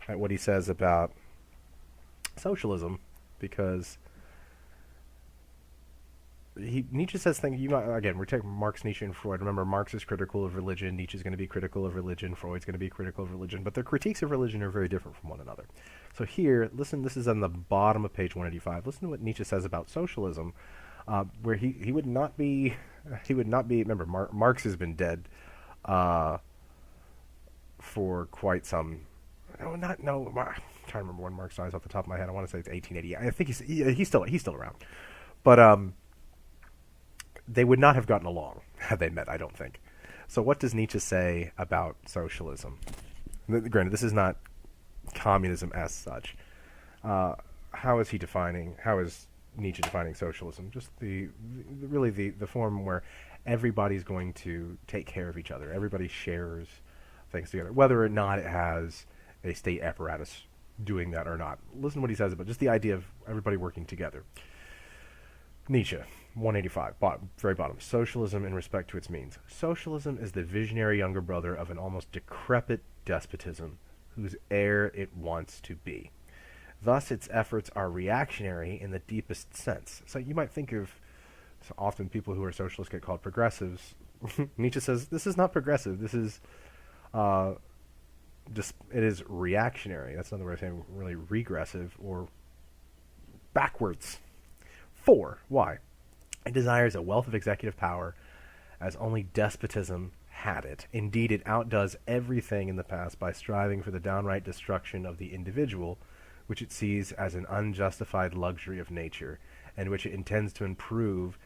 at what he says about socialism, because Nietzsche says things. We're taking Marx, Nietzsche, and Freud. Remember, Marx is critical of religion. Nietzsche's going to be critical of religion. Freud's going to be critical of religion. But their critiques of religion are very different from one another. So here, listen. This is on the bottom of page 185. Listen to what Nietzsche says about socialism, where he would not be. He would not be. Remember, Marx has been dead for quite some. I'm trying to remember when Marx dies off the top of my head. I want to say it's 1880. I think he's still around, but they would not have gotten along had they met, I don't think. So what does Nietzsche say about socialism? Granted, this is not communism as such. How is Nietzsche defining socialism? Just the form where everybody's going to take care of each other. Everybody shares things together, whether or not it has a state apparatus doing that or not. Listen to what he says about just the idea of everybody working together. Nietzsche, 185, very bottom. Socialism in respect to its means. Socialism is the visionary younger brother of an almost decrepit despotism, whose heir it wants to be. Thus, its efforts are reactionary in the deepest sense. So you might think of, so often people who are socialists get called progressives. Nietzsche says, this is not progressive. This is, it is reactionary. That's another way of saying really regressive or backwards. 4. Why? It desires a wealth of executive power as only despotism had it. Indeed, it outdoes everything in the past by striving for the downright destruction of the individual, which it sees as an unjustified luxury of nature, and which it intends to improve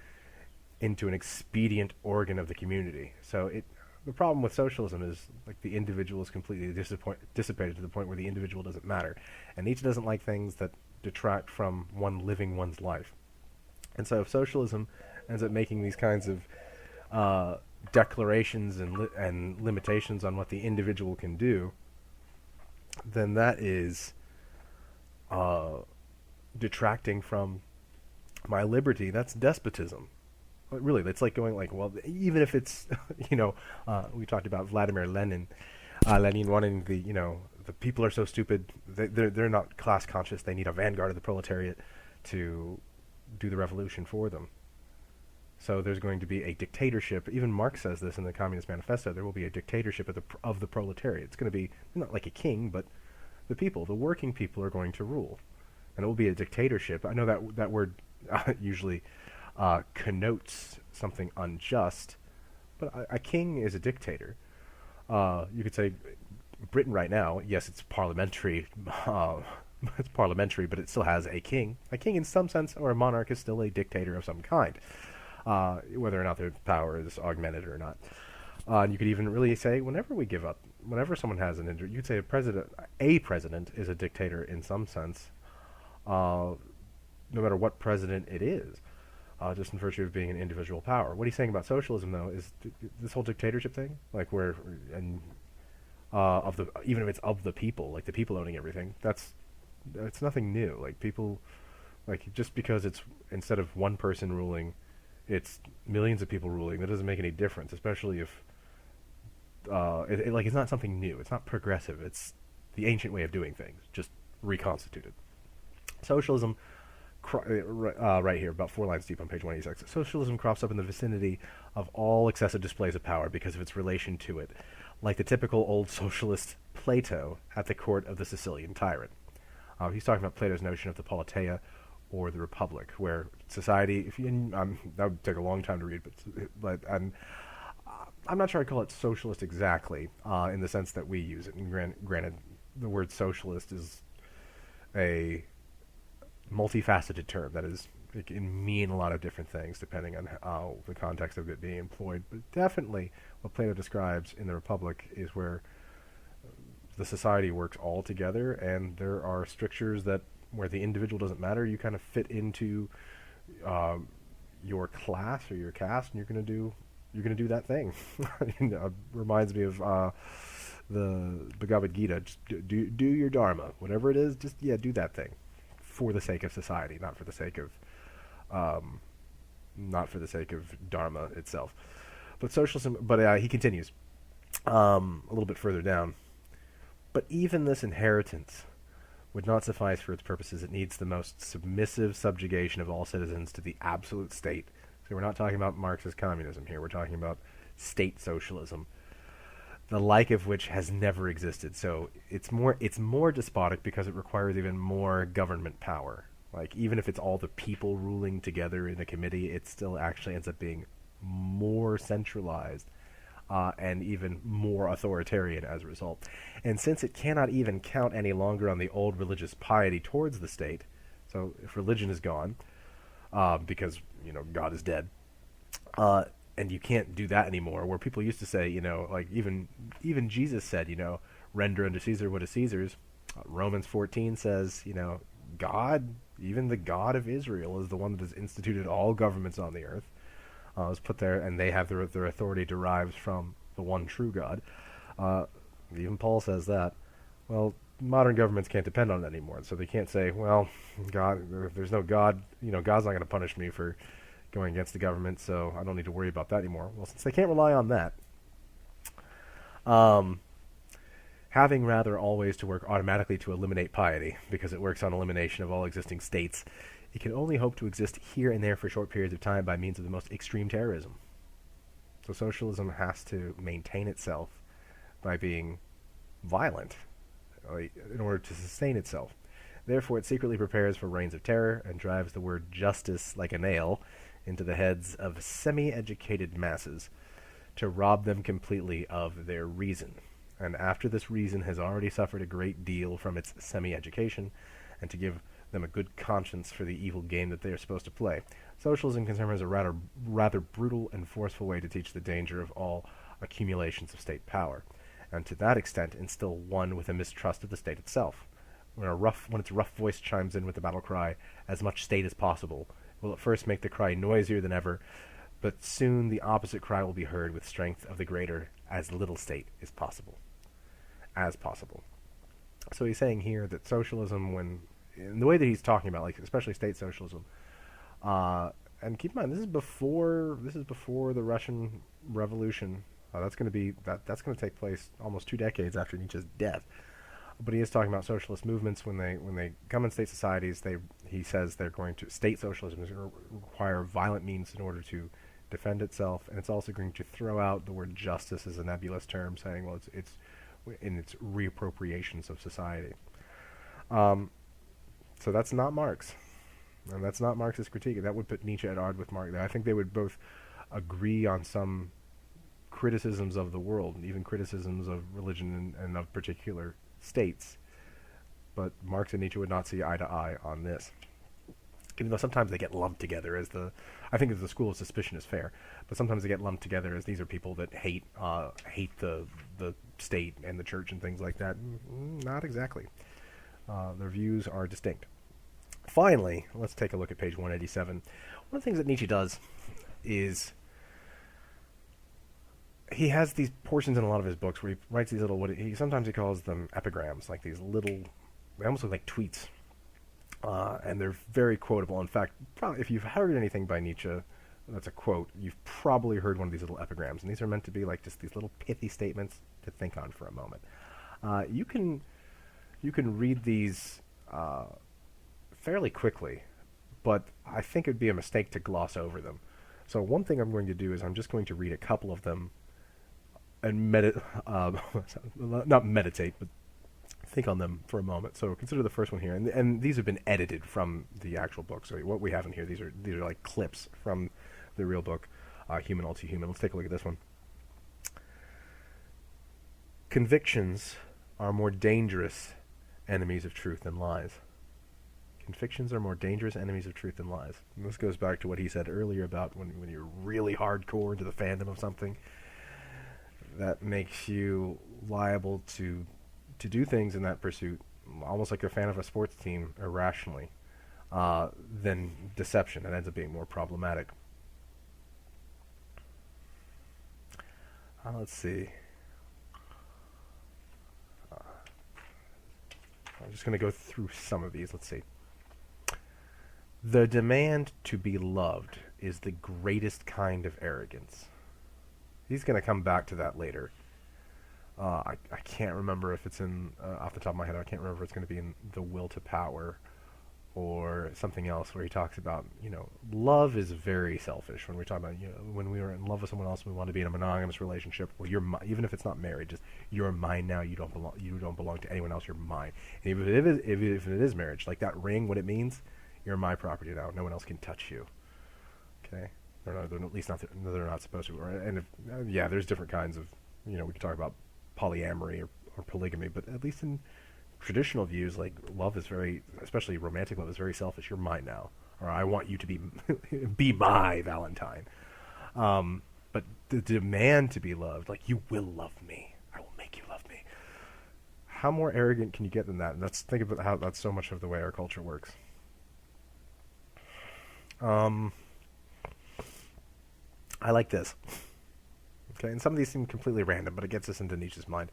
into an expedient organ of the community. So the problem with socialism is like the individual is completely dissipated to the point where the individual doesn't matter. And Nietzsche doesn't like things that detract from one living one's life. And so if socialism ends up making these kinds of declarations and limitations on what the individual can do, then that is uh, detracting from my liberty. That's despotism. Really, it's like going like, well, even if it's, we talked about Vladimir Lenin, Lenin wanting the people are so stupid, they're not class conscious. They need a vanguard of the proletariat to do the revolution for them. So there's going to be a dictatorship. Even Marx says this in the Communist Manifesto. There will be a dictatorship of the proletariat. It's going to be not like a king, but the people, the working people, are going to rule, and it will be a dictatorship. I know that word usually connotes something unjust, but a king is a dictator. You could say Britain right now, yes, it's parliamentary. It's parliamentary, but it still has a king. A king, in some sense, or a monarch, is still a dictator of some kind, whether or not their power is augmented or not. And you could even really say, whenever we give up, whenever someone has an injury, you could say a president is a dictator in some sense, no matter what president it is, just in virtue of being an individual power. What he's saying about socialism, though, is this whole dictatorship thing, like where, and even if it's of the people, like the people owning everything, it's nothing new. Like people, like just because it's instead of one person ruling, it's millions of people ruling. That doesn't make any difference, especially if it's not something new. It's not progressive. It's the ancient way of doing things, just reconstituted. Socialism, right here, about 4 lines deep on page 186. Socialism crops up in the vicinity of all excessive displays of power because of its relation to it, like the typical old socialist Plato at the court of the Sicilian tyrant. He's talking about Plato's notion of the politeia, or the republic, where society, that would take a long time to read, but I'm not sure I'd call it socialist exactly, in the sense that we use it. And granted, the word socialist is a multifaceted term. That is, it can mean a lot of different things depending on how the context of it being employed. But definitely, what Plato describes in the Republic is where the society works all together, and there are strictures that where the individual doesn't matter. You kind of fit into your class or your caste, and you're going to do that thing. Reminds me of the Bhagavad Gita. Just do your dharma, whatever it is. Just do that thing for the sake of society, not for the sake of dharma itself. But socialism. But he continues a little bit further down. But even this inheritance would not suffice for its purposes. It needs the most submissive subjugation of all citizens to the absolute state. So we're not talking about Marxist communism here. We're talking about state socialism, the like of which has never existed. So it's more despotic because it requires even more government power. Like, even if it's all the people ruling together in a committee, it still actually ends up being more centralized and even more authoritarian as a result. And since it cannot even count any longer on the old religious piety towards the state, so if religion is gone, because God is dead, and you can't do that anymore. Where people used to say, like even Jesus said, render unto Caesar what is Caesar's. Romans 14 says, God, even the God of Israel, is the one that has instituted all governments on the earth. Was put there, and they have their authority derives from the one true God. Even Paul says that. Well, modern governments can't depend on it anymore, so they can't say, well, God, if there's no God, God's not going to punish me for going against the government, so I don't need to worry about that anymore. Well, since they can't rely on that, having rather always to work automatically to eliminate piety, because it works on elimination of all existing states, it can only hope to exist here and there for short periods of time by means of the most extreme terrorism. So socialism has to maintain itself by being violent in order to sustain itself. Therefore, it secretly prepares for reigns of terror and drives the word justice like a nail into the heads of semi-educated masses to rob them completely of their reason. And after this reason has already suffered a great deal from its semi-education, and to give them a good conscience for the evil game that they are supposed to play. Socialism can serve as a rather brutal and forceful way to teach the danger of all accumulations of state power, and to that extent instill one with a mistrust of the state itself. When its rough voice chimes in with the battle cry, as much state as possible, will at first make the cry noisier than ever, but soon the opposite cry will be heard with strength of the greater, as little state is possible. As possible. So he's saying here that socialism, when in the way that he's talking about, like especially state socialism, and keep in mind this is before the Russian Revolution. That's going to be that's going to take place almost 2 decades after Nietzsche's death. But he is talking about socialist movements when they come in state societies. He says they're going to state socialism is going to require violent means in order to defend itself, and it's also going to throw out the word justice as a nebulous term, saying, well, it's in its reappropriations of society. So that's not Marx, and that's not Marx's critique. That would put Nietzsche at odds with Marx. I think they would both agree on some criticisms of the world, and even criticisms of religion and of particular states, but Marx and Nietzsche would not see eye to eye on this. Even though sometimes they get lumped together as I think the school of suspicion is fair, but sometimes they get lumped together as these are people that hate the state and the church and things like that. Not exactly. Their views are distinct. Finally, let's take a look at page 187. One of the things that Nietzsche does is he has these portions in a lot of his books where he writes these little, sometimes he calls them epigrams, like these little, they almost look like tweets. And they're very quotable. In fact, probably if you've heard anything by Nietzsche that's a quote, you've probably heard one of these little epigrams. And these are meant to be like just these little pithy statements to think on for a moment. You can read these fairly quickly, but I think it would be a mistake to gloss over them. So one thing I'm going to do is I'm just going to read a couple of them and not meditate, but think on them for a moment. So consider the first one here, and these have been edited from the actual book. So what we have in here, these are like clips from the real book, Human All Too Human. Let's take a look at this one. Convictions are more dangerous enemies of truth than lies. Convictions are more dangerous enemies of truth than lies. And this goes back to what he said earlier about when you're really hardcore into the fandom of something, that makes you liable to do things in that pursuit, almost like you're a fan of a sports team, irrationally, then deception. It ends up being more problematic. Let's see. I'm just going to go through some of these. Let's see. The demand to be loved is the greatest kind of arrogance. He's going to come back to that later. I can't remember if it's in, off the top of my head, I can't remember if it's going to be in The Will to Power or something else where he talks about, love is very selfish. When we talk about, when we are in love with someone else, we want to be in a monogamous relationship. Well, you're even if it's not married, just you're mine now. You don't belong to anyone else. You're mine. And even if it is marriage, like that ring, what it means, you're my property now. No one else can touch you. Okay, they're at least they're not supposed to. And if, there's different kinds of, we can talk about polyamory or polygamy, but at least in traditional views, like love is especially romantic love, is very selfish. You're mine now, or I want you to be my Valentine. But the demand to be loved, like you will love me, I will make you love me. How more arrogant can you get than that? And think about how that's so much of the way our culture works. I like this. Okay, and some of these seem completely random, but it gets us into Nietzsche's mind.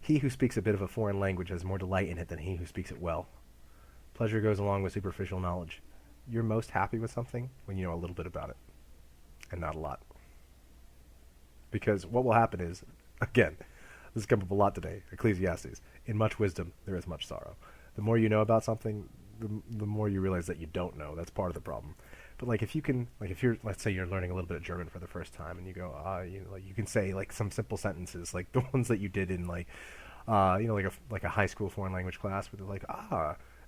He who speaks a bit of a foreign language has more delight in it than he who speaks it well. Pleasure goes along with superficial knowledge. You're most happy with something when you know a little bit about it, and not a lot. Because what will happen is, again, this has come up a lot today, Ecclesiastes, in much wisdom there is much sorrow. The more you know about something, the more you realize that you don't know. That's part of the problem. But if you're, let's say you're learning a little bit of German for the first time, and you go, you can say like some simple sentences, like the ones that you did in like a high school foreign language class, where they're like,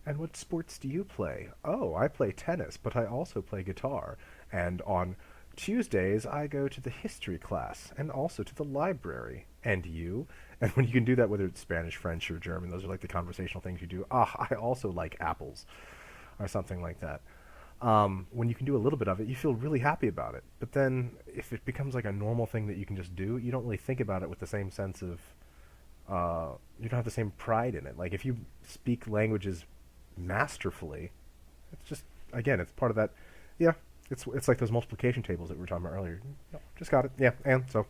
and what sports do you play? Oh, I play tennis, but I also play guitar. And on Tuesdays, I go to the history class and also to the library. And you? And when you can do that, whether it's Spanish, French, or German, those are like the conversational things you do. I also like apples, or something like that. When you can do a little bit of it, you feel really happy about it. But then if it becomes like a normal thing that you can just do, you don't really think about it with the same sense of, you don't have the same pride in it. Like if you speak languages masterfully, it's just, again, it's part of that Yeah, it's like those multiplication tables that we were talking about earlier. No, just got it. Yeah, and so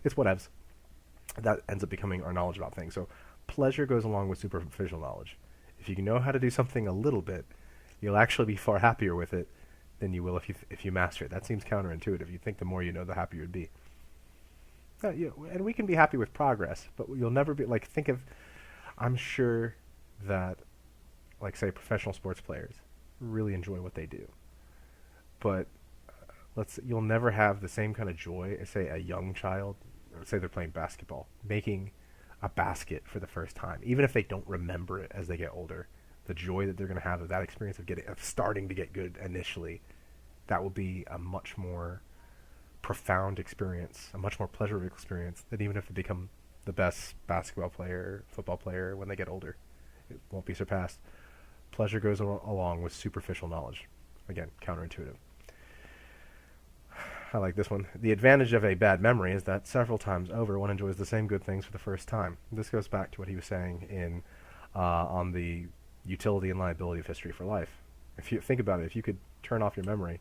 it's whatevs. That ends up becoming our knowledge about things. So pleasure goes along with superficial knowledge. If you know how to do something a little bit, you'll actually be far happier with it than you will if you master it. That seems counterintuitive. You think the more you know, the happier you'd be. Yeah, and we can be happy with progress, but you'll never be like think of. I'm sure that, like say, professional sports players really enjoy what they do, but you'll never have the same kind of joy as say a young child. Say they're playing basketball, making a basket for the first time, even if they don't remember it as they get older. The joy that they're going to have of that experience of starting to get good initially, that will be a much more profound experience, a much more pleasurable experience than even if they become the best basketball player, football player when they get older. It won't be surpassed. Pleasure goes along with superficial knowledge. Again, counterintuitive. I like this one. The advantage of a bad memory is that several times over, one enjoys the same good things for the first time. This goes back to what he was saying on the utility and liability of history for life. If you think about it, if you could turn off your memory,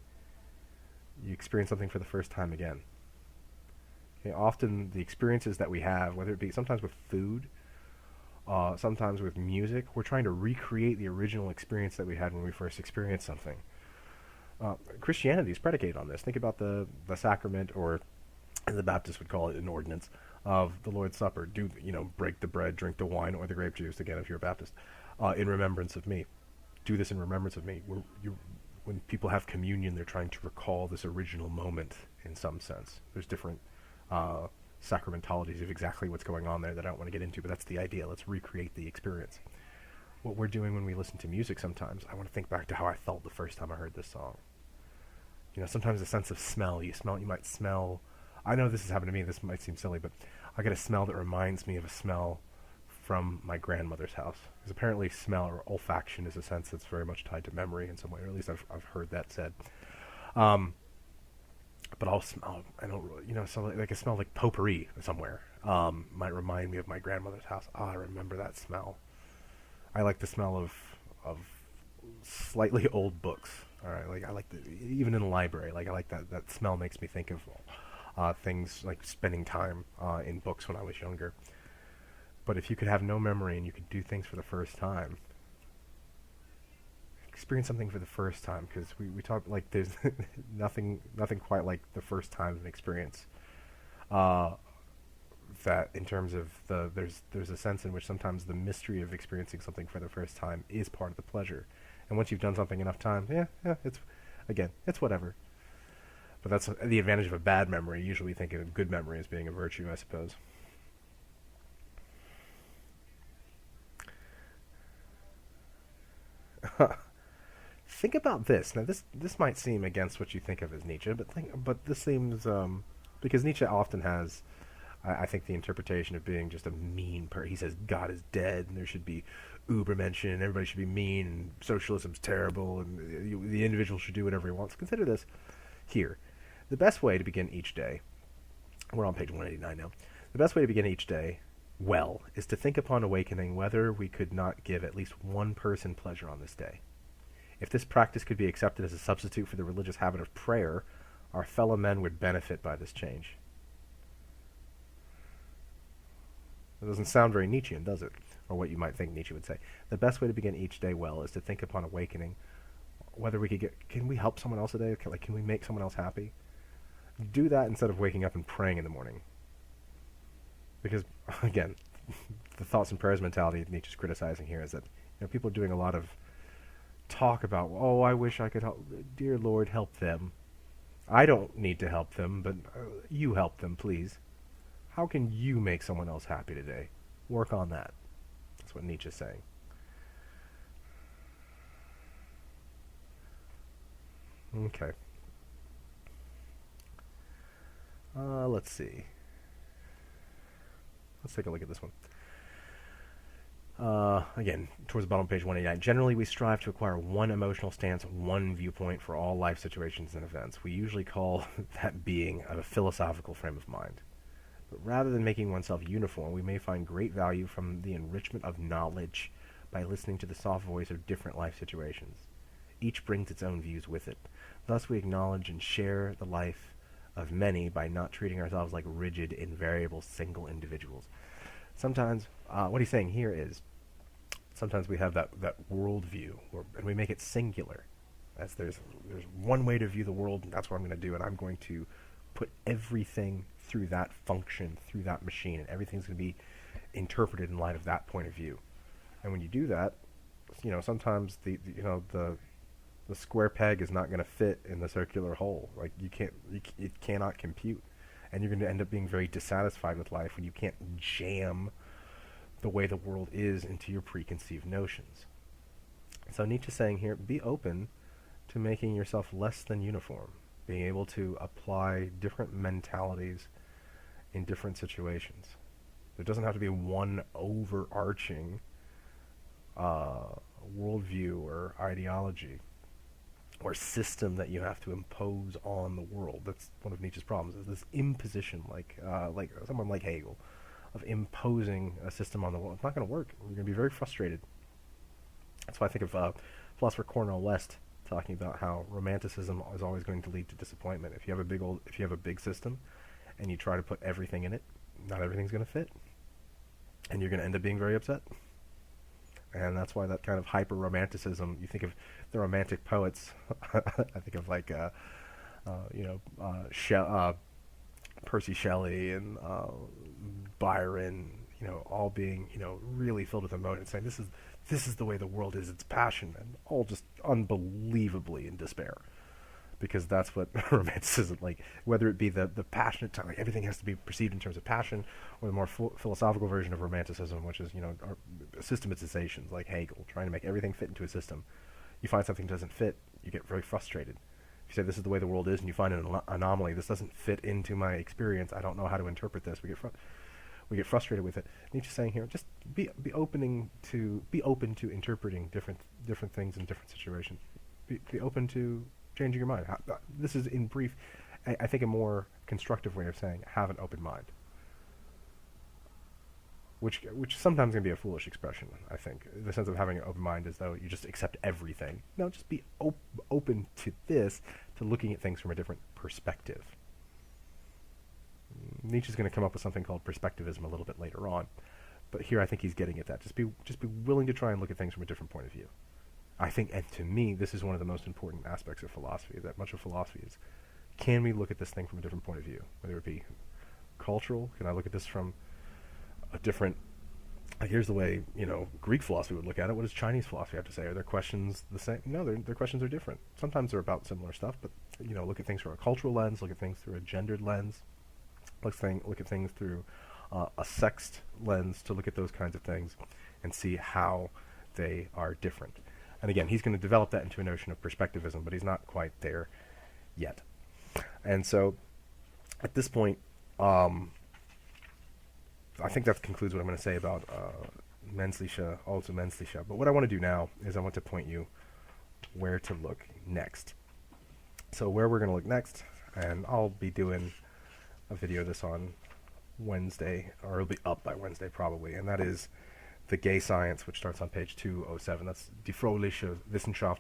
you experience something for the first time again. Okay, often the experiences that we have, whether it be sometimes with food, sometimes with music, we're trying to recreate the original experience that we had when we first experienced something. Christianity is predicated on this. Think about the sacrament, or as the Baptists would call it, an ordinance of the Lord's Supper. Break the bread, drink the wine, or the grape juice. Again, if you're a Baptist, in remembrance of me. Do this in remembrance of me. When people have communion, they're trying to recall this original moment in some sense. There's different sacramentologies of exactly what's going on there that I don't want to get into, but that's the idea. Let's recreate the experience. What we're doing when we listen to music sometimes, I want to think back to how I felt the first time I heard this song. Sometimes a sense of smell. You might smell. I know this has happened to me. This might seem silly, but I get a smell that reminds me of a smell from my grandmother's house. Because apparently smell or olfaction is a sense that's very much tied to memory in some way, or at least I've heard that said. But I'll smell, I don't really, so like a smell like potpourri somewhere might remind me of my grandmother's house. I remember that smell. I like the smell of slightly old books. All right, like I like even in the library, like I like that smell makes me think of things like spending time in books when I was younger. But if you could have no memory and you could do things for the first time, experience something for the first time, because we talk like there's nothing quite like the first time of an experience. That in terms of there's a sense in which sometimes the mystery of experiencing something for the first time is part of the pleasure. And once you've done something enough times, it's whatever. But that's the advantage of a bad memory. Usually we think of a good memory as being a virtue, I suppose. Think about this. Now, this might seem against what you think of as Nietzsche, but this seems because Nietzsche often has, I think, the interpretation of being just a mean person. He says God is dead, and there should be Ubermensch, and everybody should be mean, and socialism's terrible, and the individual should do whatever he wants. Consider this here. The best way to begin each day, we're on page 189 now, the best way to begin each day well is to think upon awakening whether we could not give at least one person pleasure on this day. If this practice could be accepted as a substitute for the religious habit of prayer, our fellow men would benefit by this change. It doesn't sound very Nietzschean, does it? Or what you might think Nietzsche would say. The best way to begin each day well is to think upon awakening whether we can we help someone else today? Can we make someone else happy? Do that instead of waking up and praying in the morning. Because, again, the thoughts and prayers mentality Nietzsche's criticizing here is that people are doing a lot of talk about, oh, I wish I could help. Dear Lord, help them. I don't need to help them, but you help them, please. How can you make someone else happy today? Work on that. That's what Nietzsche's saying. Okay. Let's see. Let's take a look at this one. Again, towards the bottom of page 189. Generally, we strive to acquire one emotional stance, one viewpoint for all life situations and events. We usually call that being a philosophical frame of mind. But rather than making oneself uniform, we may find great value from the enrichment of knowledge by listening to the soft voice of different life situations. each brings its own views with it. Thus we acknowledge and share the life of many by not treating ourselves like rigid, invariable, single individuals. Sometimes, what he's saying here is, sometimes we have that worldview, and we make it singular. As there's one way to view the world, and that's what I'm going to do, and I'm going to put everything through that function, through that machine, and everything's going to be interpreted in light of that point of view. And when you do that, sometimes the square peg is not going to fit in the circular hole. Like it cannot compute, and you're going to end up being very dissatisfied with life when you can't jam the way the world is into your preconceived notions. So Nietzsche's saying here, be open to making yourself less than uniform, being able to apply different mentalities in different situations. There doesn't have to be one overarching worldview or ideology or system that you have to impose on the world. That's one of Nietzsche's problems, is this imposition, like someone like Hegel, of imposing a system on the world. It's not going to work. You're going to be very frustrated. That's why I think of philosopher Cornel West talking about how romanticism is always going to lead to disappointment. If you have a big system and you try to put everything in it, not everything's going to fit, and you're going to end up being very upset. And that's why that kind of hyper-romanticism, you think of the romantic poets, I think of like, Percy Shelley and Byron, all being, really filled with emotion, saying this is the way the world is, it's passion, and all just unbelievably in despair. Because that's what romanticism, like, whether it be the passionate time, like everything has to be perceived in terms of passion, or the more philosophical version of romanticism, which is, systematizations, like Hegel, trying to make everything fit into a system. You find something doesn't fit, you get very frustrated. If you say this is the way the world is, and you find an anomaly, this doesn't fit into my experience, I don't know how to interpret this, we get frustrated with it. Nietzsche's saying here, just be open to interpreting different things in different situations. Be open to changing your mind. This is, in brief, I think a more constructive way of saying have an open mind, which sometimes can be a foolish expression, I think. The sense of having an open mind as though you just accept everything. No, just be open to this, to looking at things from a different perspective. Nietzsche's going to come up with something called perspectivism a little bit later on, but here I think he's getting at that. Just be willing to try and look at things from a different point of view. I think, and to me, this is one of the most important aspects of philosophy, that much of philosophy is, can we look at this thing from a different point of view? Whether it be cultural, can I look at this from a different, here's the way, Greek philosophy would look at it. What does Chinese philosophy have to say? Are their questions the same? No, their questions are different. Sometimes they're about similar stuff, but, look at things from a cultural lens, look at things through a gendered lens, look at things through a sexed lens, to look at those kinds of things and see how they are different. And again, he's going to develop that into a notion of perspectivism, but he's not quite there yet. And so, at this point, I think that concludes what I'm going to say about Menschliche, also Menschliche. But what I want to do now is I want to point you where to look next. So where we're going to look next, and I'll be doing a video of this on Wednesday, or it'll be up by Wednesday probably, and that is the Gay Science, which starts on page 207. That's Die Fröhliche Wissenschaft,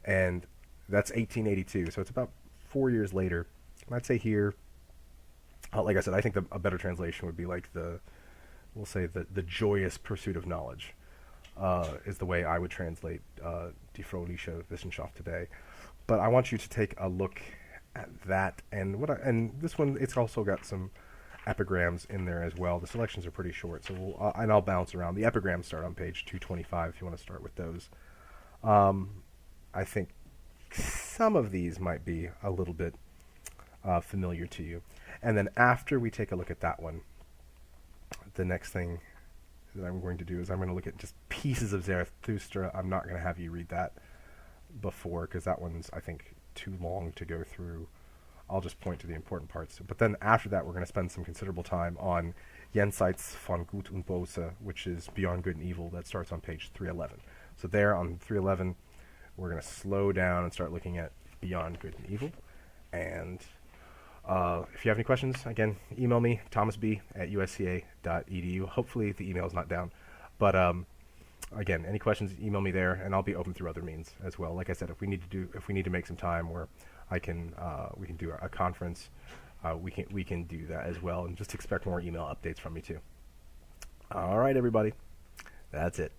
and that's 1882, so it's about 4 years later. And I'd say here, like I said, I think a better translation would be like the joyous pursuit of knowledge, is the way I would translate Die Fröhliche Wissenschaft today. But I want you to take a look at that, and this one, it's also got some epigrams in there as well. The selections are pretty short, so and I'll bounce around. The epigrams start on page 225 if you want to start with those. I think some of these might be a little bit familiar to you. And then after we take a look at that one, the next thing that I'm going to do is I'm going to look at just pieces of Zarathustra. I'm not going to have you read that before, because that one's, I think, too long to go through. I'll just point to the important parts. But then after that, we're going to spend some considerable time on Jenseits von Gut und Böse, which is Beyond Good and Evil. That starts on page 311. So there on 311, we're going to slow down and start looking at Beyond Good and Evil. And if you have any questions, again, email me, thomasb@usca.edu. Hopefully the email is not down. But again, any questions, email me there, and I'll be open through other means as well. Like I said, if we need to make some time where we can do a conference, we can do that as well, and just expect more email updates from me too. All right, everybody, that's it.